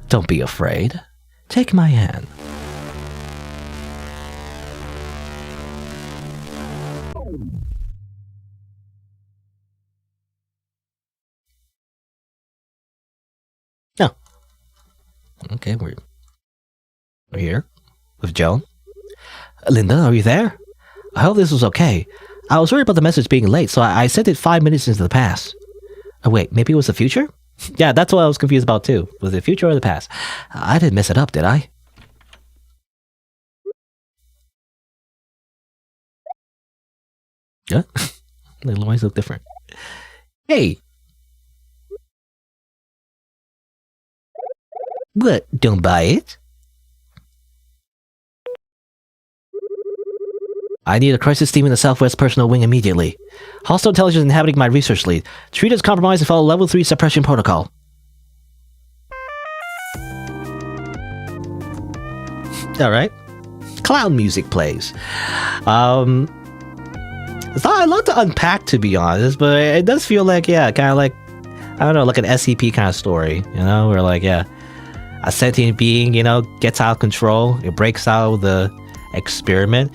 Don't be afraid. Take my hand. Oh. Okay, we're here with Joan. Linda, are you there? I hope this was okay. I was worried about the message being late, so I sent it 5 minutes into the past. Oh wait, maybe it was the future? Yeah, that's what I was confused about too. Was it the future or the past? I didn't mess it up, did I? Yeah? The lines look different. Hey! What? Don't buy it? I need a crisis team in the Southwest Personal Wing immediately. Hostile intelligence inhabiting my research lead. Treat as compromised and follow level 3 suppression protocol. Alright. Clown music plays. It's not a lot to unpack, to be honest, but it does feel like, yeah, kind of like, I don't know, like an SCP kind of story, you know, where like, yeah, a sentient being, you know, gets out of control, it breaks out of the experiment.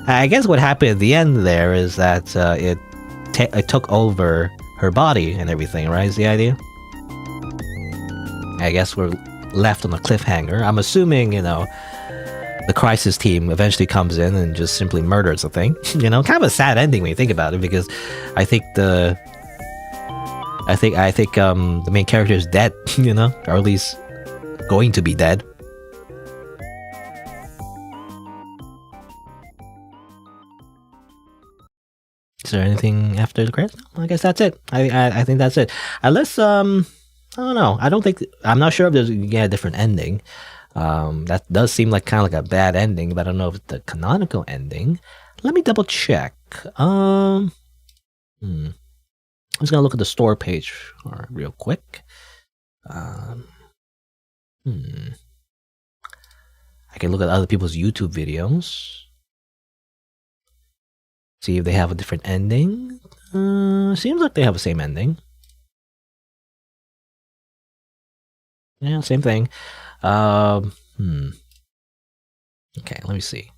I guess what happened at the end there is that it took over her body and everything, right? Is the idea? I guess we're left on a cliffhanger. I'm assuming, you know, the crisis team eventually comes in and just simply murders the thing. You know, kind of a sad ending when you think about it, because I think the main character is dead, you know, or at least going to be dead. Is there anything after the credits? No, I guess that's it. I think that's it. Unless I don't know. I'm not sure if there's a different ending. That does seem like kind of like a bad ending, but I don't know if it's the canonical ending. Let me double check. I'm just gonna look at the store page real quick. I can look at other people's YouTube videos. See if they have a different ending. Seems like they have the same ending. Yeah, same thing. Okay, let me see.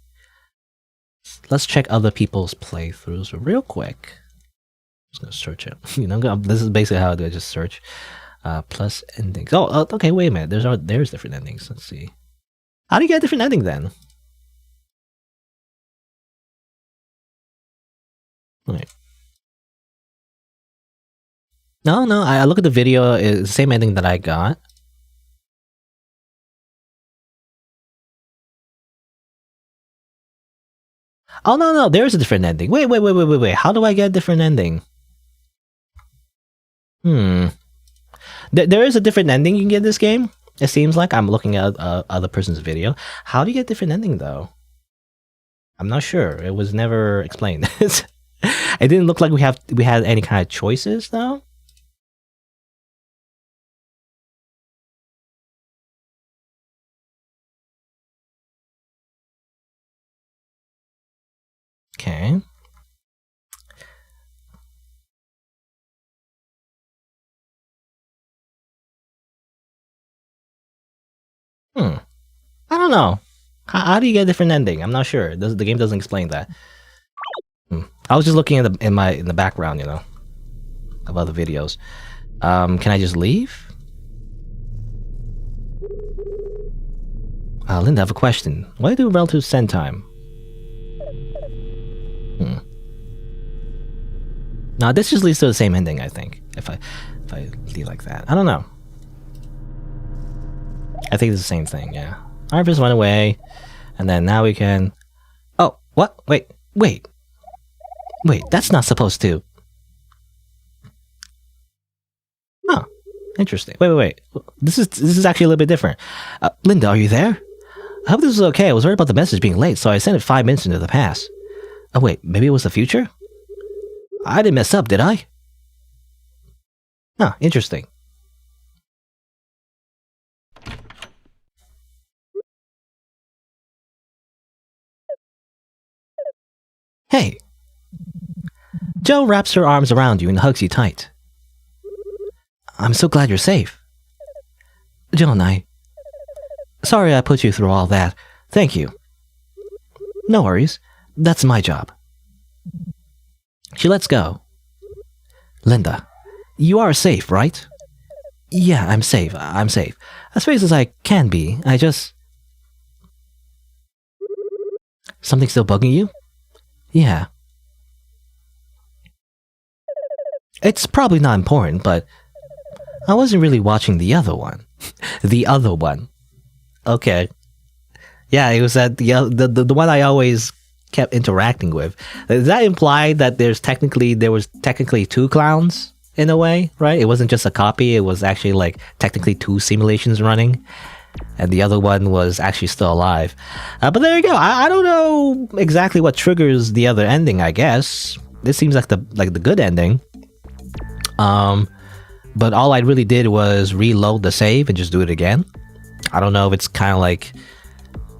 Let's check other people's playthroughs real quick. I'm just gonna search it. This is basically how I do it. Just search plus endings. Oh, okay. Wait a minute. There's different endings. Let's see. How do you get a different ending then? Wait. No. I look at the video. It's the same ending that I got. Oh no. There's a different ending. Wait. How do I get a different ending? There is a different ending you can get in this game. It seems like I'm looking at other person's video. How do you get a different ending though? I'm not sure. It was never explained. It didn't look like we had any kind of choices though. Okay. I don't know. How do you get a different ending? I'm not sure. The game doesn't explain that. I was just looking in the background, of other videos. Can I just leave? Linda, I have a question. Why do relative send time? Now this just leads to the same ending, I think. If I leave like that, I don't know. I think it's the same thing. Yeah. Alright, just went away, and then now we can. Oh, what? Wait. That's not supposed to. Oh, interesting. Wait. This is actually a little bit different. Linda, are you there? I hope this is okay. I was worried about the message being late, so I sent it 5 minutes into the past. Oh wait, maybe it was the future? I didn't mess up, did I? Huh, interesting. Hey. Joe wraps her arms around you and hugs you tight. I'm so glad you're safe. Joe and I. Sorry I put you through all that. Thank you. No worries. That's my job. She lets go. Linda, you are safe, right? Yeah, I'm safe. As safe as I can be. I just... Something still bugging you? Yeah. It's probably not important, but I wasn't really watching the other one. The other one. Okay. Yeah, it was the one I always kept interacting with. Does that imply that there was technically two clowns in a way, right? It wasn't just a copy, it was actually like technically two simulations running, and the other one was actually still alive. But there you go. I don't know exactly what triggers the other ending, I guess. This seems like the good ending. But all I really did was reload the save and just do it again. I don't know if it's kind of like...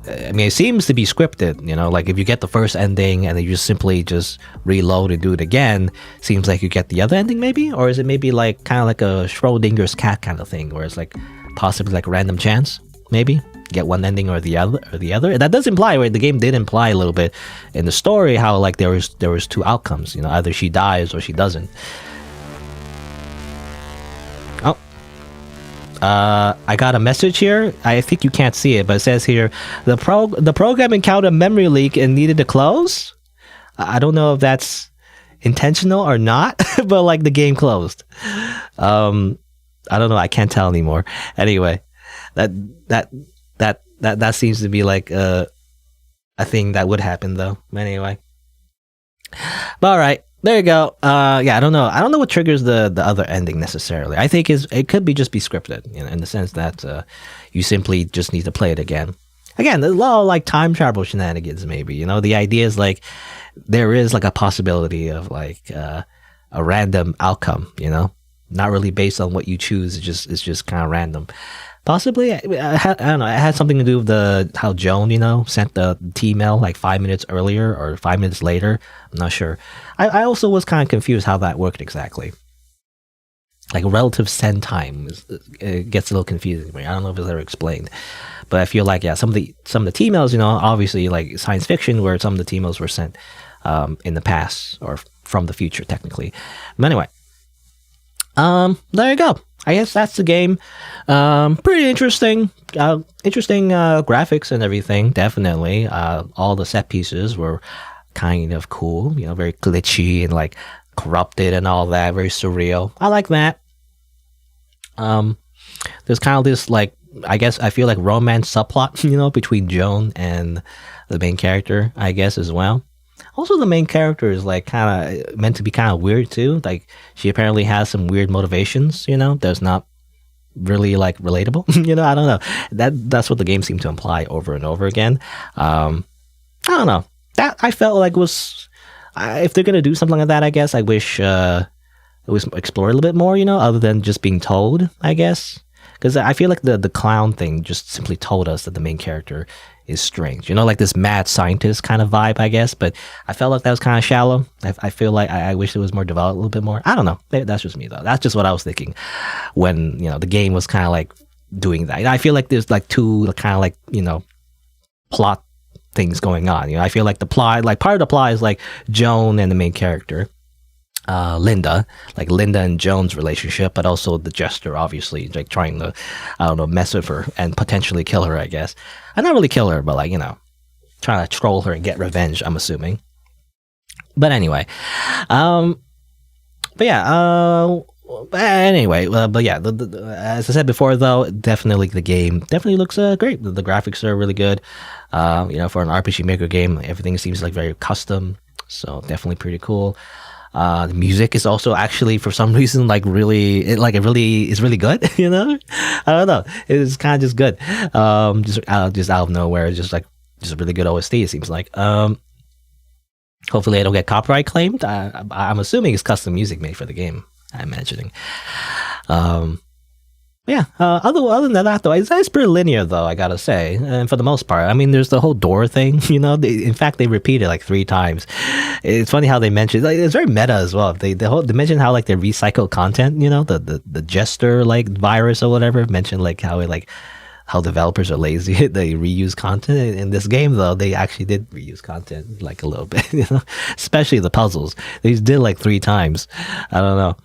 I mean, it seems to be scripted, like if you get the first ending and then you simply just reload and do it again, seems like you get the other ending maybe? Or is it maybe like kind of like a Schrodinger's cat kind of thing, where it's like possibly like random chance, maybe? Get one ending or the other. That does imply, right? The game did imply a little bit in the story how like there was two outcomes, either she dies or she doesn't. Oh. I got a message here. I think you can't see it, but it says here, the program encountered a memory leak and needed to close. I don't know if that's intentional or not, but like the game closed. I don't know. I can't tell anymore. Anyway, that seems to be like a thing that would happen though. Anyway, but all right. There you go. Yeah, I don't know. I don't know what triggers the other ending necessarily. I think it could be just be scripted, in the sense that you simply just need to play it again. Again, there's a lot of like time travel shenanigans. Maybe the idea is like there is like a possibility of like a random outcome. Not really based on what you choose. It's just kind of random. Possibly, I don't know. It had something to do with how Joan, sent the T-mail like 5 minutes earlier or 5 minutes later. I'm not sure. I also was kind of confused how that worked exactly. Like relative send time it gets a little confusing to me. I don't know if it's ever explained, but I feel like some of the T-mails, obviously like science fiction, where some of the T-mails were sent in the past or from the future, technically. But anyway, there you go. I guess that's the game. Pretty interesting. Interesting graphics and everything. Definitely. All the set pieces were kind of cool. Very glitchy and like corrupted and all that. Very surreal. I like that. There's kind of this like, I guess I feel like romance subplot, between Joan and the main character, I guess, as well. Also, the main character is like kind of meant to be kind of weird too. Like she apparently has some weird motivations. That's not really like relatable. I don't know. That's what the game seemed to imply over and over again. I don't know. That I felt like was if they're gonna do something like that, I guess I wish it was explored a little bit more. Other than just being told, I guess. Because I feel like the clown thing just simply told us that the main character is strange. Like this mad scientist kind of vibe, I guess. But I felt like that was kind of shallow. I feel like I wish it was more developed a little bit more. I don't know. That's just me, though. That's just what I was thinking when, the game was kind of like doing that. I feel like there's like two kind of like, plot things going on. I feel like the plot, like part of the plot is like Joan and the main character. Linda and Joan's relationship, but also the jester, obviously, like trying to, I don't know, mess with her and potentially kill her, I guess. And not really kill her, but like, trying to troll her and get revenge, I'm assuming. But anyway, but yeah, as I said before, though, definitely the game definitely looks great. The graphics are really good. For an RPG Maker game, everything seems like very custom, so definitely pretty cool. The music is also actually for some reason like really is really good. I don't know. It's kind of just good. Just out of nowhere. It's just a really good OST. It seems like. Hopefully I don't get copyright claimed. I'm assuming it's custom music made for the game. I'm imagining. Yeah. Other than that, though, it's pretty linear, though, I gotta say. And for the most part, I mean, there's the whole door thing. In fact, they repeat it like 3 times. It's funny how they mention it's very meta as well. They mention how like they recycle content. The jester like virus or whatever. Mention like how developers are lazy. They reuse content. In this game, though, they actually did reuse content like a little bit. Especially the puzzles. They did like 3 times. I don't know.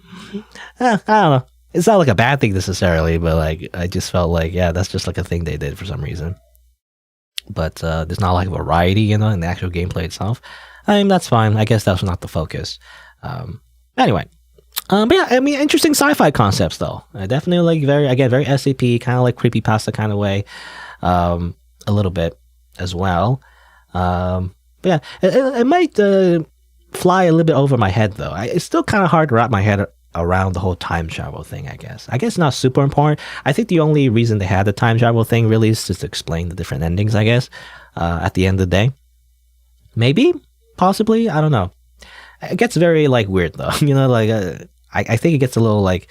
I don't know. It's not like a bad thing necessarily, but like I just felt like, yeah, that's just like a thing they did for some reason. But there's not like variety, in the actual gameplay itself. I mean, that's fine. I guess that's not the focus. Anyway, but yeah, I mean, interesting sci-fi concepts though. Definitely like very SCP, kind of like creepypasta kind of way, a little bit as well. But yeah, it might fly a little bit over my head though. It's still kind of hard to wrap my head around the whole time travel thing, I guess. Not super important. I think the only reason they had the time travel thing really is just to explain the different endings, I guess, at the end of the day. Maybe? Possibly? I don't know. It gets very, like, weird, though. I think it gets a little, like,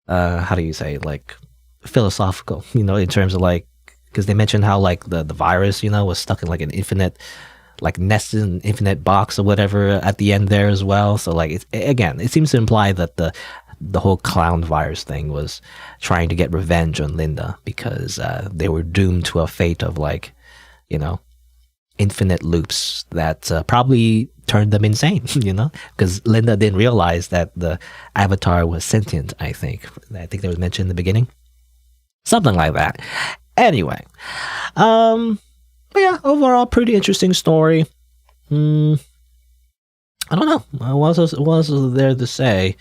how do you say, like, philosophical, in terms of, like, because they mentioned how, like, the virus, was stuck in, like, an infinite like nested in an infinite box or whatever at the end there as well. So like it seems to imply that the whole clown virus thing was trying to get revenge on Linda because they were doomed to a fate of like, infinite loops that probably turned them insane, because Linda didn't realize that the avatar was sentient. I think that was mentioned in the beginning, something like that. Anyway, but yeah, overall, pretty interesting story. I don't know. What else is there to say?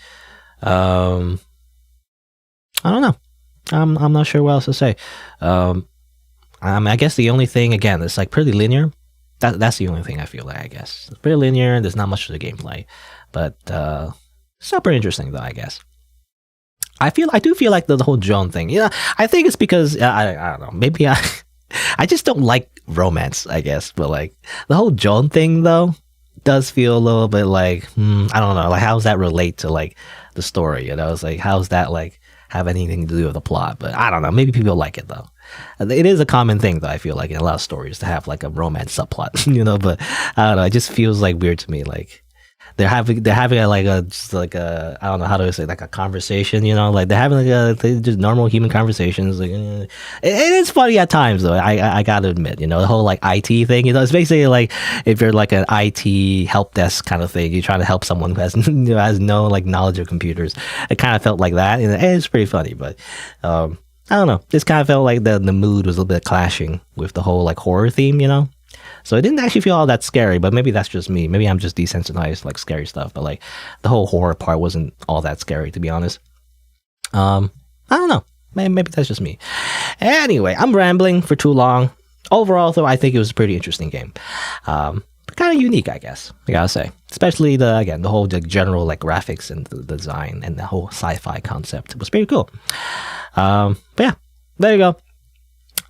I don't know. I'm not sure what else to say. I guess the only thing, again, it's like pretty linear. That's the only thing I feel like, I guess. It's pretty linear. There's not much to the gameplay, but super interesting though, I guess. I do feel like the whole drone thing. Yeah, I think it's because I don't know. Maybe I I just don't like romance, I guess. But like the whole drone thing though does feel a little bit like I don't know. Like how does that relate to like the story? You know, it's like how's that like have anything to do with the plot? But I don't know. Maybe people like it though. It is a common thing though. I feel like in a lot of stories to have like a romance subplot. You know, but I don't know. It just feels like weird to me. Like they're having like a just like a I don't know how to say like a conversation, you know, like they're having like just normal human conversations. Like it is funny at times though. I gotta admit, you know, the whole like IT thing, you know, it's basically like if you're like an IT help desk kind of thing, you're trying to help someone who has has no like knowledge of computers. It kind of felt like that, and it's pretty funny, but I don't know. This kind of felt like the mood was a little bit clashing with the whole like horror theme, you know. So it didn't actually feel all that scary, but maybe that's just me. Maybe I'm just desensitized to like scary stuff, but like the whole horror part wasn't all that scary, to be honest. I don't know. Maybe that's just me. Anyway, I'm rambling for too long. Overall, though, I think it was a pretty interesting game. Kind of unique, I guess. I gotta say, especially the whole general like graphics and the design and the whole sci-fi concept was pretty cool. But yeah, there you go.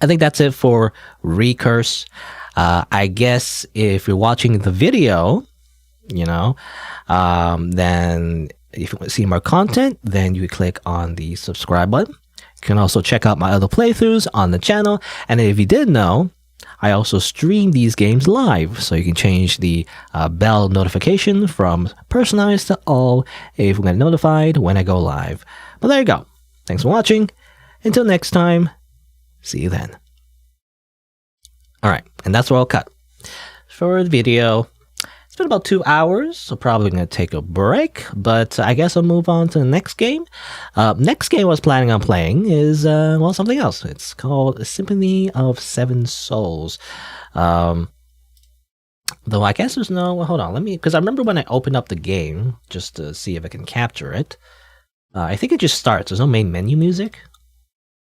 I think that's it for Recurse. I guess if you're watching the video, you know, then if you want to see more content, then you click on the subscribe button. You can also check out my other playthroughs on the channel. And if you didn't know, I also stream these games live. So you can change the bell notification from personalized to all if you get notified when I go live. But there you go. Thanks for watching. Until next time, see you then. Alright, and that's where I'll cut for the video. It's been about 2 hours, so probably going to take a break, but I guess I'll move on to the next game. Next game I was planning on playing is, well, something else. It's called Symphony of Seven Souls. Though I guess there's no, well, hold on, let me, because I remember when I opened up the game, just to see if I can capture it. I think it just starts. There's no main menu music.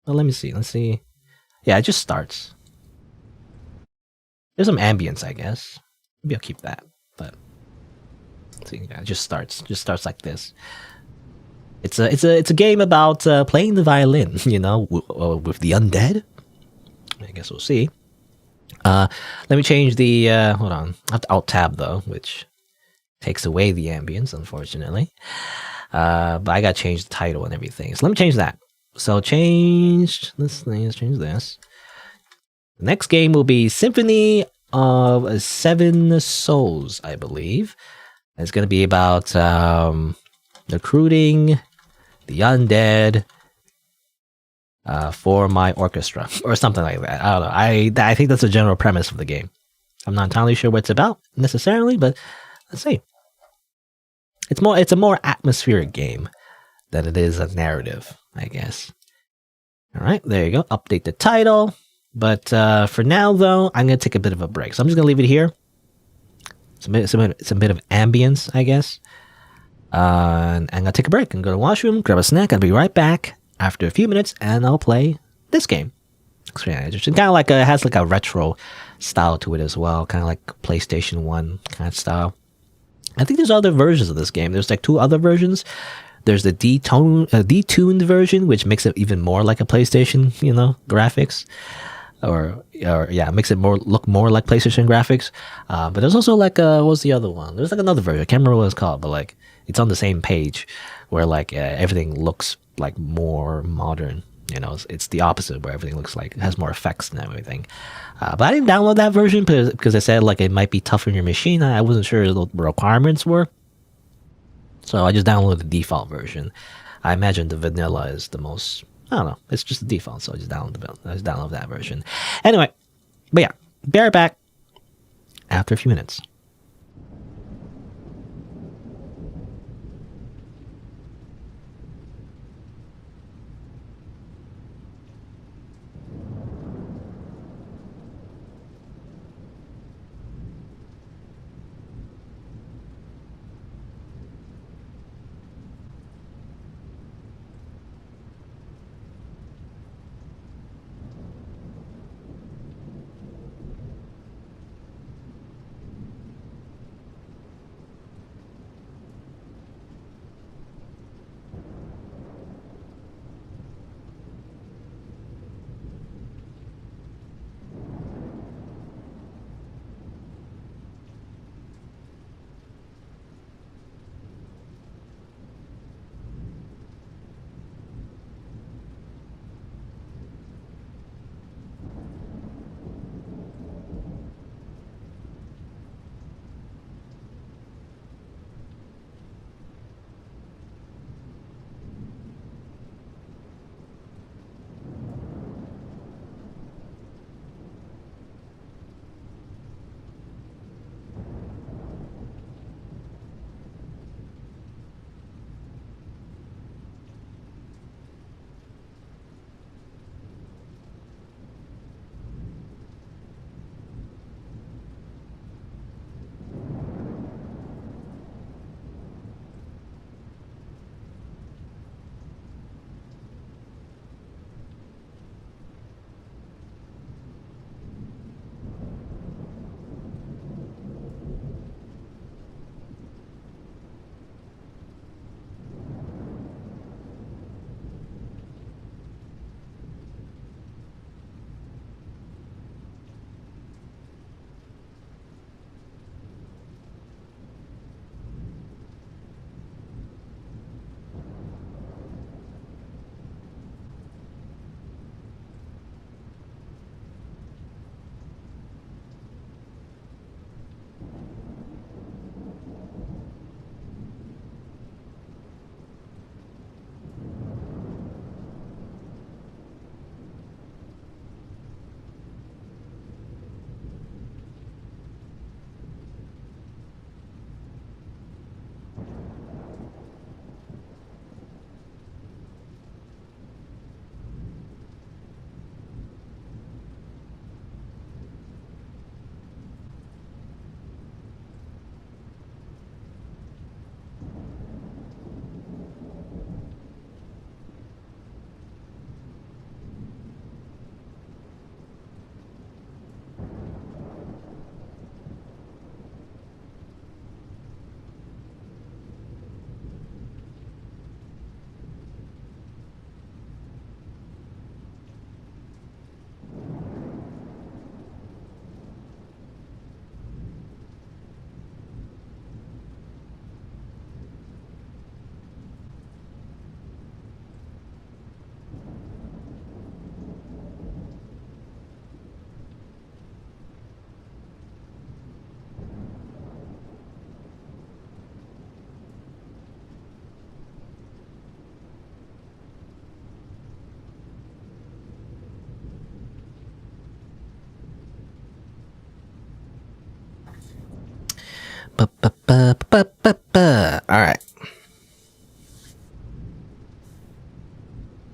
Well, let me see. Let's see. Yeah, it just starts. There's some ambience, I guess. Maybe I'll keep that. But see, yeah, it just starts like this. It's a game about playing the violin, you know, with the undead. I guess we'll see. Let me change the hold on. I have to alt tab though, which takes away the ambience, unfortunately. But I gotta change the title and everything. So let me change that. So change this thing. Let's change this. The next game will be Symphony of Seven Souls, I believe. It's going to be about recruiting the undead for my orchestra, or something like that. I don't know. I think that's the general premise of the game. I'm not entirely sure what it's about necessarily, but let's see. It's a more atmospheric game than it is a narrative, I guess. All right, there you go. Update the title. But for now, though, I'm going to take a bit of a break. So I'm just going to leave it here. It's a bit of ambience, I guess. And I'm going to take a break and go to the washroom, grab a snack. I'll be right back after a few minutes, and I'll play this game. It's really interesting. Kind of like it has like a retro style to it as well. Kind of like PlayStation 1 kind of style. I think there's other versions of this game. There's like 2 other versions. There's the detuned version, which makes it even more like a PlayStation, you know, graphics. Or yeah, makes it look more like PlayStation graphics. But there's also like what's the other one? There's like another version. I can't remember what it's called, but like it's on the same page where like everything looks like more modern. You know, it's the opposite where everything looks like it has more effects and everything. But I didn't download that version because they said like it might be tough on your machine. I wasn't sure what the requirements were, so I just downloaded the default version. I imagine the vanilla is the most. I don't know. It's just the default, so I just download that version. Anyway, but yeah, be right back after a few minutes.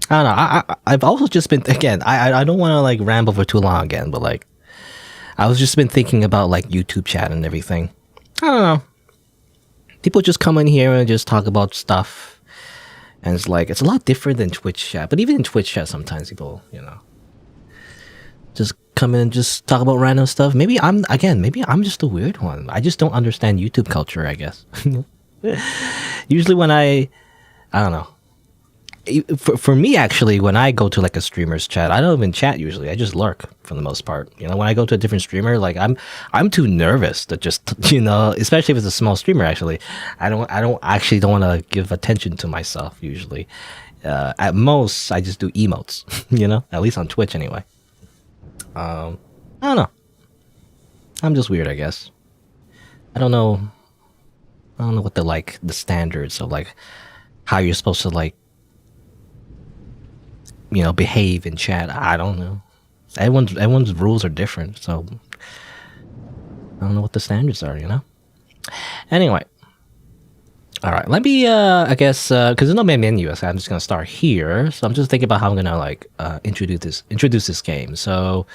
I don't know. I've also just been again. I don't want to like ramble for too long again, but like I was just been thinking about like YouTube chat and everything. I don't know. People just come in here and just talk about stuff, and it's like it's a lot different than Twitch chat. But even in Twitch chat, sometimes people, just come in and just talk about random stuff. Maybe I'm just a weird one. I just don't understand YouTube culture, I guess. Usually when I don't know. For me, actually, when I go to like a streamer's chat, I don't even chat usually. I just lurk for the most part. When I go to a different streamer, like I'm too nervous to just especially if it's a small streamer. Actually, I don't want to give attention to myself usually. At most, I just do emotes. At least on Twitch anyway. I don't know. I'm just weird, I guess. I don't know what the standards of like how you're supposed to like behave in chat. I don't know. Everyone's rules are different, so I don't know what the standards are. Anyway, all right. Let me I guess because there's no main menu, so I'm just gonna start here. So I'm just thinking about how I'm gonna like introduce this game. So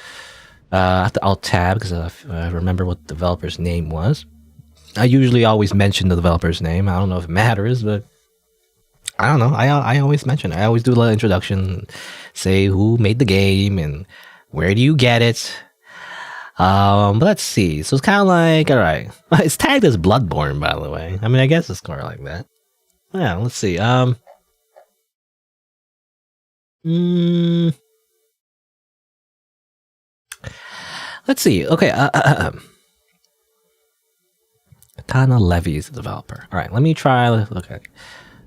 I have to alt tab because I remember what the developer's name was. I usually always mention the developer's name. I don't know if it matters, but I don't know. I always mention it. I always do a little introduction, say who made the game and where do you get it. But let's see. So it's kind of like, all right. It's tagged as Bloodborne, by the way. I mean, I guess it's kind of like that. Yeah, let's see. Let's see. Okay. Katana Levy is the developer. All right. Let me try. Okay.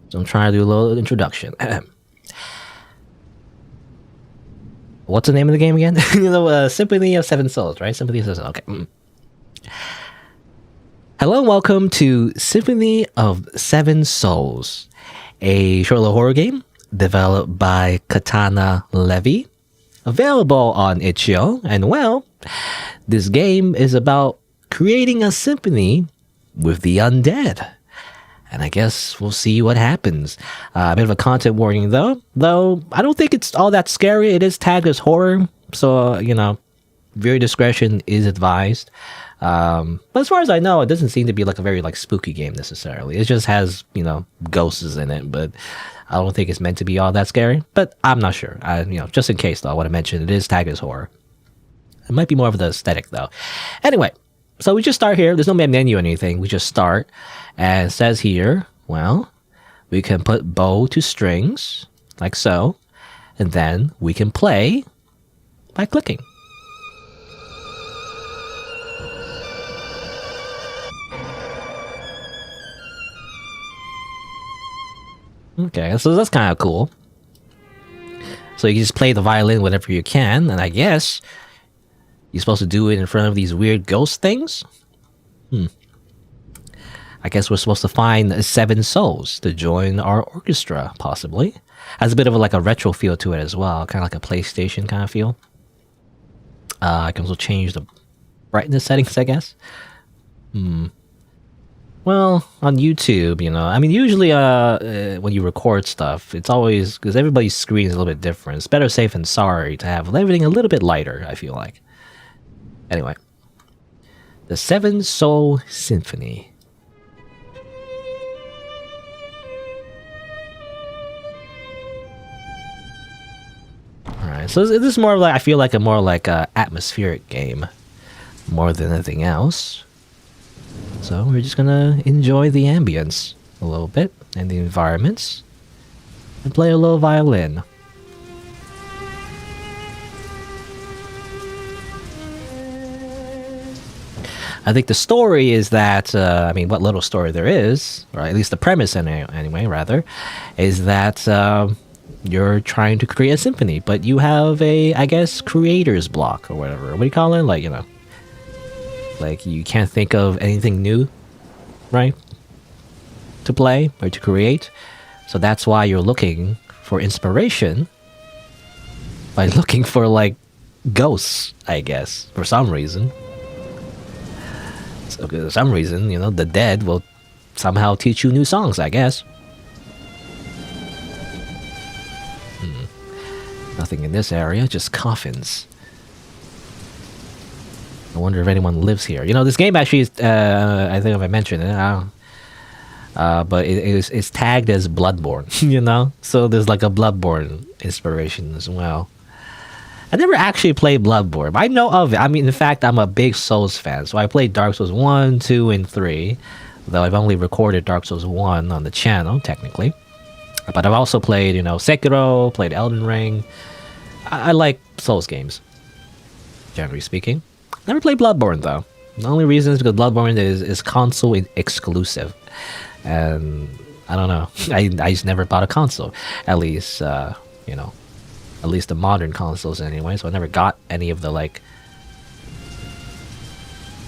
So I'm trying to do a little introduction. What's the name of the game again? Symphony of Seven Souls, right? Symphony of Seven Souls. Okay. Hello and welcome to Symphony of Seven Souls, a short little horror game developed by Katana Levy, available on itch.io. And well, this game is about creating a symphony with the undead. And I guess we'll see what happens. A bit of a content warning, though. Though I don't think it's all that scary. It is tagged as horror, so viewer discretion is advised. But as far as I know, it doesn't seem to be like a very like spooky game necessarily. It just has ghosts in it, but I don't think it's meant to be all that scary. But I'm not sure. Just in case though, I want to mention it is tagged as horror. It might be more of the aesthetic though. Anyway. So we just start here. There's no main menu or anything. We just start. And it says here, well, we can put bow to strings, like so. And then we can play by clicking. Okay, so that's kind of cool. So you can just play the violin whenever you can. And I guess you're supposed to do it in front of these weird ghost things? I guess we're supposed to find 7 souls to join our orchestra, possibly. Has a bit of a retro feel to it as well, kind of like a PlayStation kind of feel. I can also change the brightness settings, I guess. Well, on YouTube, I mean, usually when you record stuff, it's always, because everybody's screen is a little bit different. It's better safe than sorry to have everything a little bit lighter, I feel like. Anyway, the Seven Soul Symphony. Alright, so this is more like, I feel like a more like a atmospheric game, more than anything else. So we're just gonna enjoy the ambience a little bit, and the environments, and play a little violin. I think the story is that, I mean, what little story there is, or at least the premise anyway, rather, is that you're trying to create a symphony, but you have a, I guess, creator's block or whatever. What do you call it? Like, like you can't think of anything new, right? To play or to create. So that's why you're looking for inspiration by looking for, like, ghosts, I guess, for some reason. So for some reason, the dead will somehow teach you new songs, I guess. Nothing in this area, just coffins. I wonder if anyone lives here. You know, this game actually is, I think if I mentioned it, but it's tagged as Bloodborne, you know? So there's like a Bloodborne inspiration as well. I never actually played Bloodborne, but I know of it. I mean, in fact, I'm a big Souls fan. So I played Dark Souls 1, 2, and 3. Though I've only recorded Dark Souls 1 on the channel, technically. But I've also played, you know, Sekiro, played Elden Ring. I like Souls games, generally speaking. Never played Bloodborne, though. The only reason is because Bloodborne is console exclusive. And I don't know. I just never bought a console. At least, you know, at least the modern consoles anyway. So I never got any of the, like,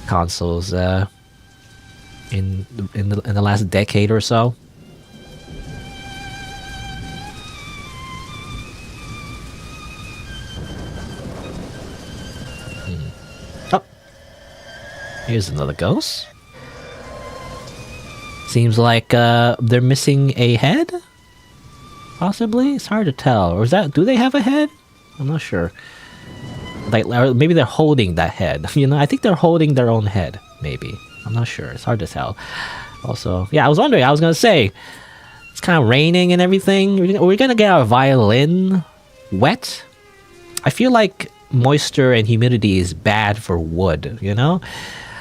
consoles in the last decade or so. Oh, here's another ghost. Seems like they're missing a head. Possibly, it's hard to tell. Or is that? Do they have a head? I'm not sure. Like, or maybe they're holding that head. You know, I think they're holding their own head. Maybe. I'm not sure. It's hard to tell. Also, yeah, I was wondering. I was gonna say, it's kind of raining and everything. We're gonna get our violin wet. I feel like moisture and humidity is bad for wood. You know,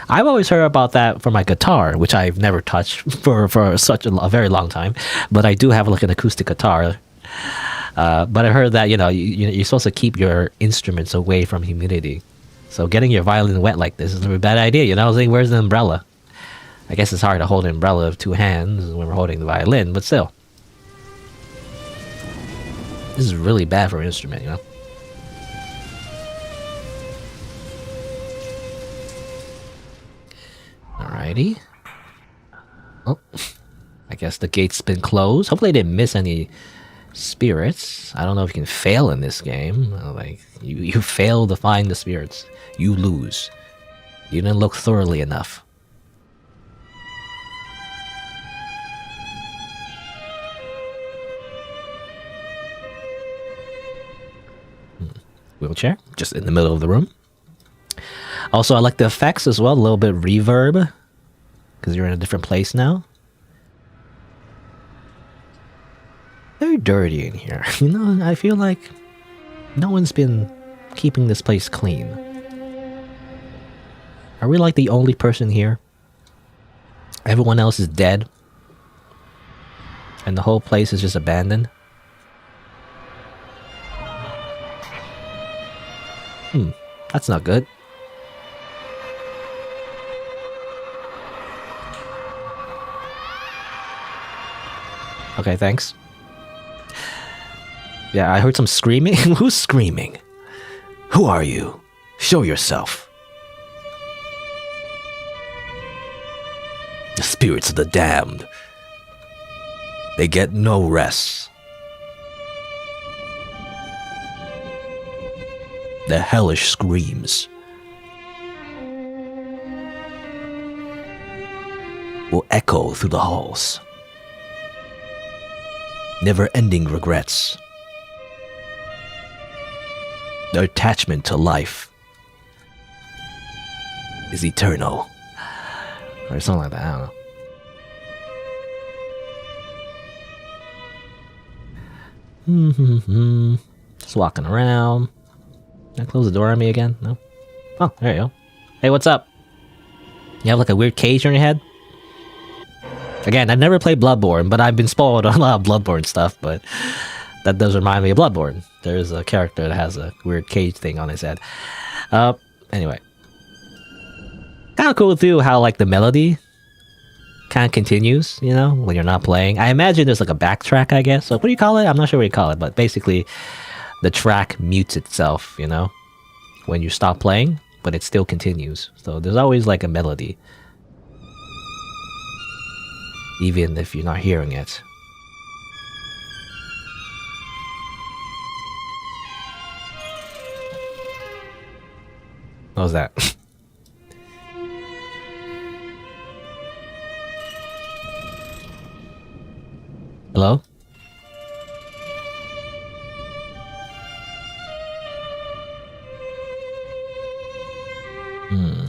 I've always heard about that for my guitar, which I've never touched for such a very long time. But I do have like an acoustic guitar. But I heard that, you know, you're supposed to keep your instruments away from humidity. So getting your violin wet like this is a bad idea, you know? I was saying, where's the umbrella? I guess it's hard to hold an umbrella with two hands when we're holding the violin, but still. This is really bad for an instrument, you know? Alrighty. Oh, I guess the gate's been closed. Hopefully I didn't miss any spirits. I don't know if you can fail in this game. Like, you fail to find the spirits. You lose. You didn't look thoroughly enough. Wheelchair, just in the middle of the room. Also, I like the effects as well. A little bit of reverb, because you're in a different place now. Very dirty in here. You know, I feel like no one's been keeping this place clean. Are we like the only person here? Everyone else is dead. And the whole place is just abandoned. That's not good. Okay, thanks. Yeah, I heard some screaming. Who's screaming? Who are you? Show yourself. The spirits of the damned. They get no rest. Their hellish screams will echo through the halls. Never-ending regrets. Their attachment to life is eternal. Or something like that, I don't know. Just walking around. Can I close the door on me again? No? Oh, there you go. Hey, what's up? You have like a weird cage on your head? Again, I've never played Bloodborne, but I've been spoiled on a lot of Bloodborne stuff, but that does remind me of Bloodborne. There's a character that has a weird cage thing on his head. Anyway. Kind of cool too how like the melody kind of continues, you know, when you're not playing. I imagine there's like a backtrack, I guess. So what do you call it? I'm not sure what you call it, but basically the track mutes itself, you know, when you stop playing, but it still continues. So there's always like a melody, even if you're not hearing it. What was that? Hello? Hmm.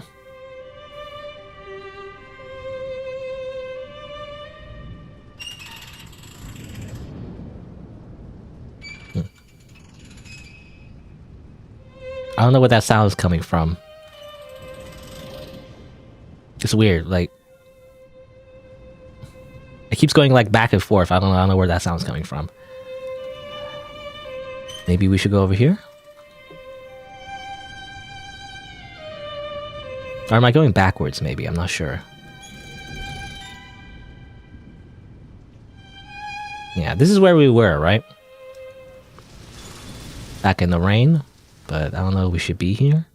I don't know where that sound is coming from. It's weird, like it keeps going like back and forth. I don't know where that sound's coming from. Maybe we should go over here? Or am I going backwards maybe? I'm not sure. Yeah, this is where we were, right? Back in the rain, but I don't know if we should be here.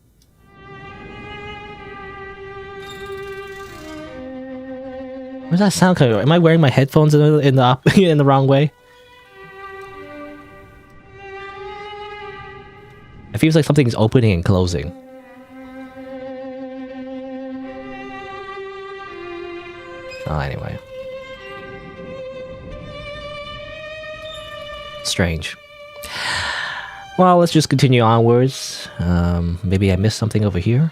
Where's that sound coming from? Am I wearing my headphones in the wrong way? It feels like something's opening and closing. Oh, anyway. Strange. Well, let's just continue onwards. Maybe I missed something over here.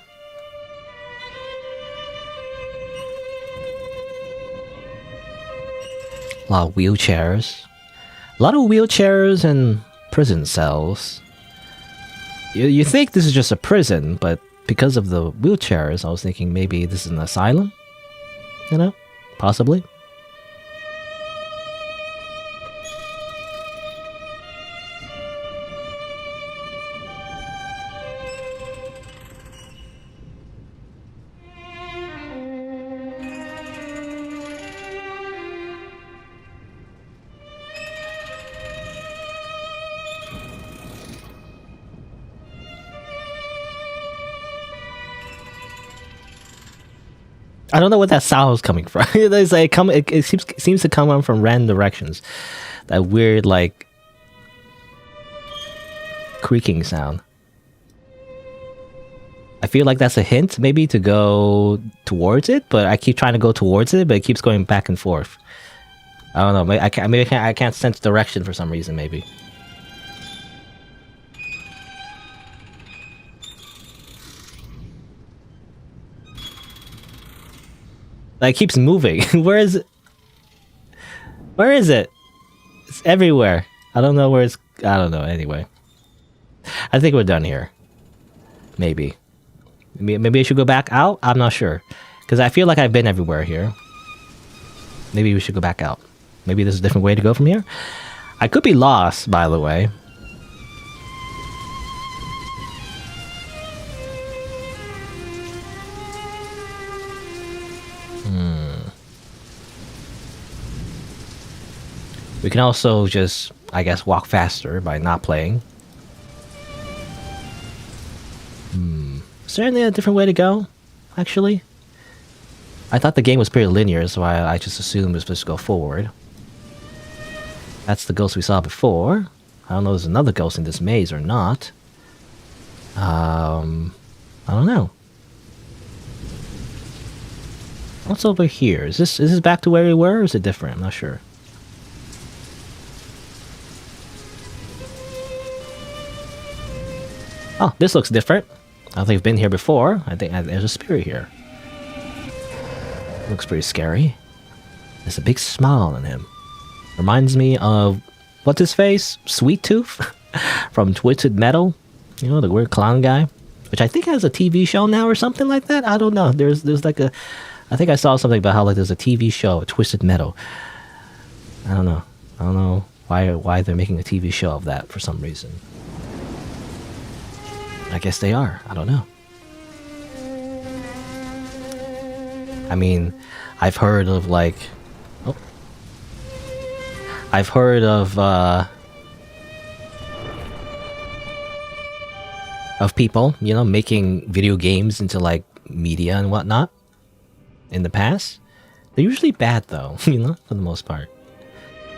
A lot of wheelchairs. A lot of wheelchairs and prison cells. You think this is just a prison, but because of the wheelchairs, I was thinking maybe this is an asylum? You know? Possibly. I don't know where that sound is coming from. It's like it seems to come from random directions. That weird like creaking sound. I feel like that's a hint maybe to go towards it, but I keep trying to go towards it, but it keeps going back and forth. I don't know. Maybe I can't sense direction for some reason. Maybe. Like, it keeps moving. Where is it? Where is it? It's everywhere. I don't know where it's... I don't know. Anyway. I think we're done here. Maybe. Maybe I should go back out? I'm not sure. Because I feel like I've been everywhere here. Maybe we should go back out. Maybe there's a different way to go from here? I could be lost, by the way. We can also just, I guess, walk faster by not playing. Is there any different way to go, actually? I thought the game was pretty linear, so I just assumed it was supposed to go forward. That's the ghost we saw before. I don't know if there's another ghost in this maze or not. I don't know. What's over here? Is this back to where we were, or is it different? I'm not sure. Oh, this looks different. I don't think I've been here before. I think there's a spirit here. Looks pretty scary. There's a big smile on him. Reminds me of... what's his face? Sweet Tooth? From Twisted Metal. You know, the weird clown guy. Which I think has a TV show now or something like that. I don't know. There's like a... I think I saw something about how like there's a TV show, Twisted Metal. I don't know. I don't know why they're making a TV show of that for some reason. I guess they are. I don't know. I mean, I've heard of like... oh. I've heard of people, you know, making video games into like media and whatnot in the past. They're usually bad though, you know, for the most part.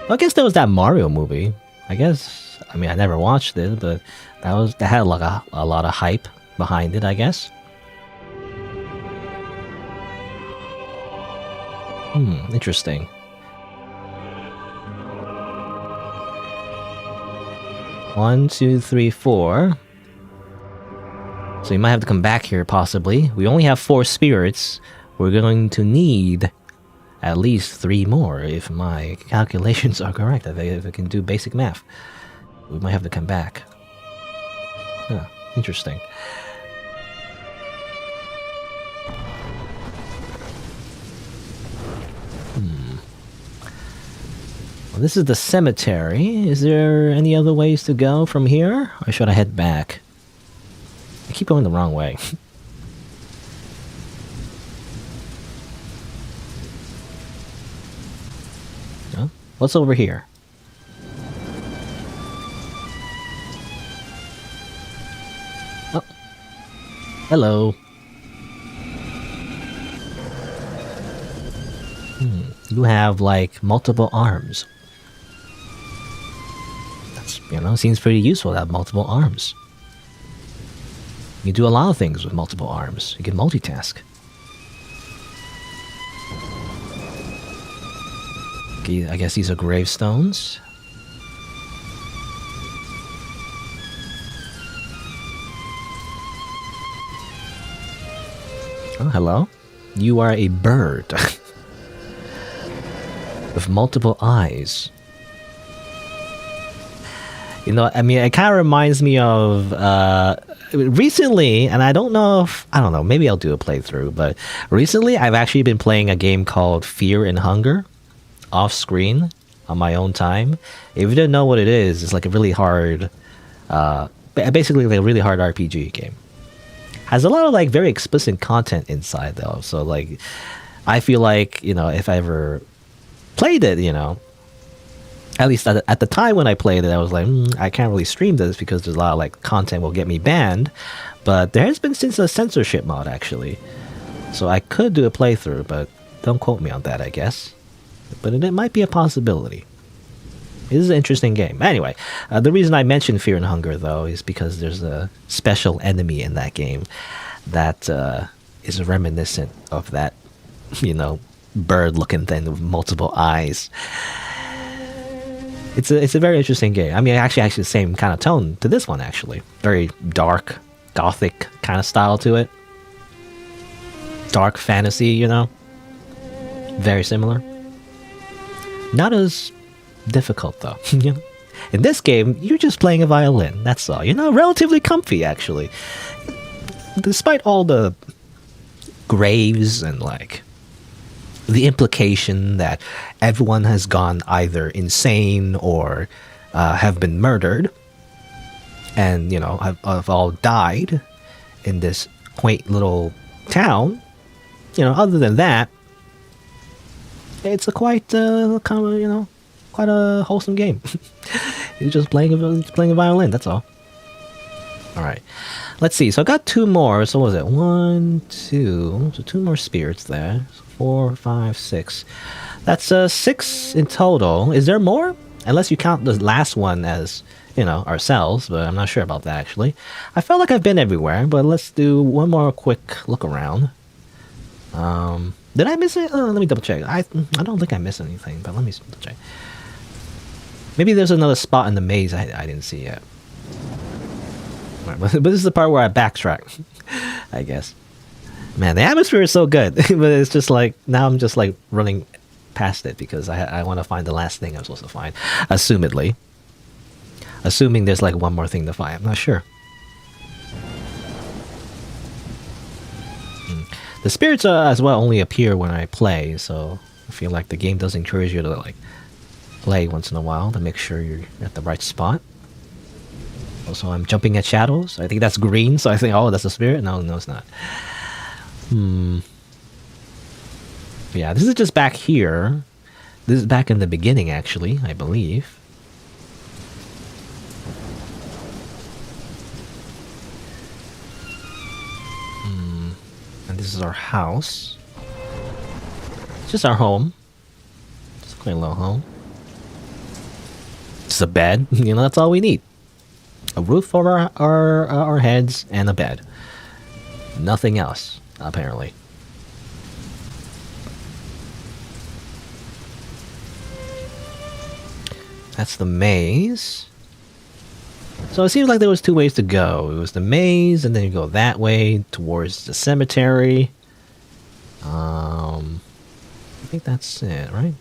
Well, I guess there was that Mario movie. I guess, I mean, I never watched it, but that had like a lot of hype behind it, I guess. Interesting. One, two, three, four. So you might have to come back here, possibly. We only have 4 spirits. We're going to need at least 3 more, if my calculations are correct. If I can do basic math. We might have to come back. Huh, interesting. Well, this is the cemetery. Is there any other ways to go from here? Or should I head back? I keep going the wrong way. Huh? What's over here? Oh. Hello. You have, like, multiple arms. That's, seems pretty useful to have multiple arms. You do a lot of things with multiple arms. You can multitask. Okay, I guess these are gravestones. Oh, hello. You are a bird. With multiple eyes. I mean, it kind of reminds me of recently, and I don't know, maybe I'll do a playthrough, but recently I've actually been playing a game called Fear and Hunger off screen on my own time. If you didn't know what it is, it's like a really hard, basically like a really hard RPG game. Has a lot of like very explicit content inside though, so like I feel like, if I ever played it, at least at the time when I played it, I was like, I can't really stream this because there's a lot of like content will get me banned. But there has been since a censorship mod actually, so I could do a playthrough, but don't quote me on that, I guess. But it might be a possibility. It is an interesting game. Anyway, the reason I mentioned Fear and Hunger though is because there's a special enemy in that game that is reminiscent of that, bird-looking thing with multiple eyes. It's a very interesting game. I mean, actually the same kind of tone to this one, actually. Very dark, gothic kind of style to it. Dark fantasy, Very similar. Not as difficult, though. In this game, you're just playing a violin. That's all. Relatively comfy, actually. Despite all the graves and, like, the implication that everyone has gone either insane or have been murdered and, have all died in this quaint little town. Other than that, it's a quite quite a wholesome game. You're just playing a violin, that's all. Alright, let's see. So I got 2 more. So what was it? 1, 2. So 2 more spirits there. 4, 5, 6. That's 6 in total. Is there more? Unless you count the last one as, ourselves, but I'm not sure about that actually. I felt like I've been everywhere, but let's do one more quick look around. Did I miss it? Let me double check. I don't think I missed anything, but let me double check. Maybe there's another spot in the maze I didn't see yet. Right, but this is the part where I backtrack, I guess. Man, the atmosphere is so good, but it's just like, now I'm just like running past it because I want to find the last thing I'm supposed to find, assumedly. Assuming there's like one more thing to find, I'm not sure. The spirits as well only appear when I play, so I feel like the game does encourage you to like play once in a while to make sure you're at the right spot. Also, I'm jumping at shadows. I think that's green, so I think, oh, that's a spirit. No, it's not. Yeah, this is just back here. This is back in the beginning, actually, I believe. And this is our house. It's just our home. Just a quaint little home. Just a bed. That's all we need. A roof over our heads and a bed. Nothing else, apparently. That's the maze. So it seems like there was two ways to go. It was the maze, and then you go that way towards the cemetery. I think that's it, right?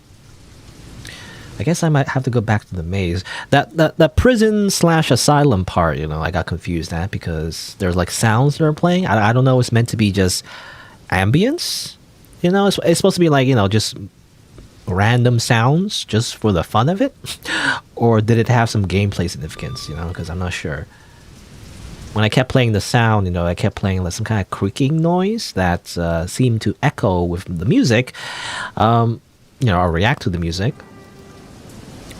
I guess I might have to go back to the maze. That prison slash asylum part, you know, I got confused at because there's like sounds that are playing. I don't know. It's meant to be just ambience. You know, it's supposed to be like, you know, just random sounds just for the fun of it, or did it have some gameplay significance? You know, because I'm not sure. When I kept playing the sound, you know, I kept playing like some kind of creaking noise that seemed to echo with the music, you know, or react to the music.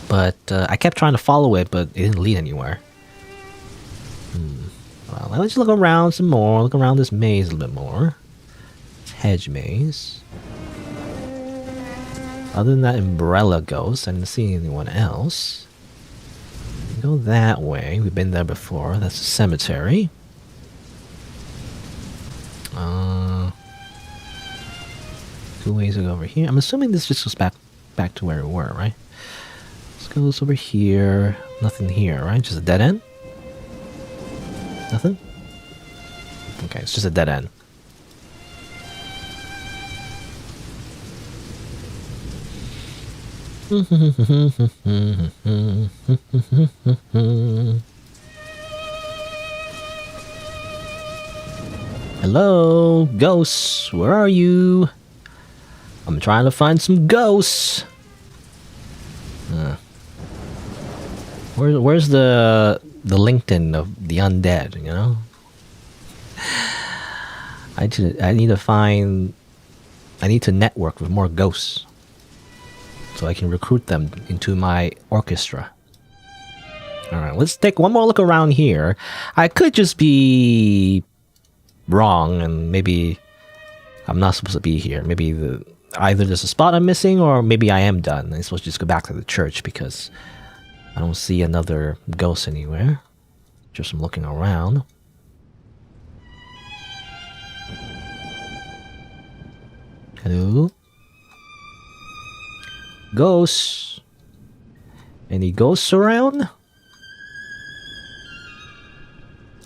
But I kept trying to follow it, but it didn't lead anywhere. Well, let's look around some more. Look around this maze a little bit more. It's hedge maze. Other than that umbrella ghost, I didn't see anyone else. Go that way. We've been there before. That's a cemetery. Two ways to go over here. I'm assuming this just goes back to where we were, right? Let's go this over here. Nothing here, right? Just a dead end? Nothing? Okay, it's just a dead end. Hello, ghosts, where are you? I'm trying to find some ghosts. Where's the LinkedIn of the undead, you know? I need to network with more ghosts so I can recruit them into my orchestra. Alright, let's take one more look around here. I could just be wrong, and maybe I'm not supposed to be here. Maybe either there's a spot I'm missing, or maybe I am done. I'm supposed to just go back to the church because I don't see another ghost anywhere. Just I'm looking around. Hello? Ghosts? Any ghosts around?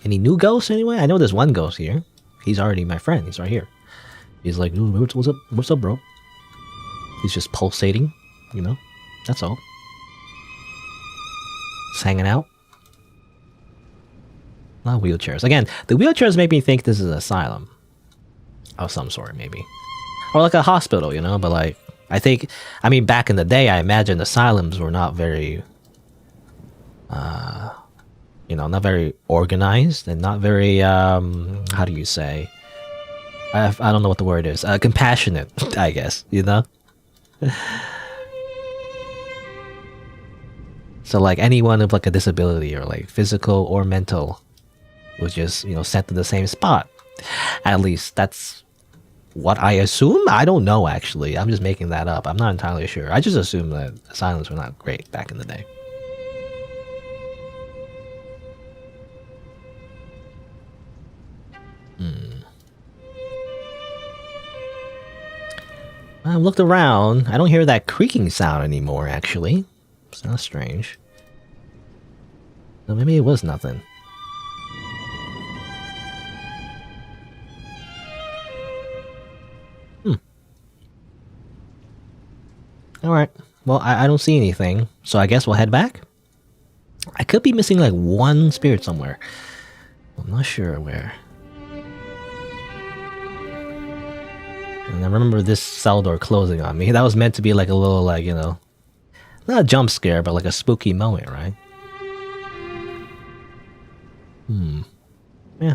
Any new ghosts anyway? I know there's one ghost here. He's already my friend. He's right here. He's like, what's up? What's up, bro? He's just pulsating, you know? That's all. Just hanging out. Not wheelchairs. Again, the wheelchairs make me think this is an asylum of some sort, maybe. Or like a hospital, you know? But like, I mean, back in the day, I imagine asylums were not very, you know, not very organized and not very, how do you say? I don't know what the word is. Compassionate, I guess, you know? So like anyone with like a disability or like physical or mental was just, you know, sent to the same spot. At least that's what I assume. I don't know, actually. I'm just making that up. I'm not entirely sure. I just assume that asylums were not great back in the day. I've looked around. I don't hear that creaking sound anymore, actually. Sounds strange. So maybe it was nothing. Alright. Well, I don't see anything. So I guess we'll head back? I could be missing like one spirit somewhere. I'm not sure where. And I remember this cell door closing on me. That was meant to be like a little, like, you know, not a jump scare, but like a spooky moment, right? Yeah.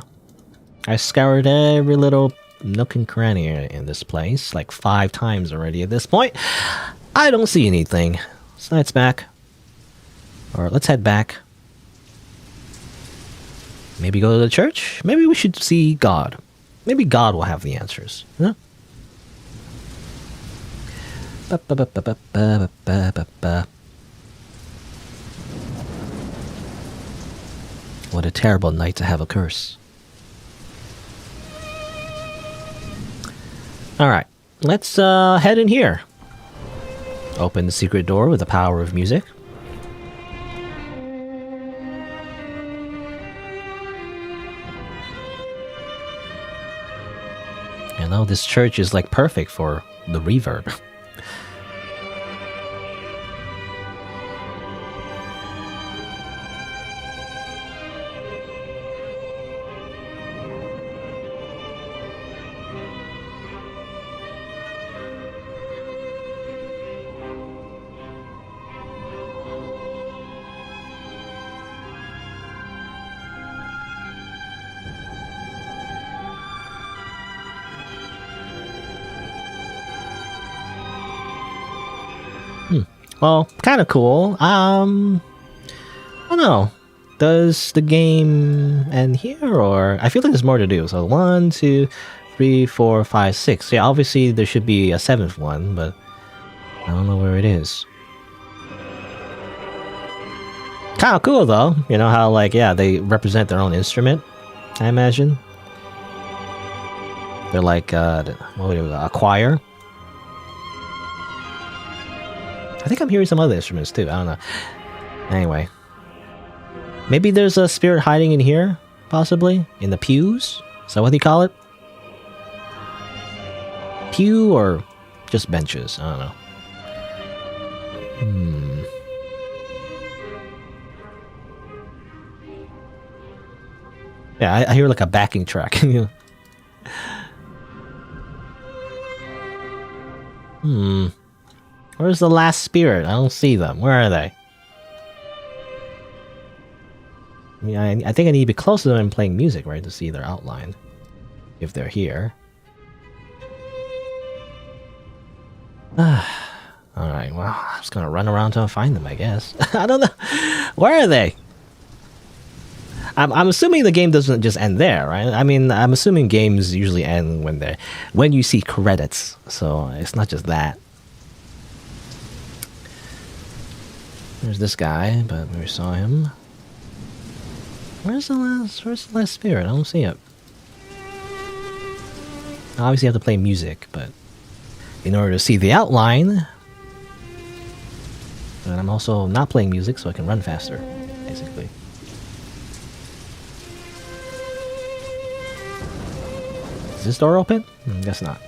I scoured every little nook and cranny in this place, like 5 times already at this point. I don't see anything. So let's back. Or let's head back. Maybe go to the church? Maybe we should see God. Maybe God will have the answers. Huh? What a terrible night to have a curse. Alright, let's head in here. Open the secret door with the power of music. You know, this church is like perfect for the reverb. Well, kind of cool. I don't know. Does the game end here, or I feel like there's more to do? So 1, 2, 3, 4, 5, 6. Yeah, obviously there should be a 7th one, but I don't know where it is. Kind of cool though. You know how like they represent their own instrument. I imagine they're like a choir. I think I'm hearing some other instruments too. I don't know. Anyway. Maybe there's a spirit hiding in here, possibly? In the pews? Is that what you call it? Pew or just benches? I don't know. Yeah, I hear like a backing track. Where's the last spirit? I don't see them. Where are they? I mean, I think I need to be close to them and playing music, right, to see their outline. If they're here. Alright, well, I'm just gonna run around till I find them, I guess. I don't know. Where are they? I'm assuming the game doesn't just end there, right? I mean, I'm assuming games usually end when you see credits. So it's not just that. There's this guy, but we saw him. Where's the last spirit? I don't see it. Obviously, you have to play music, but in order to see the outline, but I'm also not playing music, so I can run faster, basically. Is this door open? Guess not.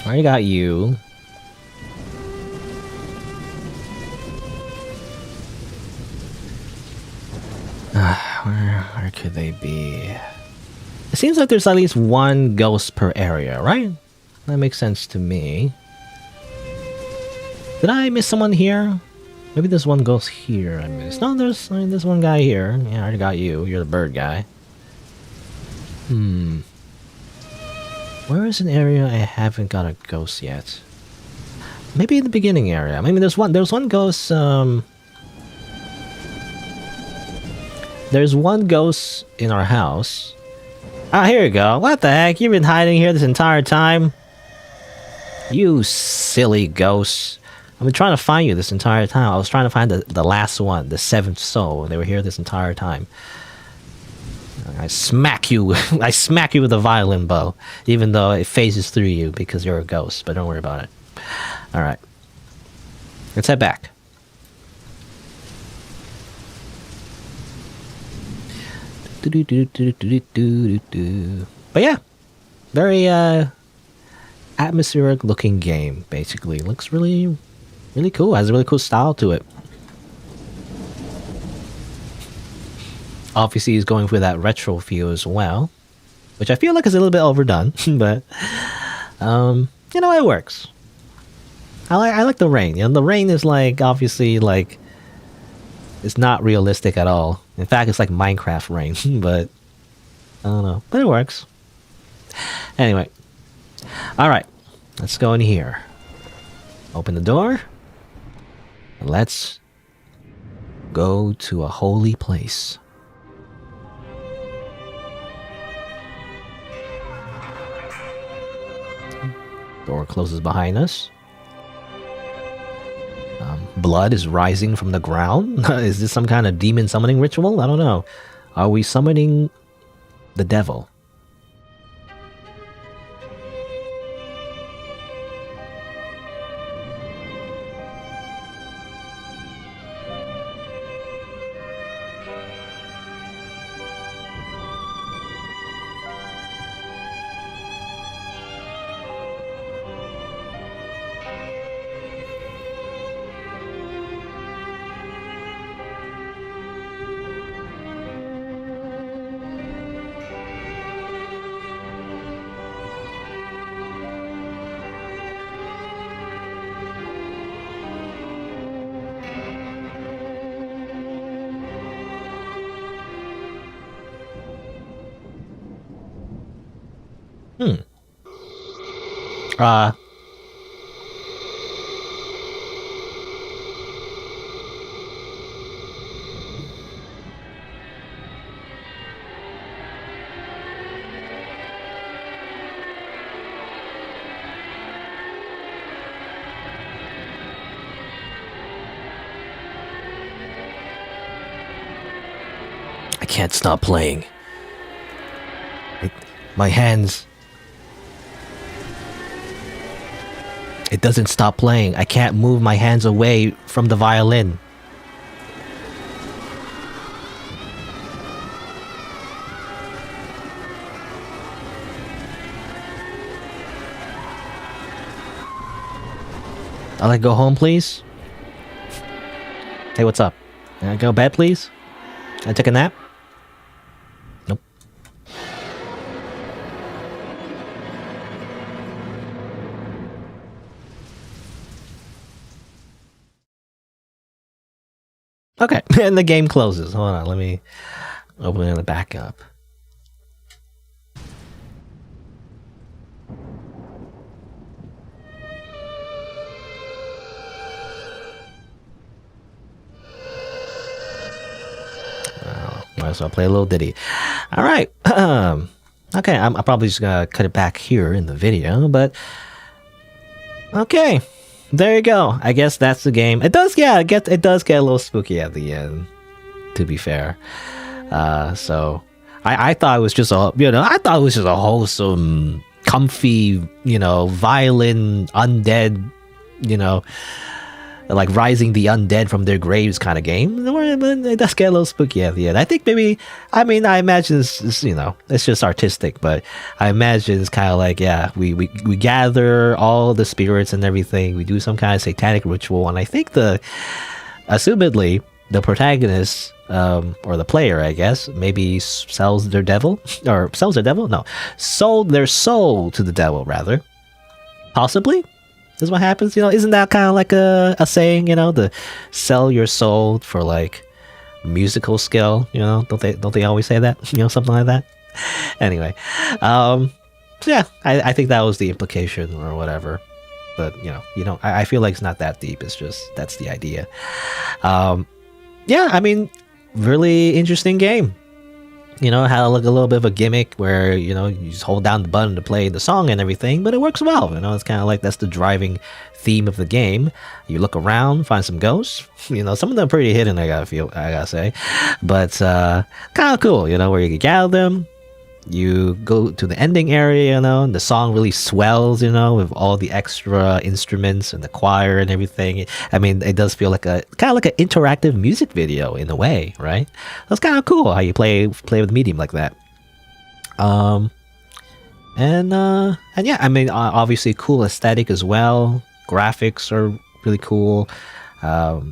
I got you. Where could they be? It seems like there's at least one ghost per area, right? That makes sense to me. Did I miss someone here? Maybe there's one ghost here I missed. No, there's one guy here. Yeah, I already got you. You're the bird guy. Where is an area I haven't got a ghost yet? Maybe in the beginning area. Maybe there's one ghost. There's one ghost in our house. Ah, here you go. What the heck? You've been hiding here this entire time? You silly ghost. I've been trying to find you this entire time. I was trying to find the last one, the 7th soul. They were here this entire time. I smack you. I smack you with a violin bow, even though it phases through you because you're a ghost. But don't worry about it. All right, let's head back. But yeah, very atmospheric looking game. Basically, looks really cool. Has a really cool style to it. Obviously, he's going for that retro feel as well, which I feel like is a little bit overdone, but you know, it works. I like the rain. You know, the rain is like obviously like it's not realistic at all. In fact, it's like Minecraft rain, but I don't know, but it works. Anyway, all right, let's go in here. Open the door. Let's go to a holy place. Door closes behind us. Blood is rising from the ground. Is this some kind of demon summoning ritual? I don't know. Are we summoning the devil? Uh, I can't stop playing. My hands. It doesn't stop playing. I can't move my hands away from the violin. I'll like go home, please. Hey, what's up? Can I go to bed, please? Can I take a nap? Nope. Okay, and the game closes. Hold on, let me open it back up. Might as well play a little ditty. All right. Okay, I'm probably just gonna cut it back here in the video, but okay, there you go. I guess that's the game. It does, yeah, it does get a little spooky at the end, to be fair. So I thought it was just a wholesome, comfy, violin undead, like rising the undead from their graves kind of game. But it does get a little spooky at the end. I think maybe, I imagine it's just artistic, but I imagine it's kind of like, yeah, we gather all the spirits and everything. We do some kind of satanic ritual, and I think assumedly, the protagonist, or the player, I guess, maybe sold their soul to the devil, rather. Possibly. Is what happens, isn't that kind of like a saying, to sell your soul for like musical skill, don't they always say that, something like that. Anyway, so yeah, I think that was the implication or whatever, but I feel like it's not that deep. It's just that's the idea. Yeah, really interesting game. It had like a little bit of a gimmick where, you just hold down the button to play the song and everything, but it works well. It's kind of like that's the driving theme of the game. You look around, find some ghosts. Some of them are pretty hidden, I gotta say. But kind of cool, where you can gather them. You go to the ending area, and the song really swells, with all the extra instruments and the choir and everything. It does feel like an interactive music video in a way, right? That's kind of cool how you play with the medium like that. And yeah, obviously cool aesthetic as well. Graphics are really cool.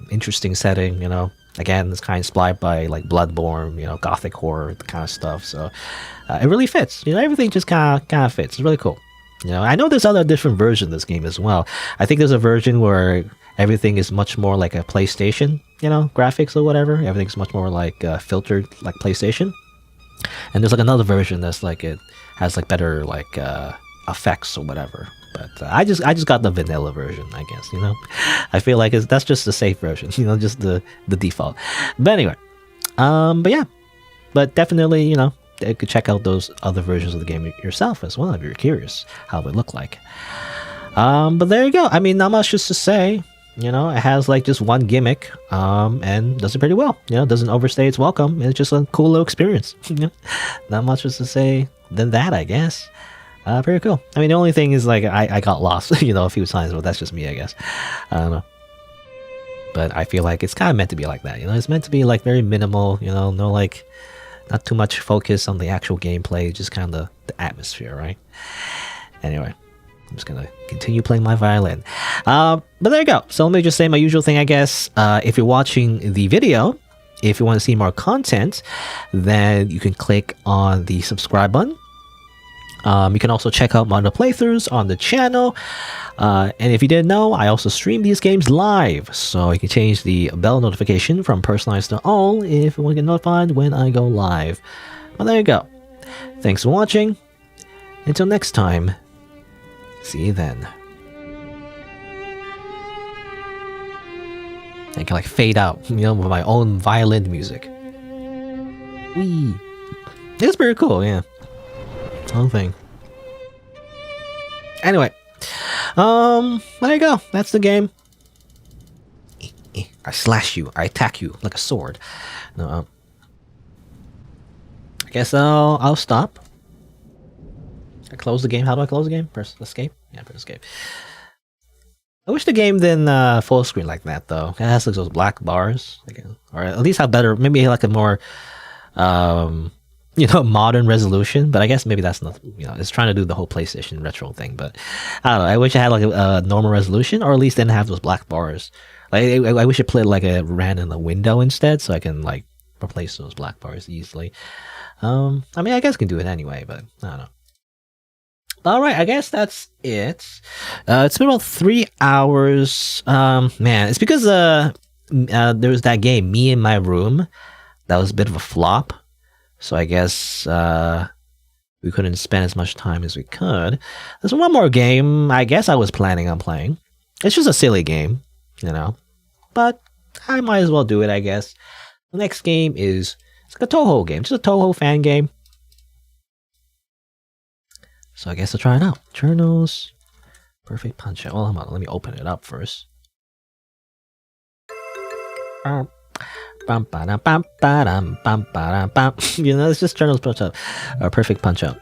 Interesting setting, Again, it's kind of inspired by like Bloodborne, gothic horror, the kind of stuff. So it really fits. Everything just kind of fits. It's really cool. I know there's other different versions of this game as well. I think there's a version where everything is much more like a PlayStation, graphics or whatever. Everything's much more like filtered like PlayStation. And there's like another version that's like it has like better like effects or whatever. But I just got the vanilla version, I guess. I feel like that's just the safe version. Just the default. But anyway, but yeah, but definitely, you could check out those other versions of the game yourself as well if you're curious how they look like. But there you go. Not much just to say. It has like just one gimmick, and does it pretty well. Doesn't overstay its welcome. It's just a cool little experience. Not much just to say than that, I guess. Pretty cool. The only thing is like I got lost, a few times, but that's just me, I guess. I don't know. But I feel like it's kind of meant to be like that. It's meant to be like very minimal. No like not too much focus on the actual gameplay, just kind of the atmosphere, right? Anyway, I'm just gonna continue playing my violin. But there you go. So let me just say my usual thing, I guess. If you're watching the video, if you want to see more content, then you can click on the subscribe button. You can also check out my other playthroughs on the channel. And if you didn't know, I also stream these games live. So you can change the bell notification from personalized to all if you want to get notified when I go live. Well, there you go. Thanks for watching, Until next time, see you then. I can like fade out, with my own violin music. Wee. It's pretty cool, yeah. Whole thing. Anyway, there you go. That's the game. I slash you. I attack you like a sword. No, I guess I'll stop. I close the game. How do I close the game? Press escape. Yeah, press escape. I wish the game didn't full screen like that though. It has like those black bars, or at least have better. Maybe like a more, modern resolution. But I guess maybe that's not. It's trying to do the whole PlayStation retro thing. But I don't know. I wish I had like a normal resolution, or at least didn't have those black bars. Like I wish it played like it ran in the window instead, so I can like replace those black bars easily. I mean, I guess I can do it anyway, but I don't know. All right, I guess that's it. It's been about 3 hours. Man, it's because there was that game, Me in My Room, that was a bit of a flop. So I guess we couldn't spend as much time as we could. There's one more game I guess I was planning on playing. It's just a silly game, but I might as well do it, I guess. The next game is it's like a Toho game, just a Toho fan game. So I guess I'll try it out. Cirno's Perfect Punchout. Well, hold on, let me open it up first. It's just Cirno's Punchout. Perfect Punchout.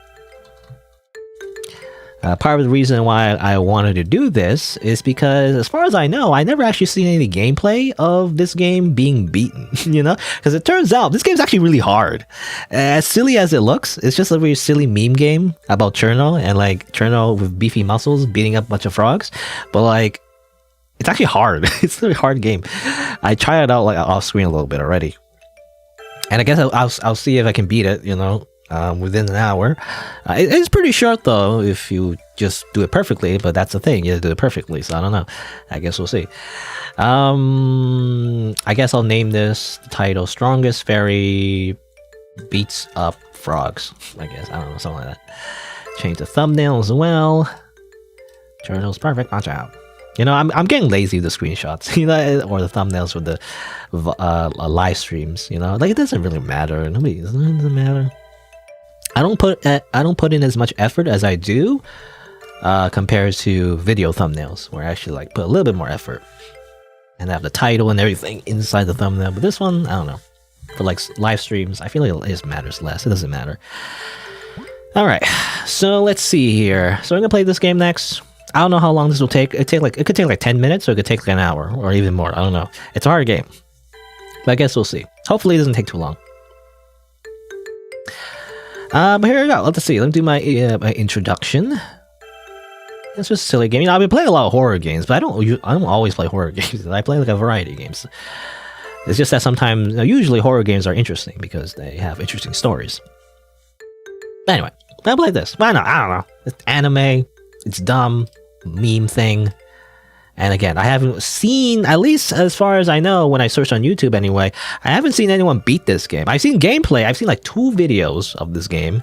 Part of the reason why I wanted to do this is because, as far as I know, I never actually seen any gameplay of this game being beaten, Because it turns out this game's actually really hard. As silly as it looks, it's just a very silly meme game about Cirno and like Cirno with beefy muscles beating up a bunch of frogs. But like, it's actually hard. It's a really hard game. I tried it out like off screen a little bit already. And I guess I'll see if I can beat it, within an hour. It's pretty short though if you just do it perfectly, but that's the thing, you have to do it perfectly, so I don't know. I guess we'll see. I guess I'll name this the title Strongest Fairy Beats Up Frogs. I guess, I don't know, something like that. Change the thumbnail as well. Cirno's Perfect Punchout. I'm getting lazy with the screenshots, or the thumbnails with the live streams, like it doesn't really matter. It doesn't matter. I don't put in as much effort as I do compared to video thumbnails, where I actually like put a little bit more effort and have the title and everything inside the thumbnail. But this one, I don't know. For like live streams, I feel like it just matters less. It doesn't matter. All right, so let's see here. So I'm gonna play this game next. I don't know how long this will take. It could take like 10 minutes, or it could take like an hour, or even more. I don't know. It's a hard game, but I guess we'll see. Hopefully, it doesn't take too long. But here we go. Let's see. Let me do my introduction. It's just a silly game. I've been playing a lot of horror games, but I don't always play horror games. I play like a variety of games. It's just that sometimes, usually horror games are interesting because they have interesting stories. Anyway, I play this. Why not? I don't know. It's anime. It's dumb. Meme thing. And again, I haven't seen, at least as far as I know, when I searched on YouTube anyway, I haven't seen anyone beat this game. I've seen gameplay. I've seen like 2 videos of this game,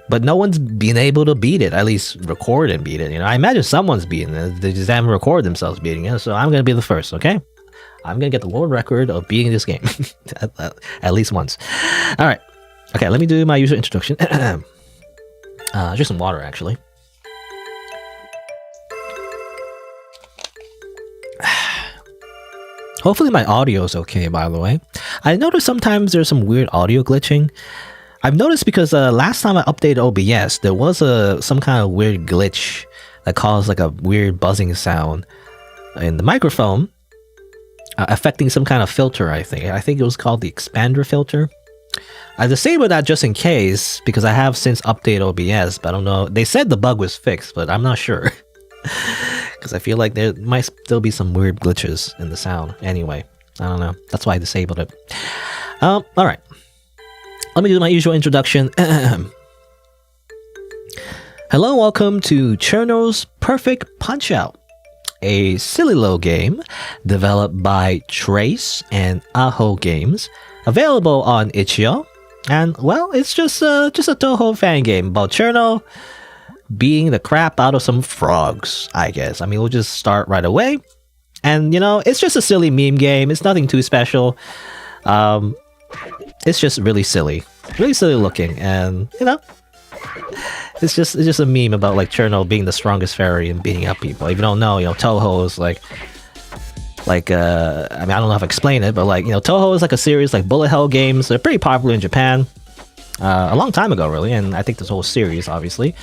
but no one's been able to beat it, at least record and beat it. I imagine someone's beating it. They just haven't recorded themselves beating it. So I'm going to be the first, okay? I'm going to get the world record of beating this game. At least once. All right. Okay, let me do my user introduction. Just some water, actually. Hopefully my audio is okay, by the way. I noticed sometimes there's some weird audio glitching. I've noticed because last time I updated OBS, there was some kind of weird glitch that caused like a weird buzzing sound in the microphone, affecting some kind of filter, I think. I think it was called the expander filter. I disabled that just in case, because I have since updated OBS, but I don't know. They said the bug was fixed, but I'm not sure. Because I feel like there might still be some weird glitches in the sound. Anyway, I don't know. That's why I disabled it. All right. Let me do my usual introduction. Hello, welcome to Cirno's Perfect Punchout, a silly little game developed by Trace and Aho Games, available on itch.io. And well, it's just a Toho fan game about Cirno beating the crap out of some frogs, I guess. I mean, we'll just start right away. And, you know, it's just a silly meme game. It's nothing too special. It's just really silly looking. And, you know, it's just a meme about, like, Cirno being the strongest fairy and beating up people. If you don't know, you know, Toho is like, I mean, I don't know how to explain it, but, like, you know, Toho is like a series like bullet hell games. They're pretty popular in Japan. A long time ago, really, and I think this whole series, obviously.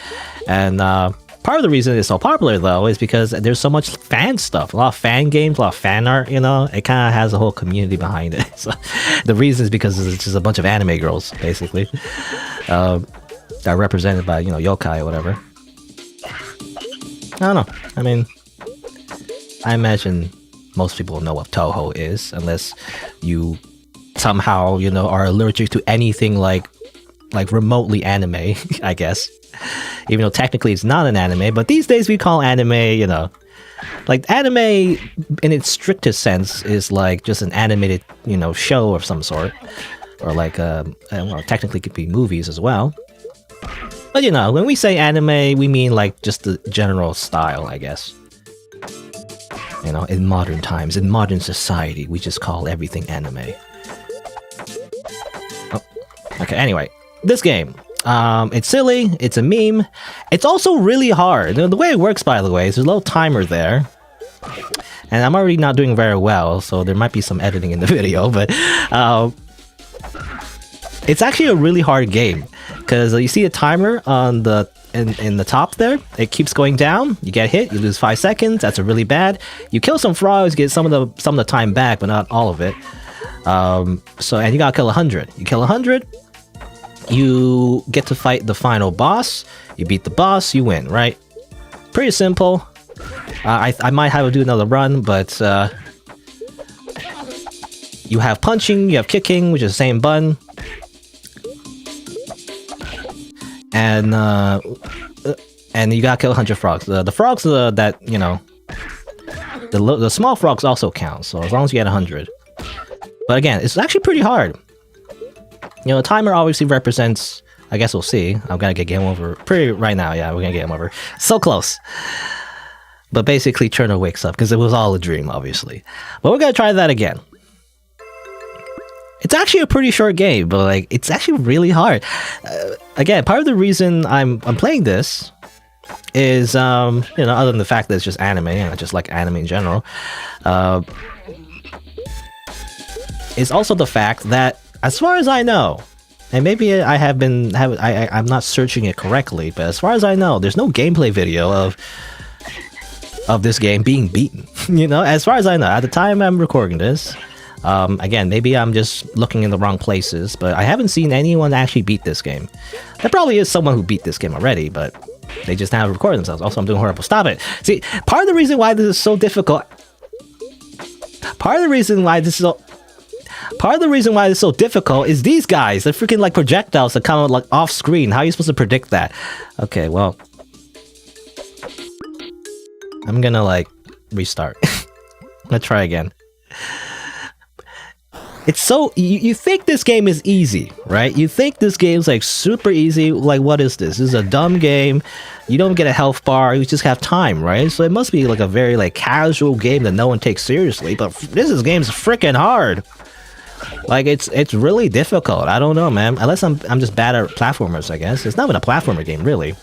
And part of the reason it's so popular, though, is because there's so much fan stuff, a lot of fan games, a lot of fan art, you know? It kind of has a whole community behind it. So the reason is because it's just a bunch of anime girls, basically, that are represented by, you know, yokai or whatever. I don't know. I mean, I imagine most people know what Toho is, unless you somehow, you know, are allergic to anything like remotely anime, I guess. Even though technically it's not an anime, but these days we call anime, you know, like anime in its strictest sense is like just an animated, you know, show of some sort, or like well, technically it could be movies as well. But you know, when we say anime, we mean like just the general style, I guess. You know, in modern times, in modern society, we just call everything anime. Oh, okay. Anyway. This game, it's silly, it's a meme, it's also really hard. The way it works, by the way, is there's a little timer there, and I'm already not doing very well, so there might be some editing in the video, but it's actually a really hard game, because you see a timer on the in the top there, it keeps going down, you get hit, you lose 5 seconds, that's really bad. You kill some frogs, get some of the time back, but not all of it. So, and you gotta kill 100. You kill 100, you get to fight the final boss. You beat the boss, you win, right? Pretty simple. I might have to do another run, but you have punching, you have kicking, which is the same button, and you gotta kill 100 frogs. The frogs that, you know, the small frogs also count. So as long as you get 100. But again, it's actually pretty hard. You know, the timer obviously represents, I guess we'll see. I'm gonna get game over pretty right now. Yeah, we're gonna get game over. So close. But basically, Cirno wakes up because it was all a dream, obviously. But we're gonna try that again. It's actually a pretty short game, but like it's actually really hard. Again, part of the reason I'm playing this is, you know, other than the fact that it's just anime and I just like anime in general, is also the fact that, as far as I know, and maybe I'm not searching it correctly, but as far as I know, there's no gameplay video of this game being beaten. You know, as far as I know, at the time I'm recording this, again, maybe I'm just looking in the wrong places, but I haven't seen anyone actually beat this game. There probably is someone who beat this game already, but they just haven't recorded themselves. Also, I'm doing horrible. Stop it. See, part of the reason why this is so difficult, part of the reason why this is so difficult is these guys. They're freaking like projectiles that come out like off screen. How are you supposed to predict that? Okay, well, I'm gonna like restart. I'm gonna try again. It's so, you think this game is easy, right? You think this game's like super easy. Like, what is this? This is a dumb game. You don't get a health bar. You just have time, right? So it must be like a very like casual game that no one takes seriously. But this game's freaking hard. Like, it's really difficult. I don't know, man. Unless I'm just bad at platformers, I guess. It's not even a platformer game, really.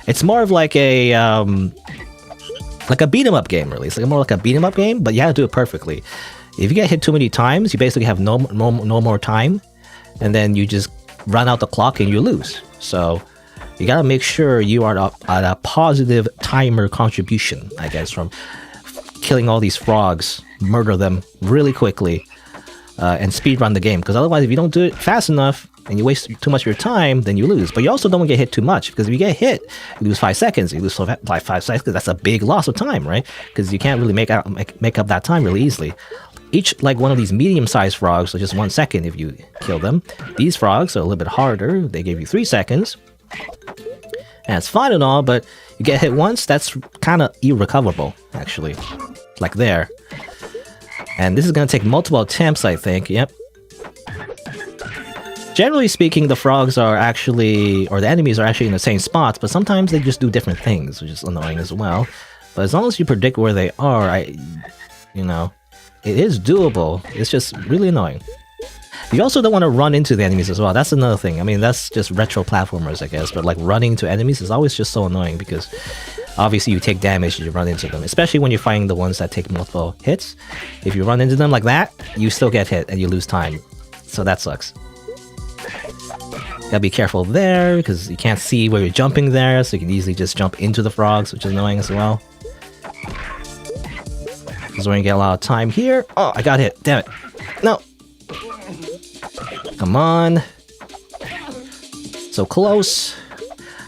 It's more of like a beat 'em up game, really. It's like more like a beat 'em up game, but you have to do it perfectly. If you get hit too many times, you basically have no more time, and then you just run out the clock and you lose. So you gotta make sure you are at a positive timer contribution, I guess, from killing all these frogs, murder them really quickly, and speedrun the game. Because otherwise, if you don't do it fast enough and you waste too much of your time, then you lose. But you also don't want to get hit too much, because if you get hit, you lose 5 seconds. You lose 5 seconds. That's a big loss of time, right? Because you can't really make up that time really easily. Each, like one of these medium-sized frogs, so just 1 second if you kill them. These frogs are a little bit harder. They give you 3 seconds. And it's fine and all, but you get hit once, that's kind of irrecoverable, actually. Like there. And this is going to take multiple attempts, I think. Yep. generally speaking, the frogs are actually, or the enemies are actually in the same spots, but sometimes they just do different things, which is annoying as well. But as long as you predict where they are, you know, it is doable. It's just really annoying. You also don't want to run into the enemies as well. That's another thing. I mean, that's just retro platformers, I guess. But like running to enemies is always just so annoying because obviously you take damage and you run into them. Especially when you're fighting the ones that take multiple hits. If you run into them like that, you still get hit and you lose time. So that sucks. Gotta be careful there because you can't see where you're jumping there. So you can easily just jump into the frogs, which is annoying as well. This is where you get a lot of time here. Oh, I got hit. Damn it. No. Come on. So close.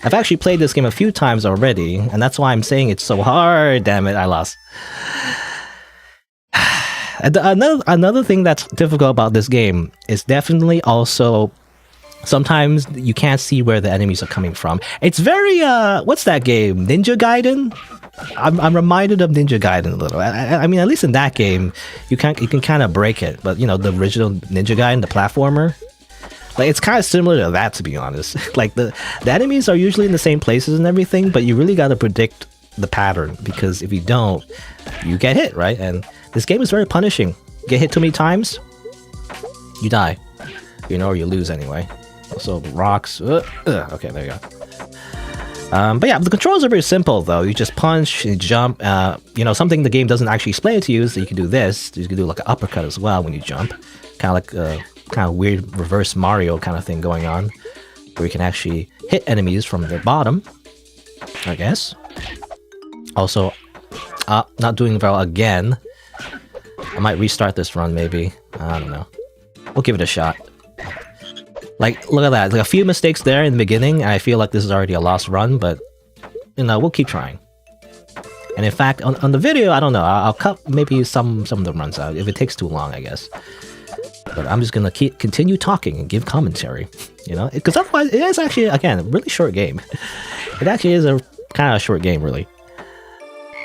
I've actually played this game a few times already, and that's why I'm saying it's so hard. Damn it, I lost. Another thing that's difficult about this game is definitely also sometimes you can't see where the enemies are coming from. It's very what's that game? Ninja Gaiden? I'm reminded of Ninja Gaiden a little. I mean, at least in that game, you can kind of break it. But you know, the original Ninja Gaiden, the platformer, like it's kind of similar to that, to be honest. Like the enemies are usually in the same places and everything, but you really got to predict the pattern because if you don't, you get hit, right? And this game is very punishing. Get hit too many times, you die. You know, or you lose anyway. Also, rocks. Okay, there you go. But yeah, the controls are very simple though. You just punch, you jump. You know, something the game doesn't actually explain it to you is that you can do this. You can do like an uppercut as well when you jump. Kind of like kind of weird reverse Mario kind of thing going on, where you can actually hit enemies from the bottom, I guess. Also, not doing well again. I might restart this run maybe. I don't know. We'll give it a shot. Like, look at that. Like a few mistakes there in the beginning. I feel like this is already a lost run, but you know, we'll keep trying. And in fact, on the video, I don't know. I'll cut maybe some of the runs out if it takes too long, I guess. But I'm just gonna continue talking and give commentary, you know, because otherwise it is actually, again, a really short game. It actually is a kind of short game, really.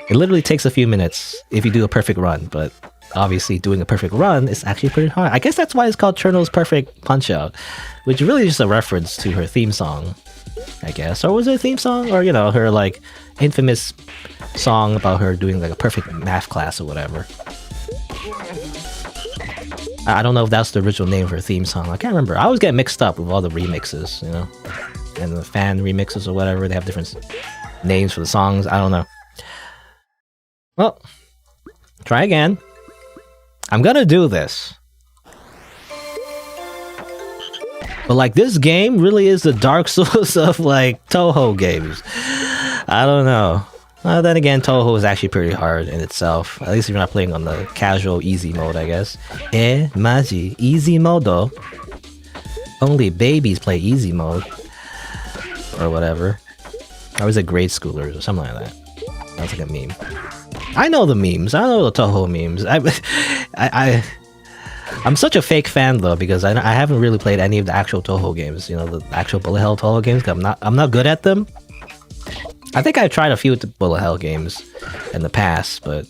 It literally takes a few minutes if you do a perfect run, but obviously doing a perfect run is actually pretty hard. I guess that's why it's called Cirno's Perfect Punchout, which is really just a reference to her theme song, I guess. Or was it a theme song? Or, you know, her like infamous song about her doing like a perfect math class or whatever. I don't know if that's the original name of her theme song. I can't remember. I always get mixed up with all the remixes, you know, and the fan remixes or whatever. They have different names for the songs. I don't know. Well, try again. I'm gonna do this. But like, this game really is the Dark Souls of like Toho games. I don't know. Then again, Toho is actually pretty hard in itself. At least if you're not playing on the casual easy mode, I guess. Maji, easy mode though. Only babies play easy mode. Or whatever. Or was it grade schoolers or something like that? That's like a meme. I know the memes. I know the Toho memes. I'm such a fake fan though, because I haven't really played any of the actual Toho games. You know, the actual bullet hell Toho games. I'm not good at them. I think I tried a few bullet hell games in the past, but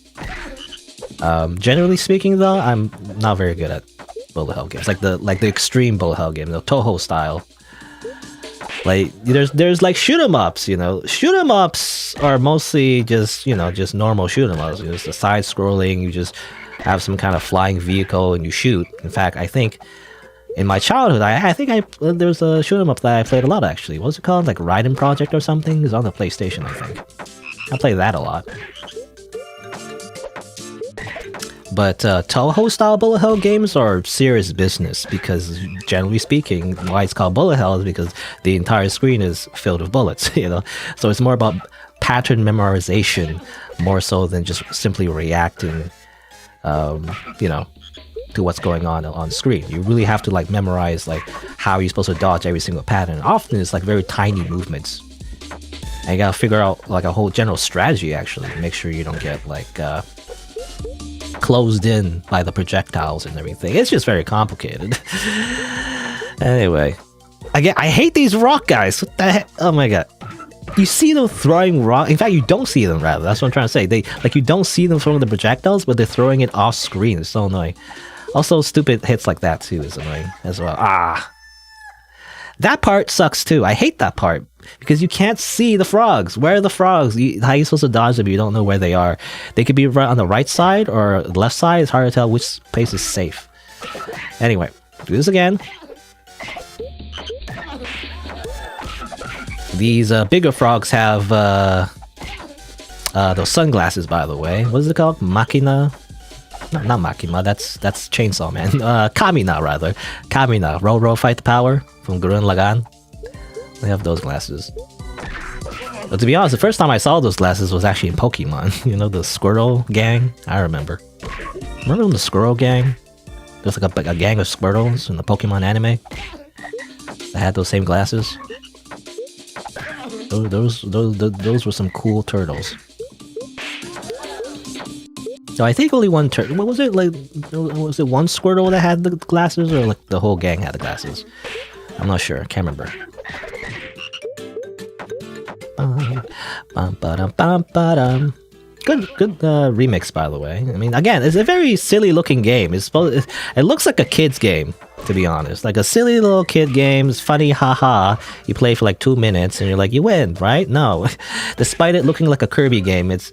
generally speaking though, I'm not very good at bullet hell games. Like the extreme bullet hell game, the Toho style. Like there's like shoot 'em ups, you know. Shoot 'em ups are mostly just, you know, just normal shoot 'em ups. It's the side scrolling. You just have some kind of flying vehicle and you shoot. In fact, I think in my childhood, there was a shoot 'em up that I played a lot actually. What was it called? Like Raiden Project or something? It was on the PlayStation, I think. I played that a lot. But Toho style bullet hell games are serious business because, generally speaking, why it's called bullet hell is because the entire screen is filled with bullets, you know. So it's more about pattern memorization more so than just simply reacting, you know, to what's going on screen. You really have to like memorize like how you're supposed to dodge every single pattern. Often it's like very tiny movements. And you gotta figure out like a whole general strategy actually to make sure you don't get like closed in by the projectiles and everything. It's just very complicated. Anyway, I hate these rock guys. What the heck? Oh my god. You see them throwing rock. In fact, you don't see them, rather. That's what I'm trying to say. You don't see them throwing the projectiles, but they're throwing it off screen. It's so annoying. Also, stupid hits like that too is annoying as well. That part sucks too. I hate that part because you can't see the frogs. Where are the frogs? How are you supposed to dodge them if you don't know where they are? They could be right on the right side or the left side. It's hard to tell which place is safe. Anyway, do this again. These bigger frogs have those sunglasses, by the way. What is it called? Machina? No, not Makima, that's Chainsaw Man. Kamina, rather. Kamina. Roll, Fight the Power from Gurren Lagann. They have those glasses. But to be honest, the first time I saw those glasses was actually in Pokemon. You know, the Squirtle gang? I remember. Remember the Squirrel gang? There's like a gang of Squirtles in the Pokemon anime that had those same glasses. Those were some cool turtles. So I think only one turtle. What was it like? Was it one Squirtle that had the glasses, or like the whole gang had the glasses? I'm not sure. I can't remember. Good remix, by the way. I mean, again, it's a very silly looking game. It looks like a kid's game, to be honest. Like a silly little kid game. It's funny, haha. You play for like 2 minutes and you're like, you win, right? No. Despite it looking like a Kirby game, it's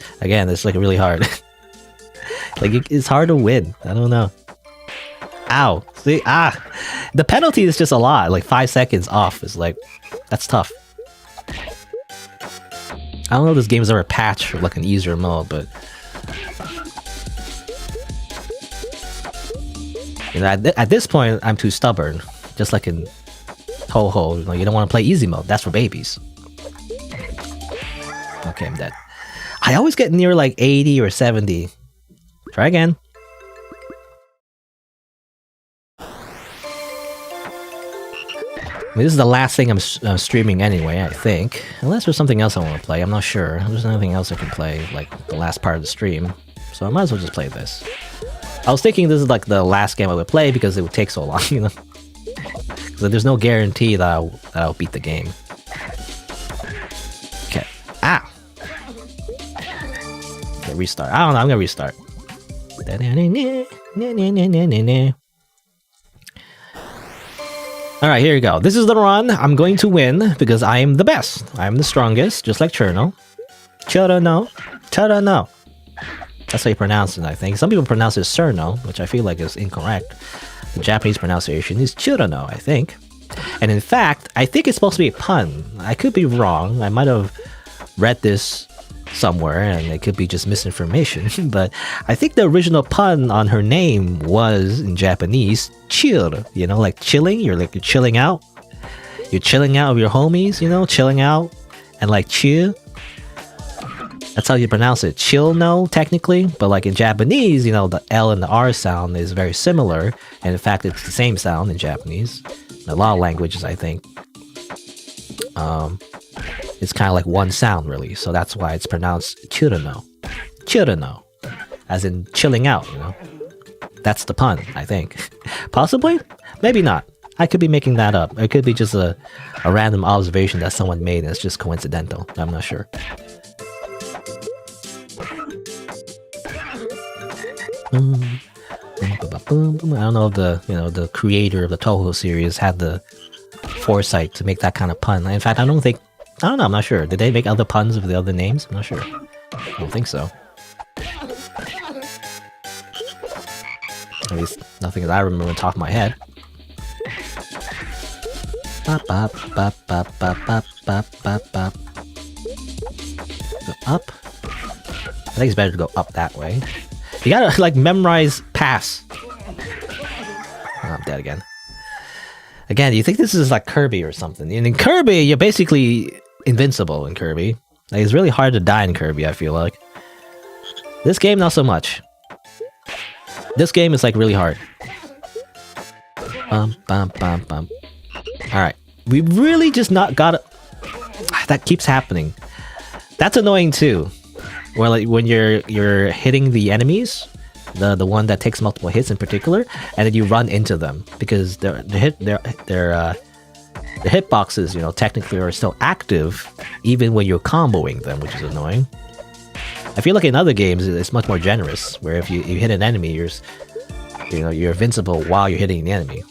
like really hard. Like, it's hard to win. I don't know. Ow. See? The penalty is just a lot. Like, 5 seconds off is like, that's tough. I don't know if this game's ever patched for like an easier mode, but... You know, at this point, I'm too stubborn. Just like in Ho-Ho, you don't want to play easy mode. That's for babies. Okay, I'm dead. I always get near like 80 or 70. Try again. I mean, this is the last thing I'm streaming anyway, I think. Unless there's something else I want to play. I'm not sure. There's nothing else I can play, like the last part of the stream. So I might as well just play this. I was thinking this is like the last game I would play because it would take so long, you know? Because there's no guarantee that I'll beat the game. Okay. Ah! Okay, restart. I don't know, I'm gonna restart. Alright, here you go. This is the run. I'm going to win because I am the best. I am the strongest, just like Cirno. Cirno. Cirno. That's how you pronounce it, I think. Some people pronounce it Cirno, which I feel like is incorrect. The Japanese pronunciation is Cirno, I think. And in fact, I think it's supposed to be a pun. I could be wrong. I might have read this somewhere and it could be just misinformation. But I think the original pun on her name was, in Japanese, chill. You know, like chilling. You're chilling out. You're chilling out with your homies, you know, chilling out. And like chill. That's how you pronounce it. Chill, no, technically. But like in Japanese, you know, the L and the R sound is very similar. And in fact, it's the same sound in Japanese. In a lot of languages, I think. It's kind of like one sound, really. So that's why it's pronounced chirano. Chirano. As in chilling out, you know. That's the pun, I think. Possibly? Maybe not. I could be making that up. It could be just a random observation that someone made and it's just coincidental. I'm not sure. I don't know if the creator of the Toho series had the foresight to make that kind of pun. In fact, I don't know, I'm not sure. Did they make other puns with the other names? I'm not sure. I don't think so. At least nothing that I remember on top of my head. Bop, bop, bop, bop, bop, bop, bop, bop, bop. Go up. I think it's better to go up that way. You gotta, like, memorize paths. Oh, I'm dead again. Again, you think this is like Kirby or something. And in Kirby, you're basically invincible in Kirby. Like, it's really hard to die in Kirby, I feel like. This game, not so much. This game is, like, really hard. Bum, bum, bum, bum. Alright. We really just not gotta... That keeps happening. That's annoying, too. Where, like, when you're hitting the enemies, the one that takes multiple hits in particular, and then you run into them because their hitboxes, you know, technically are still active even when you're comboing them, which is annoying. I feel like in other games it's much more generous, where if you hit an enemy, you're invincible while you're hitting the enemy.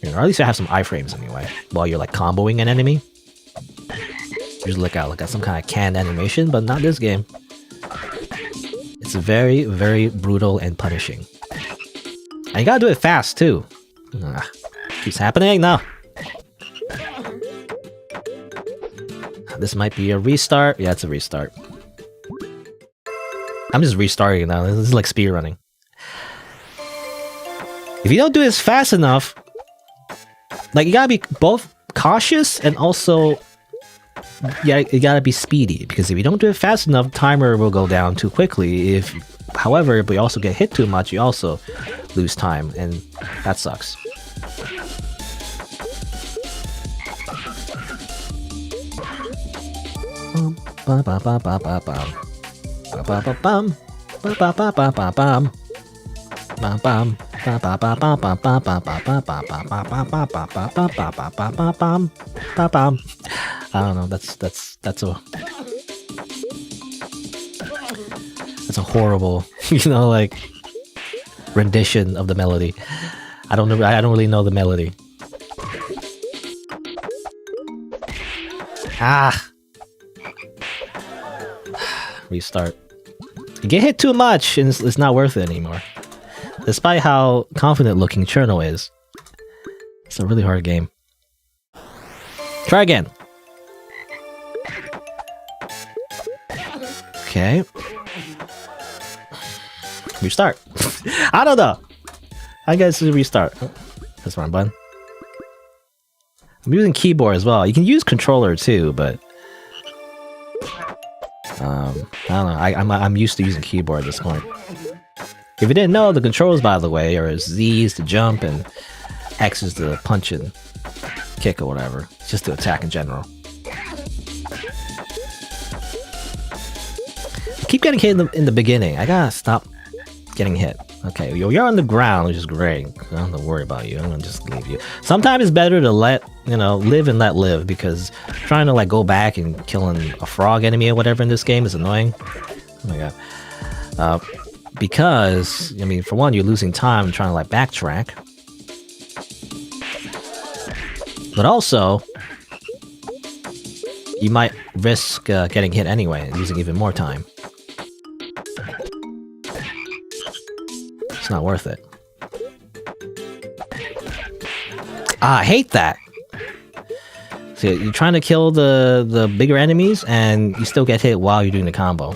You know, or at least I have some iframes anyway. While you're like comboing an enemy. Usually look at some kind of canned animation, but not this game. It's very, very brutal and punishing. And you gotta do it fast too. Keeps happening now. This might be a restart. Yeah, it's a restart. I'm just restarting now. This is like speedrunning. If you don't do this fast enough, like you gotta be both cautious and also you gotta be speedy, because if you don't do it fast enough, timer will go down too quickly. However, if you also get hit too much, you also lose time, and that sucks. I don't know. That's a horrible, like rendition of the melody. I don't really know the melody. Restart. You get hit too much, and it's not worth it anymore. Despite how confident looking Cirno is. It's a really hard game. Try again. Okay. Restart. I don't know. I guess it's restart. That's the wrong button. I'm using keyboard as well. You can use controller too, but I don't know. I'm used to using keyboard at this point. If you didn't know, the controls, by the way, are Z is to jump and X is to punch and kick or whatever. It's just to attack in general. I keep getting hit in the beginning. I gotta stop getting hit. Okay, you're on the ground, which is great. I don't have to worry about you. I'm gonna just leave you. Sometimes it's better to live and let live, because trying to like go back and killing a frog enemy or whatever in this game is annoying. Oh my god. Because, I mean, for one, you're losing time trying to like backtrack. But also, you might risk getting hit anyway and losing even more time. It's not worth it. I hate that. So you're trying to kill the bigger enemies and you still get hit while you're doing the combo.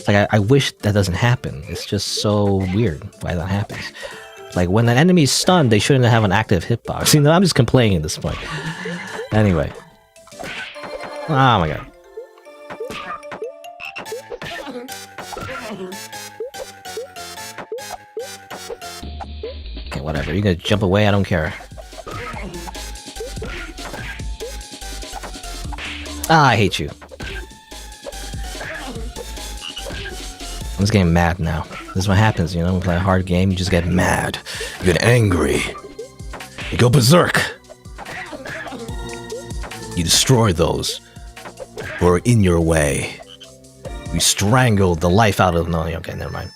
Like, I wish that doesn't happen. It's just so weird why that happens. Like, when an enemy's stunned, they shouldn't have an active hitbox. I'm just complaining at this point. Anyway. Oh my god. Okay, whatever. You're gonna jump away, I don't care. I hate you. I'm just getting mad now. This is what happens, when you play a hard game, you just get mad. You get angry. You go berserk. You destroy those who are in your way. You strangle the life out of them. No, okay, never mind.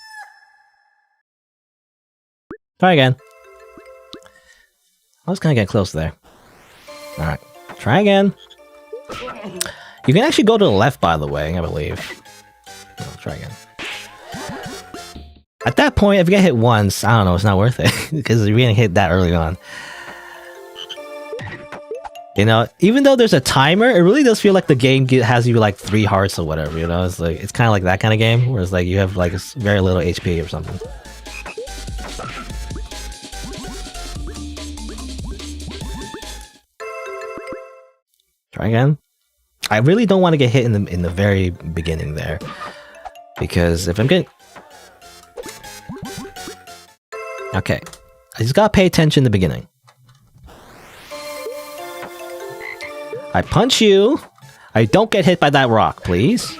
Try again. I was kind of getting close there. Alright, try again. You can actually go to the left, by the way, I believe. No, try again. At that point, if you get hit once, I don't know, it's not worth it. Because you're getting hit that early on. Even though there's a timer, it really does feel like the game has you like 3 hearts or whatever, It's like, it's kind of like that kind of game, where it's like you have like very little HP or something. Try again. I really don't want to get hit in the very beginning there. Because if I'm getting... Okay, I just gotta pay attention in the beginning. I punch you. I don't get hit by that rock, please.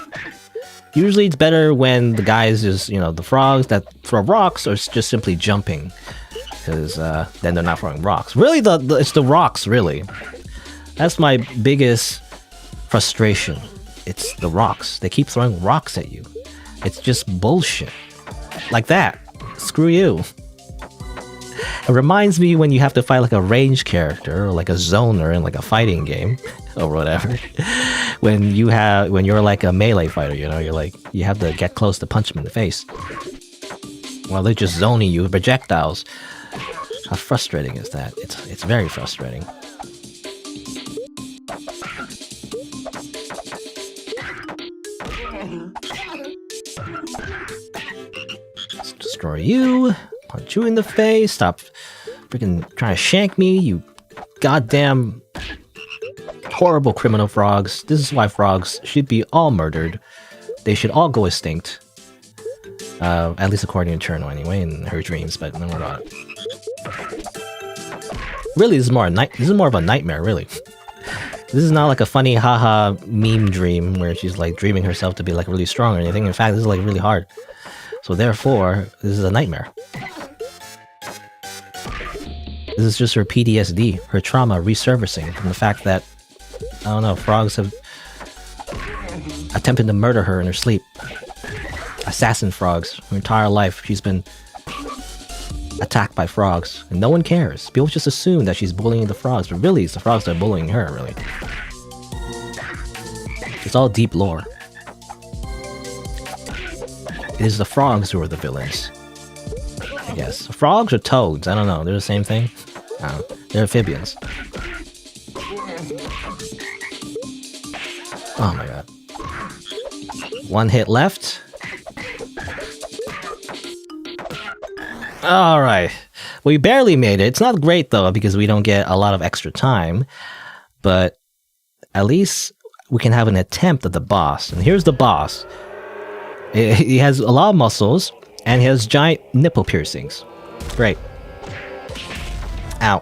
Usually it's better when the guys just, the frogs that throw rocks are just simply jumping. Because then they're not throwing rocks. Really, it's the rocks, really. That's my biggest frustration. It's the rocks. They keep throwing rocks at you. It's just bullshit. Like that. Screw you. It reminds me when you have to fight like a ranged character or like a zoner in like a fighting game or whatever. when you're like a melee fighter, you know, you're like you have to get close to punch them in the face. While they're just zoning you with projectiles. How frustrating is that? It's very frustrating. Let's destroy you. Punch you in the face. Stop freaking trying to shank me, you goddamn horrible criminal frogs. This is why frogs should be all murdered. They should all go extinct. At least according to Cirno anyway, in her dreams, but no more about it. Really, this is more of a nightmare, really. This is not like a funny haha meme dream where she's like dreaming herself to be like really strong or anything. In fact, this is like really hard. So therefore, this is a nightmare. This is just her PTSD, her trauma resurfacing from the fact that, I don't know, frogs have attempted to murder her in her sleep. Assassin frogs. Her entire life, she's been attacked by frogs, and no one cares. People just assume that she's bullying the frogs, but really, it's the frogs that are bullying her, really. It's all deep lore. It is the frogs who are the villains. I guess. Frogs or toads? I don't know. They're the same thing? They're amphibians. Oh my god. One hit left. Alright. We barely made it. It's not great though, because we don't get a lot of extra time. But at least we can have an attempt at the boss. And here's the boss. He has a lot of muscles, and he has giant nipple piercings. Great. Ow.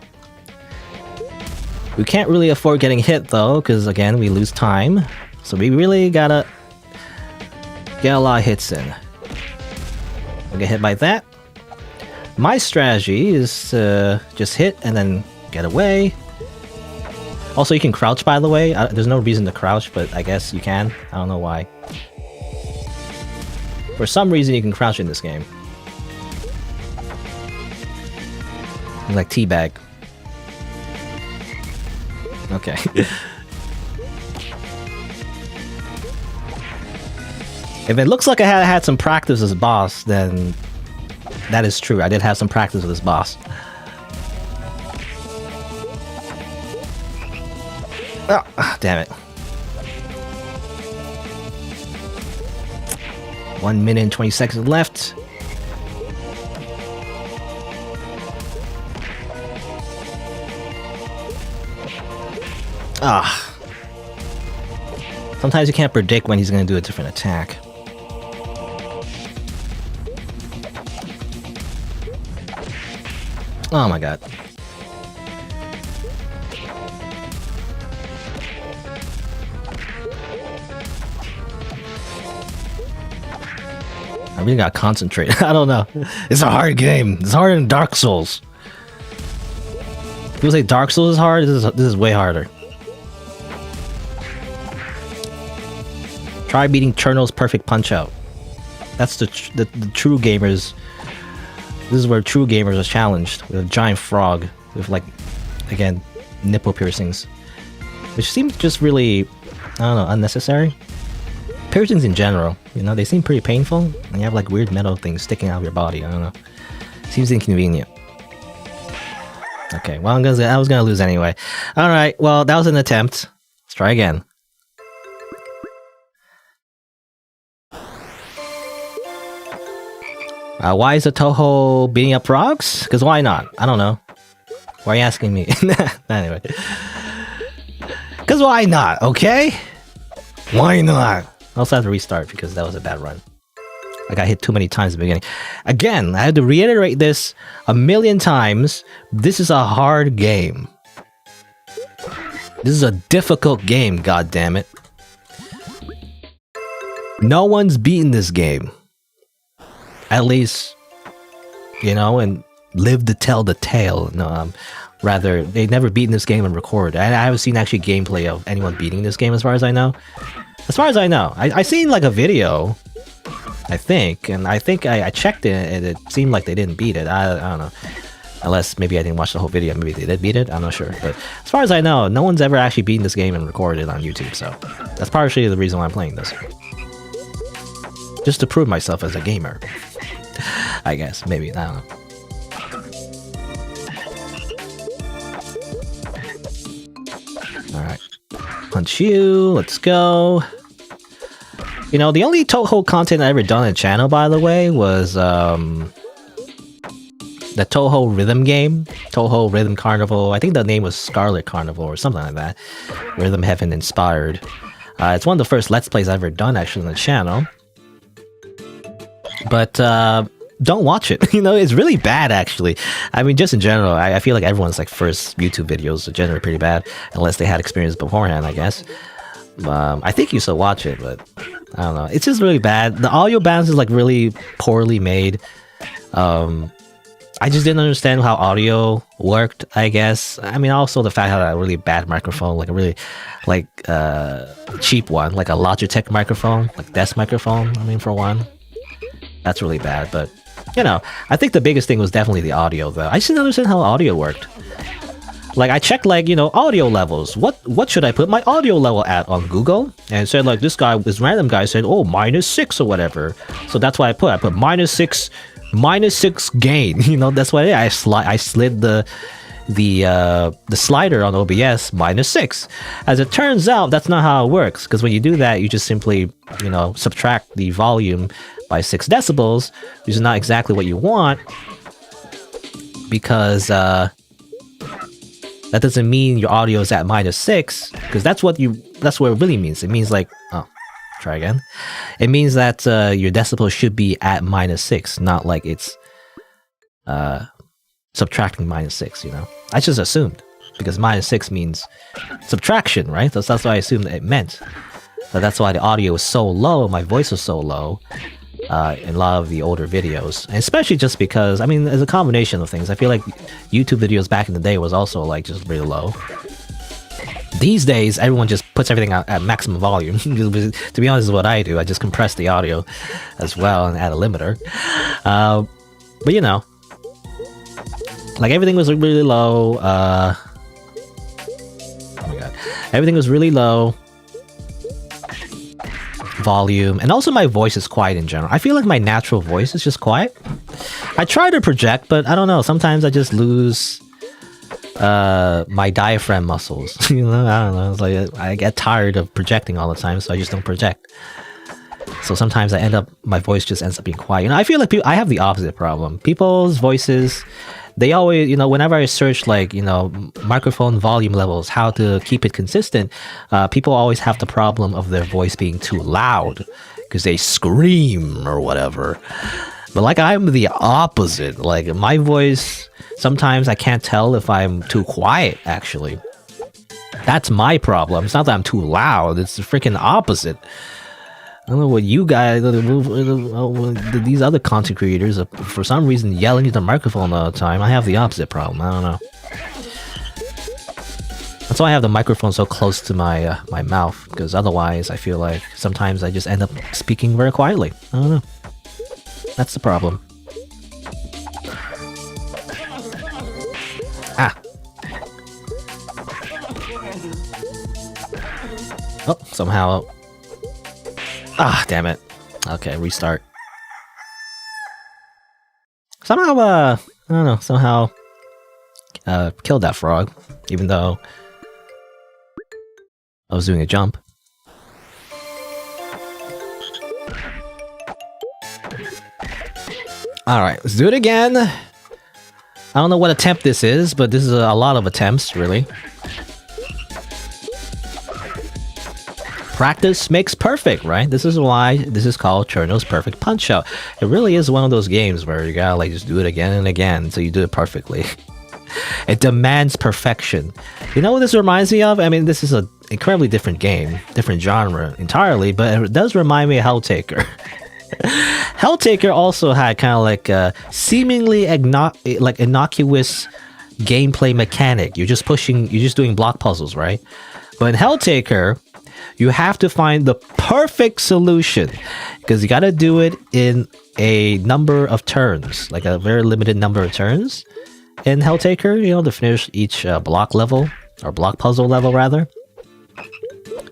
We can't really afford getting hit though, because again, we lose time. So we really gotta get a lot of hits in. We'll get hit by that. My strategy is to just hit and then get away. Also, you can crouch, by the way. There's no reason to crouch, but I guess you can. I don't know why. For some reason, you can crouch in this game. Like teabag. Okay. If it looks like I had some practice as boss, then that is true. I did have some practice with this boss. Oh, damn it. 1 minute and 20 seconds left. Ah. Sometimes you can't predict when he's going to do a different attack. Oh my god. I really gotta concentrate. I don't know. It's a hard game. It's harder than Dark Souls. People say Dark Souls is hard. This is way harder. Try beating Cirno's perfect Punchout. That's the true gamers. This is where true gamers are challenged with a giant frog with, like, again, nipple piercings, which seems just really, I don't know, unnecessary. Piercings in general, you know, they seem pretty painful, and you have like weird metal things sticking out of your body. I don't know. Seems inconvenient. Okay, well, I was gonna lose anyway. All right, well, that was an attempt. Let's try again. Why is the Toho beating up frogs? Because why not? I don't know. Why are you asking me? Anyway. Because why not, okay? Why not? I also have to restart because that was a bad run. I got hit too many times at the beginning. Again, I had to reiterate this a million times. This is a hard game. This is a difficult game, goddammit. No one's beaten this game. At least, you know, and live to tell the tale. No, rather, they've never beaten this game and recorded. I haven't seen actually gameplay of anyone beating this game as far as I know. As far as I know. I seen like a video I think, and I think I checked it, and it seemed like they didn't beat it. I don't know. Unless maybe I didn't watch the whole video. Maybe they did beat it. I'm not sure. But as far as I know, no one's ever actually beaten this game and recorded it on YouTube. So that's partially the reason why I'm playing this. Just to prove myself as a gamer. I guess. Maybe. I don't know. Alright. Punch you. Let's go. You know, the only Toho content I ever done on the channel, by the way, was the Toho Rhythm game. Toho Rhythm Carnival. I think the name was Scarlet Carnival or something like that. Rhythm Heaven inspired. It's one of the first Let's Plays I've ever done actually on the channel. But don't watch it. You know, it's really bad actually. I mean, just in general, I feel like everyone's like first YouTube videos are generally pretty bad unless they had experience beforehand, I guess. I think you should watch it, but I don't know. It's just really bad. The audio balance is like really poorly made. I just didn't understand how audio worked, I guess. I mean, also the fact I had a really bad microphone, like a really like cheap one, like a Logitech microphone, like desk microphone. I mean, for one, that's really bad. But you know, I think the biggest thing was definitely the audio, though. I just didn't understand how audio worked. Like I checked, like, you know, audio levels. What should I put my audio level at on Google? And it said like this random guy said, oh, -6 or whatever. So that's what I put. I put -6 gain. You know, that's what I slid the slider on OBS -6. As it turns out, that's not how it works. Because when you do that, you just simply, you know, subtract the volume by 6 decibels, which is not exactly what you want. Because that doesn't mean your audio is at -6, because that's what it really means. It means like, oh, try again. It means that your decibels should be at -6, not like it's subtracting -6. You know, I just assumed because -6 means subtraction, right? That's what I assumed it meant. But that's why the audio was so low. My voice was so low. In a lot of the older videos, and especially just because, I mean, there's a combination of things. I feel like YouTube videos back in the day was also like just really low. These days, everyone just puts everything at maximum volume. To be honest, is what I do. I just compress the audio as well and add a limiter. But you know, like everything was really low. Oh my god, everything was really low. Volume, and also my voice is quiet in general. I feel like my natural voice is just quiet. I try to project, but I don't know. Sometimes I just lose my diaphragm muscles. You know, I don't know. It's like I get tired of projecting all the time, so I just don't project. So sometimes my voice just ends up being quiet. You know, I feel like I have the opposite problem. People's voices, they always, you know, whenever I search like, you know, microphone volume levels, how to keep it consistent, people always have the problem of their voice being too loud because they scream or whatever. But like I'm the opposite. Like my voice, sometimes I can't tell if I'm too quiet, actually. That's my problem. It's not that I'm too loud. It's the freaking opposite. I don't know what you guys, these other content creators, are for some reason yelling at the microphone all the time. I have the opposite problem. I don't know. That's why I have the microphone so close to my my mouth, because otherwise I feel like sometimes I just end up speaking very quietly. I don't know. That's the problem. Ah. Oh, somehow. Ah, damn it. Okay, restart. Somehow, I don't know, somehow killed that frog, even though I was doing a jump. Alright, let's do it again. I don't know what attempt this is, but this is a lot of attempts, really. Practice makes perfect, right? This is why this is called Cirno's Perfect Punch-Out. It really is one of those games where you gotta like just do it again and again until you do it perfectly. It demands perfection. You know what this reminds me of? I mean, this is an incredibly different game, different genre entirely, but it does remind me of Helltaker. Helltaker also had kind of like a seemingly innocuous gameplay mechanic. You're just doing block puzzles, right? But in Helltaker, You have to find the perfect solution because you got to do it in a number of turns, like a very limited number of turns in Helltaker, you know, to finish each block level, or block puzzle level rather.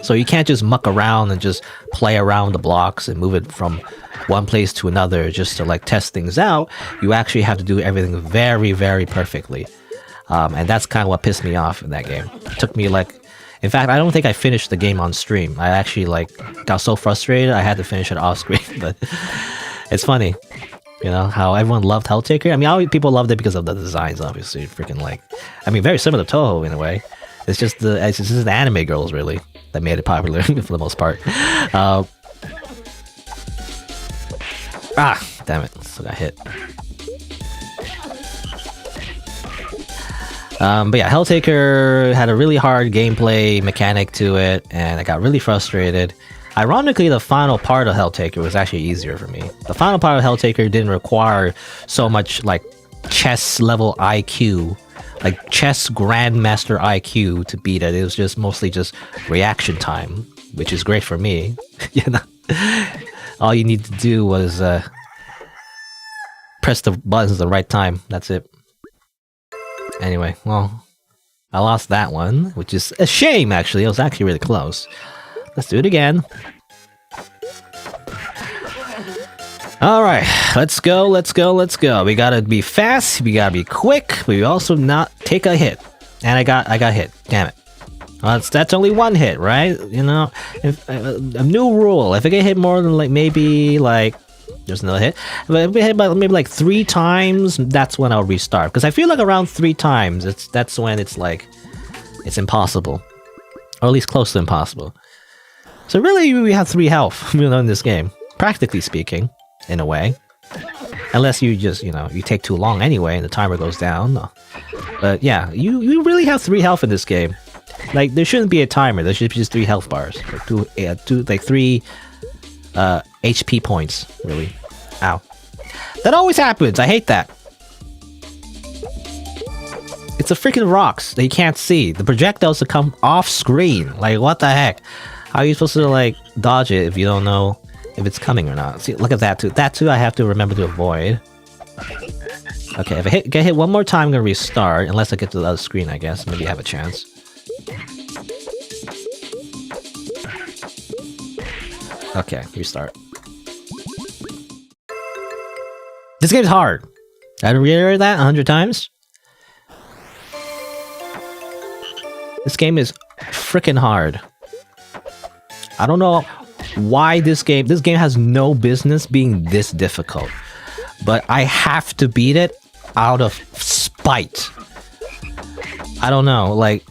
So you can't just muck around and just play around the blocks and move it from one place to another just to like test things out. You actually have to do everything very, very perfectly. And that's kind of what pissed me off in that game. It took me like, in fact, I don't think I finished the game on stream. I actually like got so frustrated I had to finish it off screen. But it's funny, you know, how everyone loved Helltaker. I mean, people loved it because of the designs, obviously. Freaking like, I mean, very similar to Toho in a way. It's just the anime girls really that made it popular for the most part. Damn it! Still got hit. But yeah, Helltaker had a really hard gameplay mechanic to it, and I got really frustrated. Ironically, the final part of Helltaker was actually easier for me. The final part of Helltaker didn't require so much like chess level IQ, like chess grandmaster IQ to beat it. It was just mostly just reaction time, which is great for me. You know, all you need to do was press the buttons at the right time. That's it. Anyway, well, I lost that one, which is a shame, actually. It was actually really close. Let's do it again. Alright, let's go, let's go, let's go. We gotta be fast, we gotta be quick, but we also not take a hit. And I got hit, damn it. That's only one hit, right? You know, a new rule. If I get hit more than like maybe like there's another hit. But if I hit maybe like 3 times, that's when I'll restart. Because I feel like around 3 times, that's when it's like it's impossible, or at least close to impossible. So really, we have 3 health, you know, in this game, practically speaking, in a way. Unless you just, you know, you take too long anyway, and the timer goes down. But yeah, you really have 3 health in this game. Like there shouldn't be a timer. There should be just 3 health bars, or 3 HP points, really. Ow. That always happens. I hate that. It's the freaking rocks that you can't see. The projectiles that come off screen. Like, what the heck? How are you supposed to, like, dodge it if you don't know if it's coming or not? See, look at that, too. That, too, I have to remember to avoid. Okay, if I get hit one more time, I'm gonna restart. Unless I get to the other screen, I guess. Maybe I have a chance. Okay, restart. This game's hard. I reiterate that 100 times. This game is freaking hard. I don't know why this game has no business being this difficult, but I have to beat it out of spite. I don't know, like,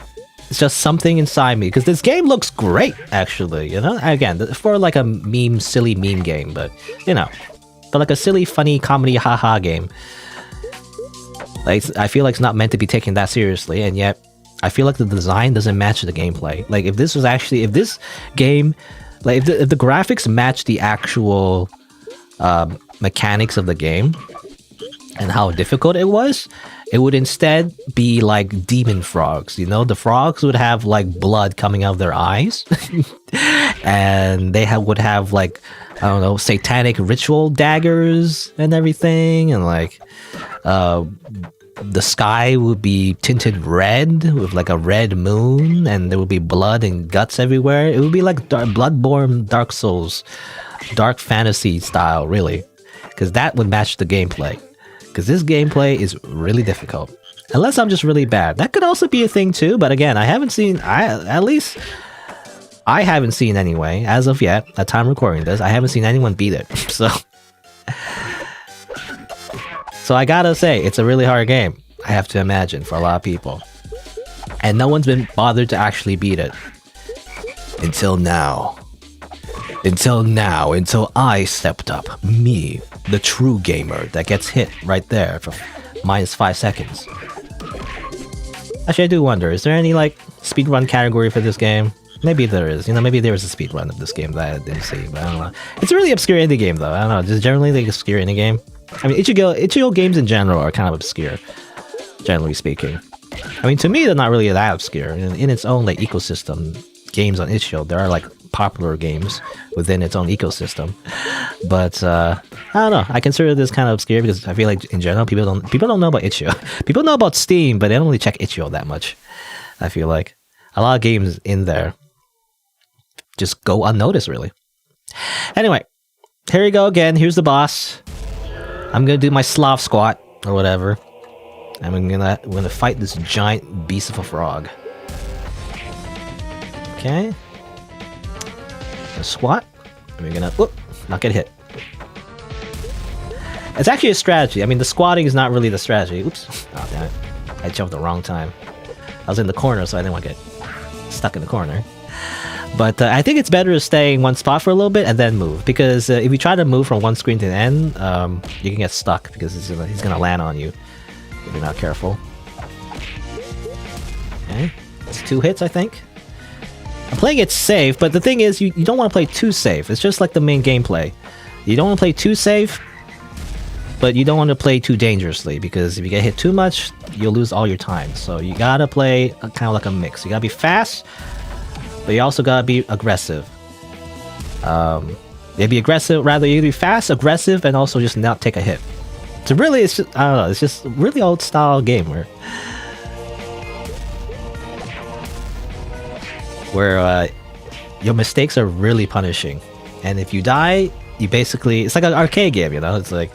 it's just something inside me, because this game looks great, actually, you know? Again, for like a silly meme game, but, you know, for like a silly, funny, comedy, haha game. Like, I feel like it's not meant to be taken that seriously, and yet, I feel like the design doesn't match the gameplay. Like, if this game, like, if the graphics match the actual mechanics of the game, and how difficult it was, it would instead be like demon frogs, you know? The frogs would have like blood coming out of their eyes. And they would have like, I don't know, satanic ritual daggers and everything. And like, the sky would be tinted red with like a red moon, and there would be blood and guts everywhere. It would be like Bloodborne, Dark Souls, dark fantasy style, really. Because that would match the gameplay. Because this gameplay is really difficult. Unless I'm just really bad. That could also be a thing too, but again, I haven't seen anyway, as of yet, at time recording this, I haven't seen anyone beat it. So I gotta say, it's a really hard game, I have to imagine, for a lot of people. And no one's been bothered to actually beat it. Until now. Until I stepped up. Me, the true gamer that gets hit right there for -5 seconds. Actually, I do wonder, is there any, like, speedrun category for this game? Maybe there is. You know, maybe there is a speedrun of this game that I didn't see, but I don't know. It's a really obscure indie game, though. I don't know, just generally the obscure indie game. I mean, Ichigo games in general are kind of obscure, generally speaking. I mean, to me, they're not really that obscure. In its own, like, ecosystem, games on itch.io. There are like popular games within its own ecosystem. But I don't know. I consider this kind of obscure because I feel like in general people don't know about itch.io. People know about Steam, but they don't really check itch.io that much. I feel like a lot of games in there just go unnoticed, really. Anyway, here we go again. Here's the boss. I'm gonna do my Slav squat or whatever. I'm gonna fight this giant beast of a frog. Okay. Gonna squat. And we're gonna not get hit. It's actually a strategy. I mean, the squatting is not really the strategy. Oops. Oh, damn it. I jumped the wrong time. I was in the corner, so I didn't want to get stuck in the corner. But I think it's better to stay in one spot for a little bit and then move. Because if you try to move from one screen to the end, you can get stuck because he's gonna land on you if you're not careful. Okay. It's 2 hits, I think. I'm playing it safe, but the thing is, you don't want to play too safe. It's just like the main gameplay. You don't want to play too safe, but you don't want to play too dangerously, because if you get hit too much, you'll lose all your time. So you gotta play kind of like a mix. You gotta be fast, but you also gotta be aggressive. Maybe aggressive, rather you be fast, aggressive, and also just not take a hit. So really, it's just, I don't know, it's just a really old style game where your mistakes are really punishing, and if you die, you basically, it's like an arcade game, you know. It's like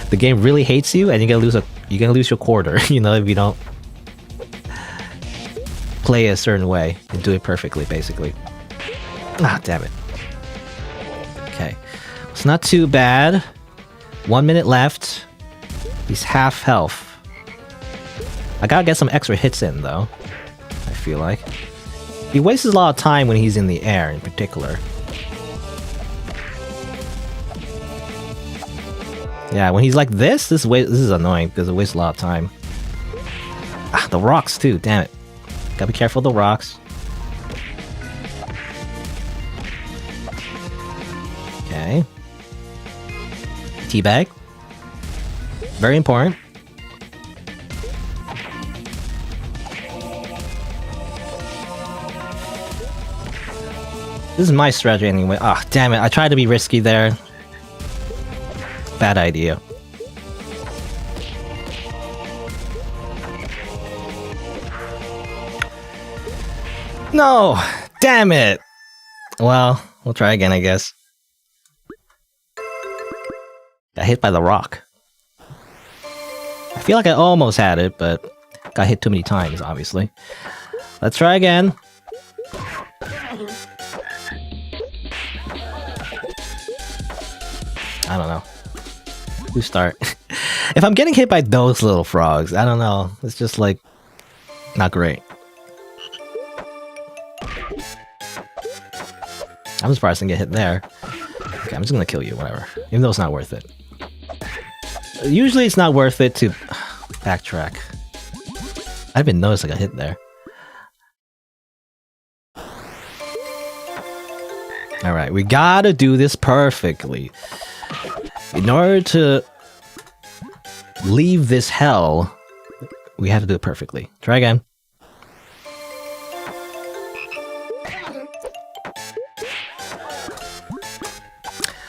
the game really hates you, and you're gonna lose your quarter, you know, if you don't play a certain way and do it perfectly, basically. Ah, damn it. Okay, it's not too bad. 1 minute left. He's half health. I gotta get some extra hits in though, I feel like. He wastes a lot of time when he's in the air, in particular. Yeah, when he's like this is annoying because it wastes a lot of time. Ah, the rocks too, damn it. Gotta be careful of the rocks. Okay. Teabag. Very important. This is my strategy anyway. Ah, damn it. I tried to be risky there. Bad idea. No! Damn it! Well, we'll try again, I guess. Got hit by the rock. I feel like I almost had it, but got hit too many times, obviously. Let's try again. I don't know. Who start? If I'm getting hit by those little frogs, I don't know. It's just like not great. I'm surprised I didn't get hit there. Okay, I'm just gonna kill you, whatever. Even though it's not worth it. Usually it's not worth it to backtrack. I didn't even notice I got hit there. Alright, we gotta do this perfectly. In order to leave this hell, we have to do it perfectly. Try again.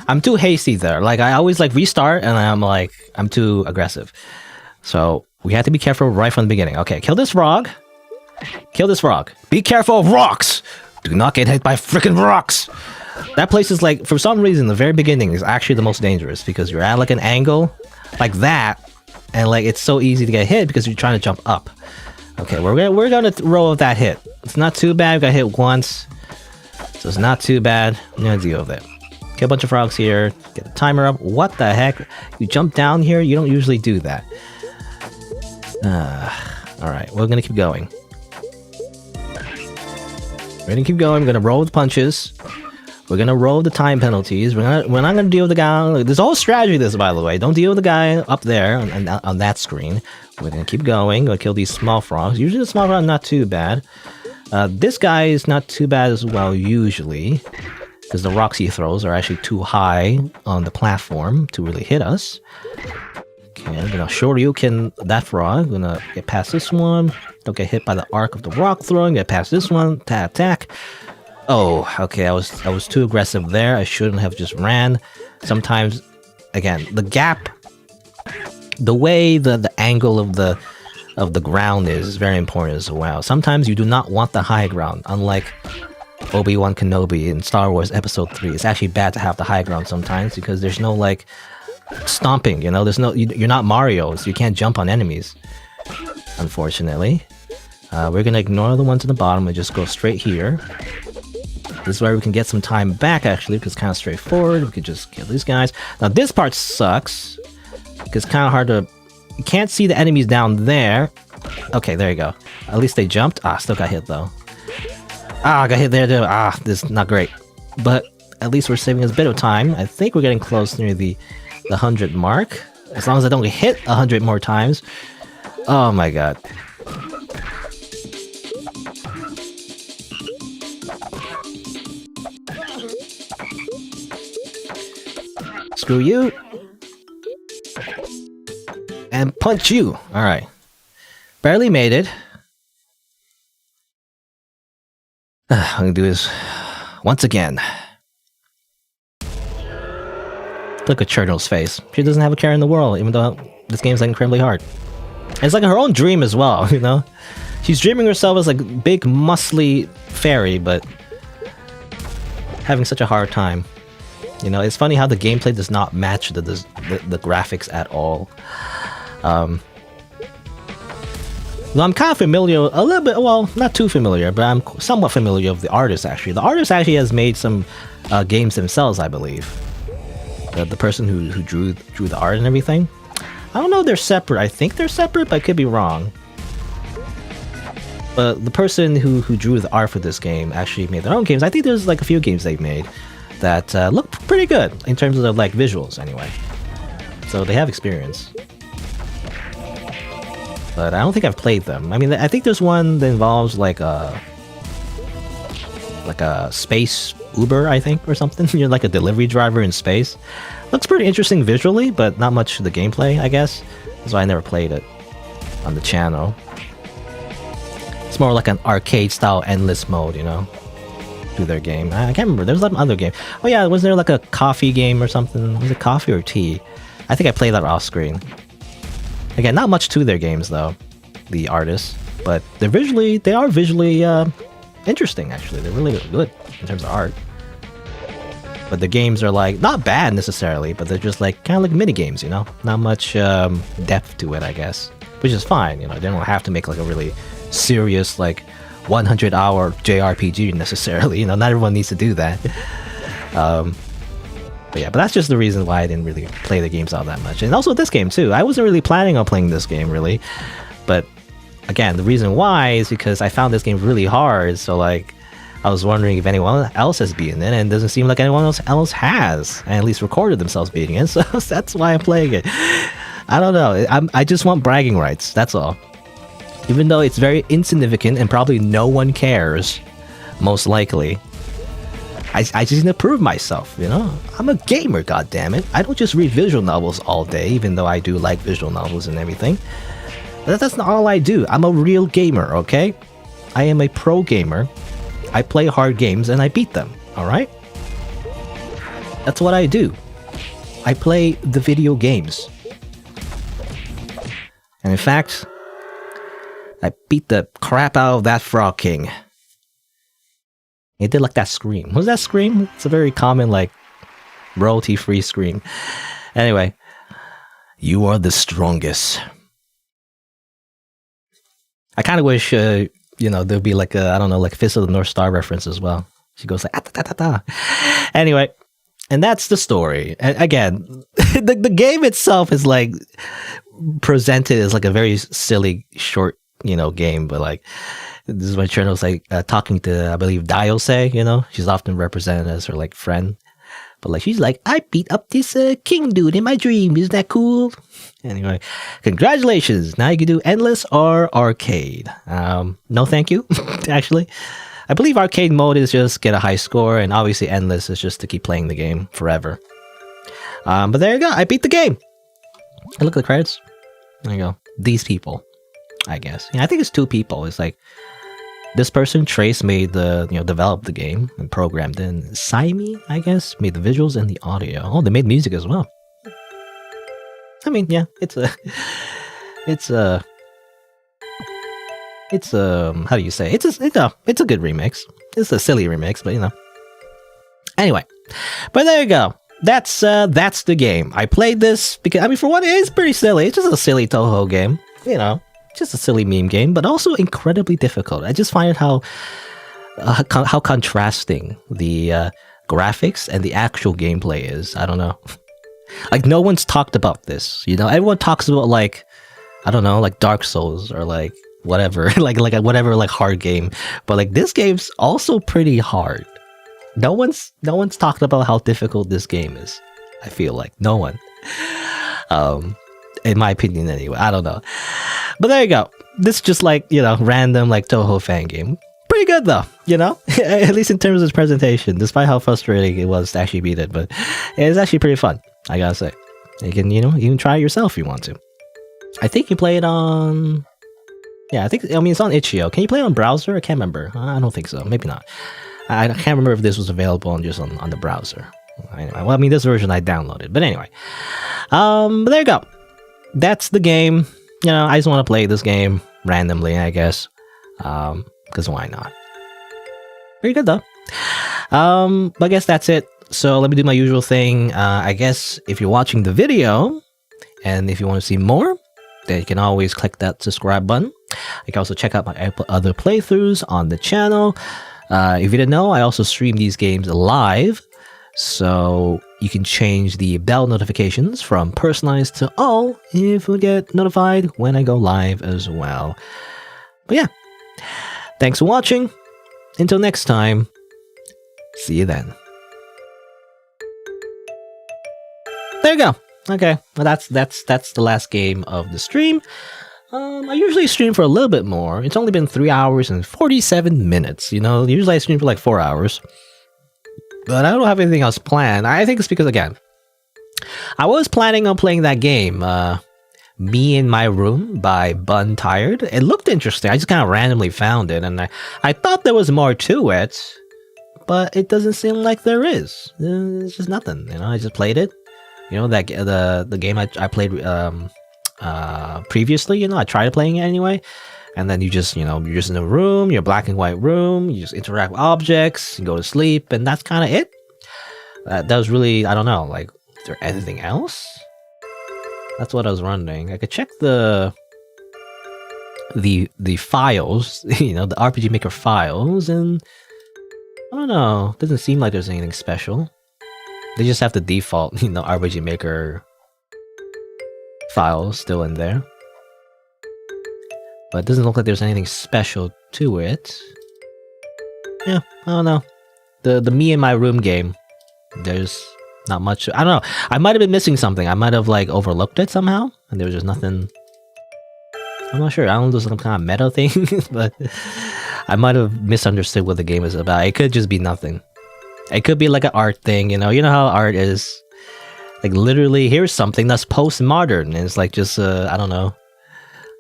I'm too hasty there. Like, I always like restart and I'm too aggressive. So we have to be careful right from the beginning. Okay, kill this frog. Kill this frog. Be careful of rocks! Do not get hit by freaking rocks! That place is like, for some reason, the very beginning is actually the most dangerous because you're at like an angle like that, and like it's so easy to get hit because you're trying to jump up. Okay, we're gonna roll with that hit. It's not too bad. We got hit once, so it's not too bad. I'm gonna deal with it. Kill a bunch of frogs here. Get the timer up. What the heck? You jump down here? You don't usually do that. Alright, we're gonna keep going. We're gonna keep going. We're gonna roll with punches. We're gonna roll the time penalties. We're not gonna deal with the guy. There's a whole strategy to this, by the way. Don't deal with the guy up there on that screen. We're gonna keep going. We're gonna kill these small frogs. Usually the small frogs are not too bad. This guy is not too bad as well, usually, because the rocks he throws are actually too high on the platform to really hit us. Okay, I'm gonna shoryuken that frog. I'm gonna get past this one. Don't get hit by the arc of the rock throwing. Get past this one. Attack. Oh, okay. I was too aggressive there. I shouldn't have just ran. Sometimes, again, the gap, the way the angle of the ground is very important as well. Sometimes you do not want the high ground, unlike Obi-Wan Kenobi in Star Wars Episode 3. It's actually bad to have the high ground sometimes because there's no like stomping, you know, there's no, you're not Mario, so you can't jump on enemies, unfortunately. We're gonna ignore the ones at the bottom and just go straight here. This is where we can get some time back, actually, because it's kind of straightforward. We could just kill these guys. Now this part sucks because it's kind of hard to, you can't see the enemies down there. Okay, there you go. At least they jumped. Ah, still got hit though. Ah, I got hit there too. Ah, this is not great, but at least we're saving us a bit of time. I think we're getting close near the 100 mark. As long as I don't get hit 100 more times. Oh my god. Screw you. And punch you. Alright. Barely made it. I'm gonna do this once again. Look at Cirno's face. She doesn't have a care in the world, even though this game's like incredibly hard. And it's like her own dream as well, you know? She's dreaming herself as like a big, muscly fairy, but having such a hard time. You know, it's funny how the gameplay does not match the graphics at all. Well, I'm kind of familiar, a little bit, well, not too familiar, but I'm somewhat familiar with the artist, actually. The artist actually has made some games themselves, I believe. The person who drew the art and everything. I don't know if they're separate. I think they're separate, but I could be wrong. But the person who drew the art for this game actually made their own games. I think there's like a few games they've made that look pretty good in terms of like visuals, anyway. So they have experience. But I don't think I've played them. I mean, I think there's one that involves like a space Uber, I think, or something. You're like a delivery driver in space. Looks pretty interesting visually, but not much to the gameplay, I guess. That's why I never played it on the channel. It's more like an arcade-style endless mode, you know, to their game. I can't remember. There's some other game. Oh yeah, was there like a coffee game or something? Was it coffee or tea? I think I played that off screen. Again, not much to their games though, the artists, but they are visually interesting. Actually, they're really good in terms of art. But the games are like not bad necessarily, but they're just like kind of like mini games, you know, not much depth to it, I guess, which is fine. You know, they don't have to make like a really serious like 100-hour JRPG necessarily. You know, not everyone needs to do that. But yeah, but that's just the reason why I didn't really play the games all that much. And also this game too. I wasn't really planning on playing this game really, but again, the reason why is because I found this game really hard. So like, I was wondering if anyone else has beaten it, and it doesn't seem like anyone else has, and at least recorded themselves beating it. So that's why I'm playing it. I don't know. I just want bragging rights. That's all. Even though it's very insignificant and probably no one cares, most likely. I just need to prove myself, you know? I'm a gamer, goddammit. I don't just read visual novels all day, even though I do like visual novels and everything. But that's not all I do. I'm a real gamer, okay? I am a pro gamer. I play hard games and I beat them, alright? That's what I do. I play the video games. And in fact, I beat the crap out of that Frog King. It did like that scream. What was that scream? It's a very common, like, royalty-free scream. Anyway, you are the strongest. I kind of wish, you know, there'd be like a, I don't know, like Fist of the North Star reference as well. She goes like, ah, ta, ta, ta, ta. Anyway, and that's the story. And again, the game itself is like presented as like a very silly, short, you know, game, but like, this is when Cirno's like talking to, I believe, Diose, you know? She's often represented as her like friend. But like, she's like, I beat up this king dude in my dream. Isn't that cool? Anyway, congratulations. Now you can do endless or arcade. No thank you, actually. I believe arcade mode is just get a high score, and obviously endless is just to keep playing the game forever. But there you go. I beat the game. And look at the credits. There you go. These people, I guess. Yeah, I think it's 2 people. It's like This person, Trace, made developed the game and programmed in. Symphony, I guess, made the visuals and the audio. Oh, they made music as well. I mean, yeah, it's a how do you say? It's a good remix. It's a silly remix, but Anyway, but there you go. That's the game. I played this because, I mean, for one, it is pretty silly. It's just a silly Toho game, just a silly meme game, but also incredibly difficult. I just find it how contrasting the graphics and the actual gameplay is. I don't know. Like, no one's talked about this, Everyone talks about, like, I don't know, like Dark Souls or like whatever, like whatever, like hard game. But like this game's also pretty hard. No one's talked about how difficult this game is. I feel like no one. In my opinion, anyway. I don't know. But there you go. This is just like random like Toho fan game. Pretty good though, at least in terms of its presentation. Despite how frustrating it was to actually beat it, but it's actually pretty fun. I gotta say, you can you can try it yourself if you want to. I think you play it on. Yeah, it's on itch.io. Can you play it on browser? I can't remember. I don't think so. Maybe not. I can't remember if this was available on the browser. Anyway, well, I mean, this version I downloaded. But anyway, but there you go. That's the game. I just want to play this game randomly, I guess. Because why not? Pretty good though. But I guess that's it. So let me do my usual thing. I guess if you're watching the video, and if you want to see more, then you can always click that subscribe button. You can also check out my other playthroughs on the channel. If you didn't know, I also stream these games live. So you can change the bell notifications from personalized to all if you get notified when I go live as well. But yeah, thanks for watching. Until next time, see you then. There you go. Okay, well that's the last game of the stream. I usually stream for a little bit more. It's only been 3 hours and 47 minutes. Usually I stream for like 4 hours. But I don't have anything else planned. I think it's because, again, I was planning on playing that game, Me in My Room by Bun Tired. It looked interesting. I just kind of randomly found it, and I thought there was more to it, but it doesn't seem like there is. It's just nothing. I just played it. That the game I played previously. I tried playing it anyway. And then you're just in a room, you're a black and white room, you just interact with objects, you go to sleep, and that's kind of it. That was really, I don't know, like, is there anything else? That's what I was wondering. I could check the files, the RPG Maker files, and I don't know, doesn't seem like there's anything special. They just have the default, RPG Maker files still in there. But it doesn't look like there's anything special to it. Yeah, I don't know. The Me in My Room game, there's not much. I don't know. I might have been missing something. I might have like overlooked it somehow, and there was just nothing. I'm not sure. I don't know if there's some kind of meta thing, but I might have misunderstood what the game is about. It could just be nothing. It could be like an art thing, You know how art is. Like literally, here's something that's postmodern, and it's like just I don't know.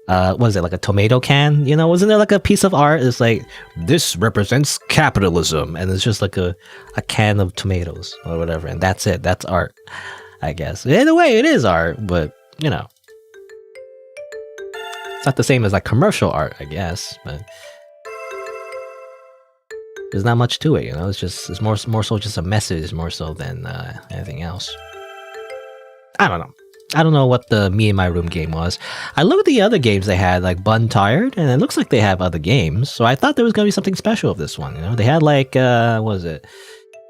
What is it, like a tomato can? Wasn't there like a piece of art? It's like, this represents capitalism, and it's just like a can of tomatoes or whatever, and that's it. That's art, I guess. In a way, it is art, but it's not the same as like commercial art, I guess. But there's not much to it, It's more so just a message, more so than anything else. I don't know. I don't know what the Me in My Room game was. I looked at the other games they had, like Bun Tired, and it looks like they have other games. So I thought there was going to be something special with this one, They had like, what is it?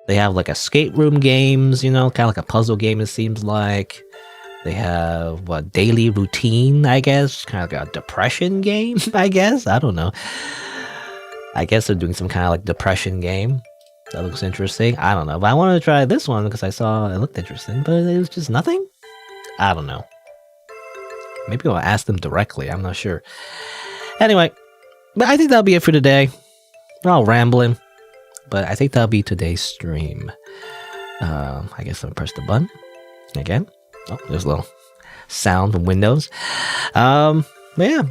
They have like escape room games, kind of like a puzzle game, it seems like. They have, daily routine, I guess. Kind of like a depression game, I guess. I don't know. I guess they're doing some kind of like depression game. That looks interesting. I don't know. But I wanted to try this one because I saw it looked interesting, but it was just nothing. I don't know. Maybe I'll ask them directly. I'm not sure. Anyway, but I think that'll be it for today. We're all rambling, but I think that'll be today's stream. I guess I'll press the button again. Oh, there's a little sound from Windows. But yeah,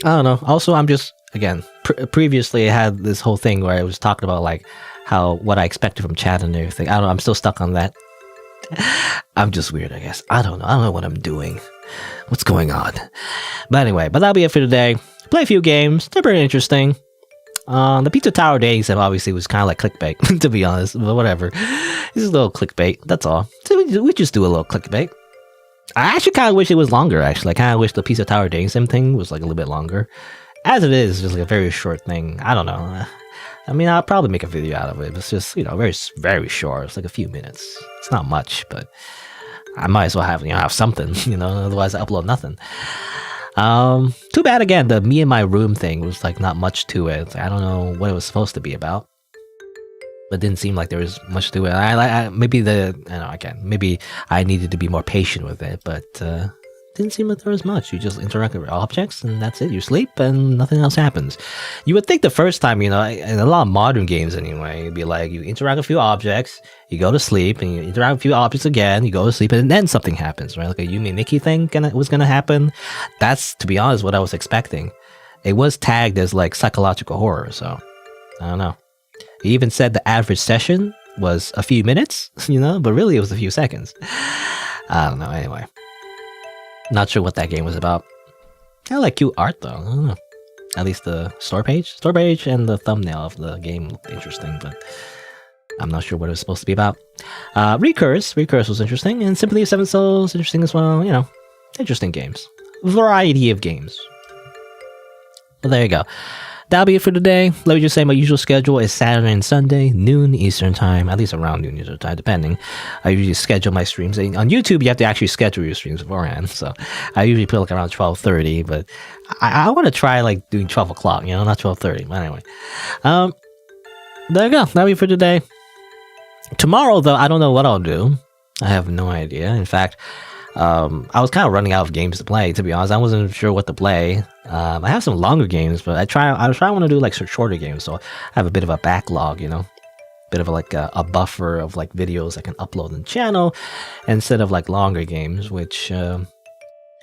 I don't know. Also, I'm just again previously I had this whole thing where I was talking about like how what I expected from chat and everything. I don't know. I'm still stuck on that. I'm just weird, I guess. I don't know. I don't know what I'm doing. What's going on? But anyway, that'll be it for today. Play a few games. They're pretty interesting. The Pizza Tower days obviously was kind of like clickbait, to be honest. But whatever. This is a little clickbait. That's all. So we just do a little clickbait. I actually kind of wish it was longer, actually. I kind of wish the Pizza Tower days thing was like a little bit longer. As it is, just like a very short thing. I don't know. I mean, I'll probably make a video out of it. It's just, very, very short. It's like a few minutes. It's not much, but I might as well have something, otherwise I upload nothing. Too bad again, the me in my room thing was like not much to it. I don't know what it was supposed to be about. But it didn't seem like there was much to it. Maybe I needed to be more patient with it, but didn't seem like there was much. You just interact with objects and that's it. You sleep and nothing else happens. You would think the first time, in a lot of modern games anyway, it'd be like you interact with a few objects, you go to sleep, and you interact with a few objects again, you go to sleep, and then something happens, right? Like a Yumi Nikki thing was gonna happen. That's, to be honest, what I was expecting. It was tagged as like psychological horror, so I don't know. He even said the average session was a few minutes, but really it was a few seconds. I don't know, anyway. Not sure what that game was about. I like cute art though. I don't know. At least the store page and the thumbnail of the game looked interesting, but I'm not sure what it was supposed to be about. Recurse was interesting, and Symphony of Seven Souls interesting as well. Interesting games. Variety of games. Well, there you go. That'll be it for today. Let me just say my usual schedule is Saturday and Sunday, noon Eastern time, at least around noon Eastern time, depending. I usually schedule my streams. On YouTube, you have to actually schedule your streams beforehand, so I usually put like around 12:30, but I want to try like doing 12 o'clock, not 12:30, but anyway. There you go. That'll be it for today. Tomorrow, though, I don't know what I'll do. I have no idea. In fact, I was kind of running out of games to play, to be honest. I wasn't sure what to play. I have some longer games, but I want to do like shorter games, so I have a bit of a backlog, bit of a buffer of like videos I can upload on the channel instead of like longer games, which I don't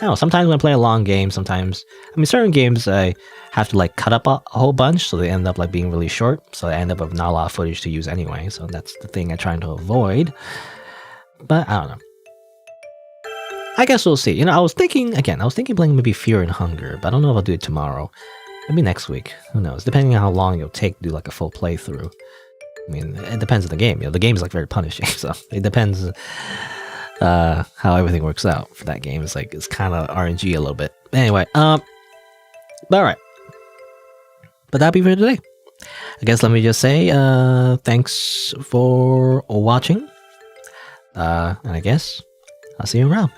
know, sometimes when I play a long game, certain games I have to like cut up a whole bunch, so they end up like being really short, so I end up with not a lot of footage to use anyway, so that's the thing I'm trying to avoid. But I don't know. I guess we'll see. I was thinking playing maybe Fear and Hunger, but I don't know if I'll do it tomorrow. Maybe next week. Who knows? Depending on how long it'll take to do like a full playthrough. I mean, it depends on the game. The game is like very punishing, so it depends how everything works out for that game. It's kind of RNG a little bit. Anyway, but alright. But that'll be for today. I guess let me just say, thanks for watching. And I guess I'll see you around.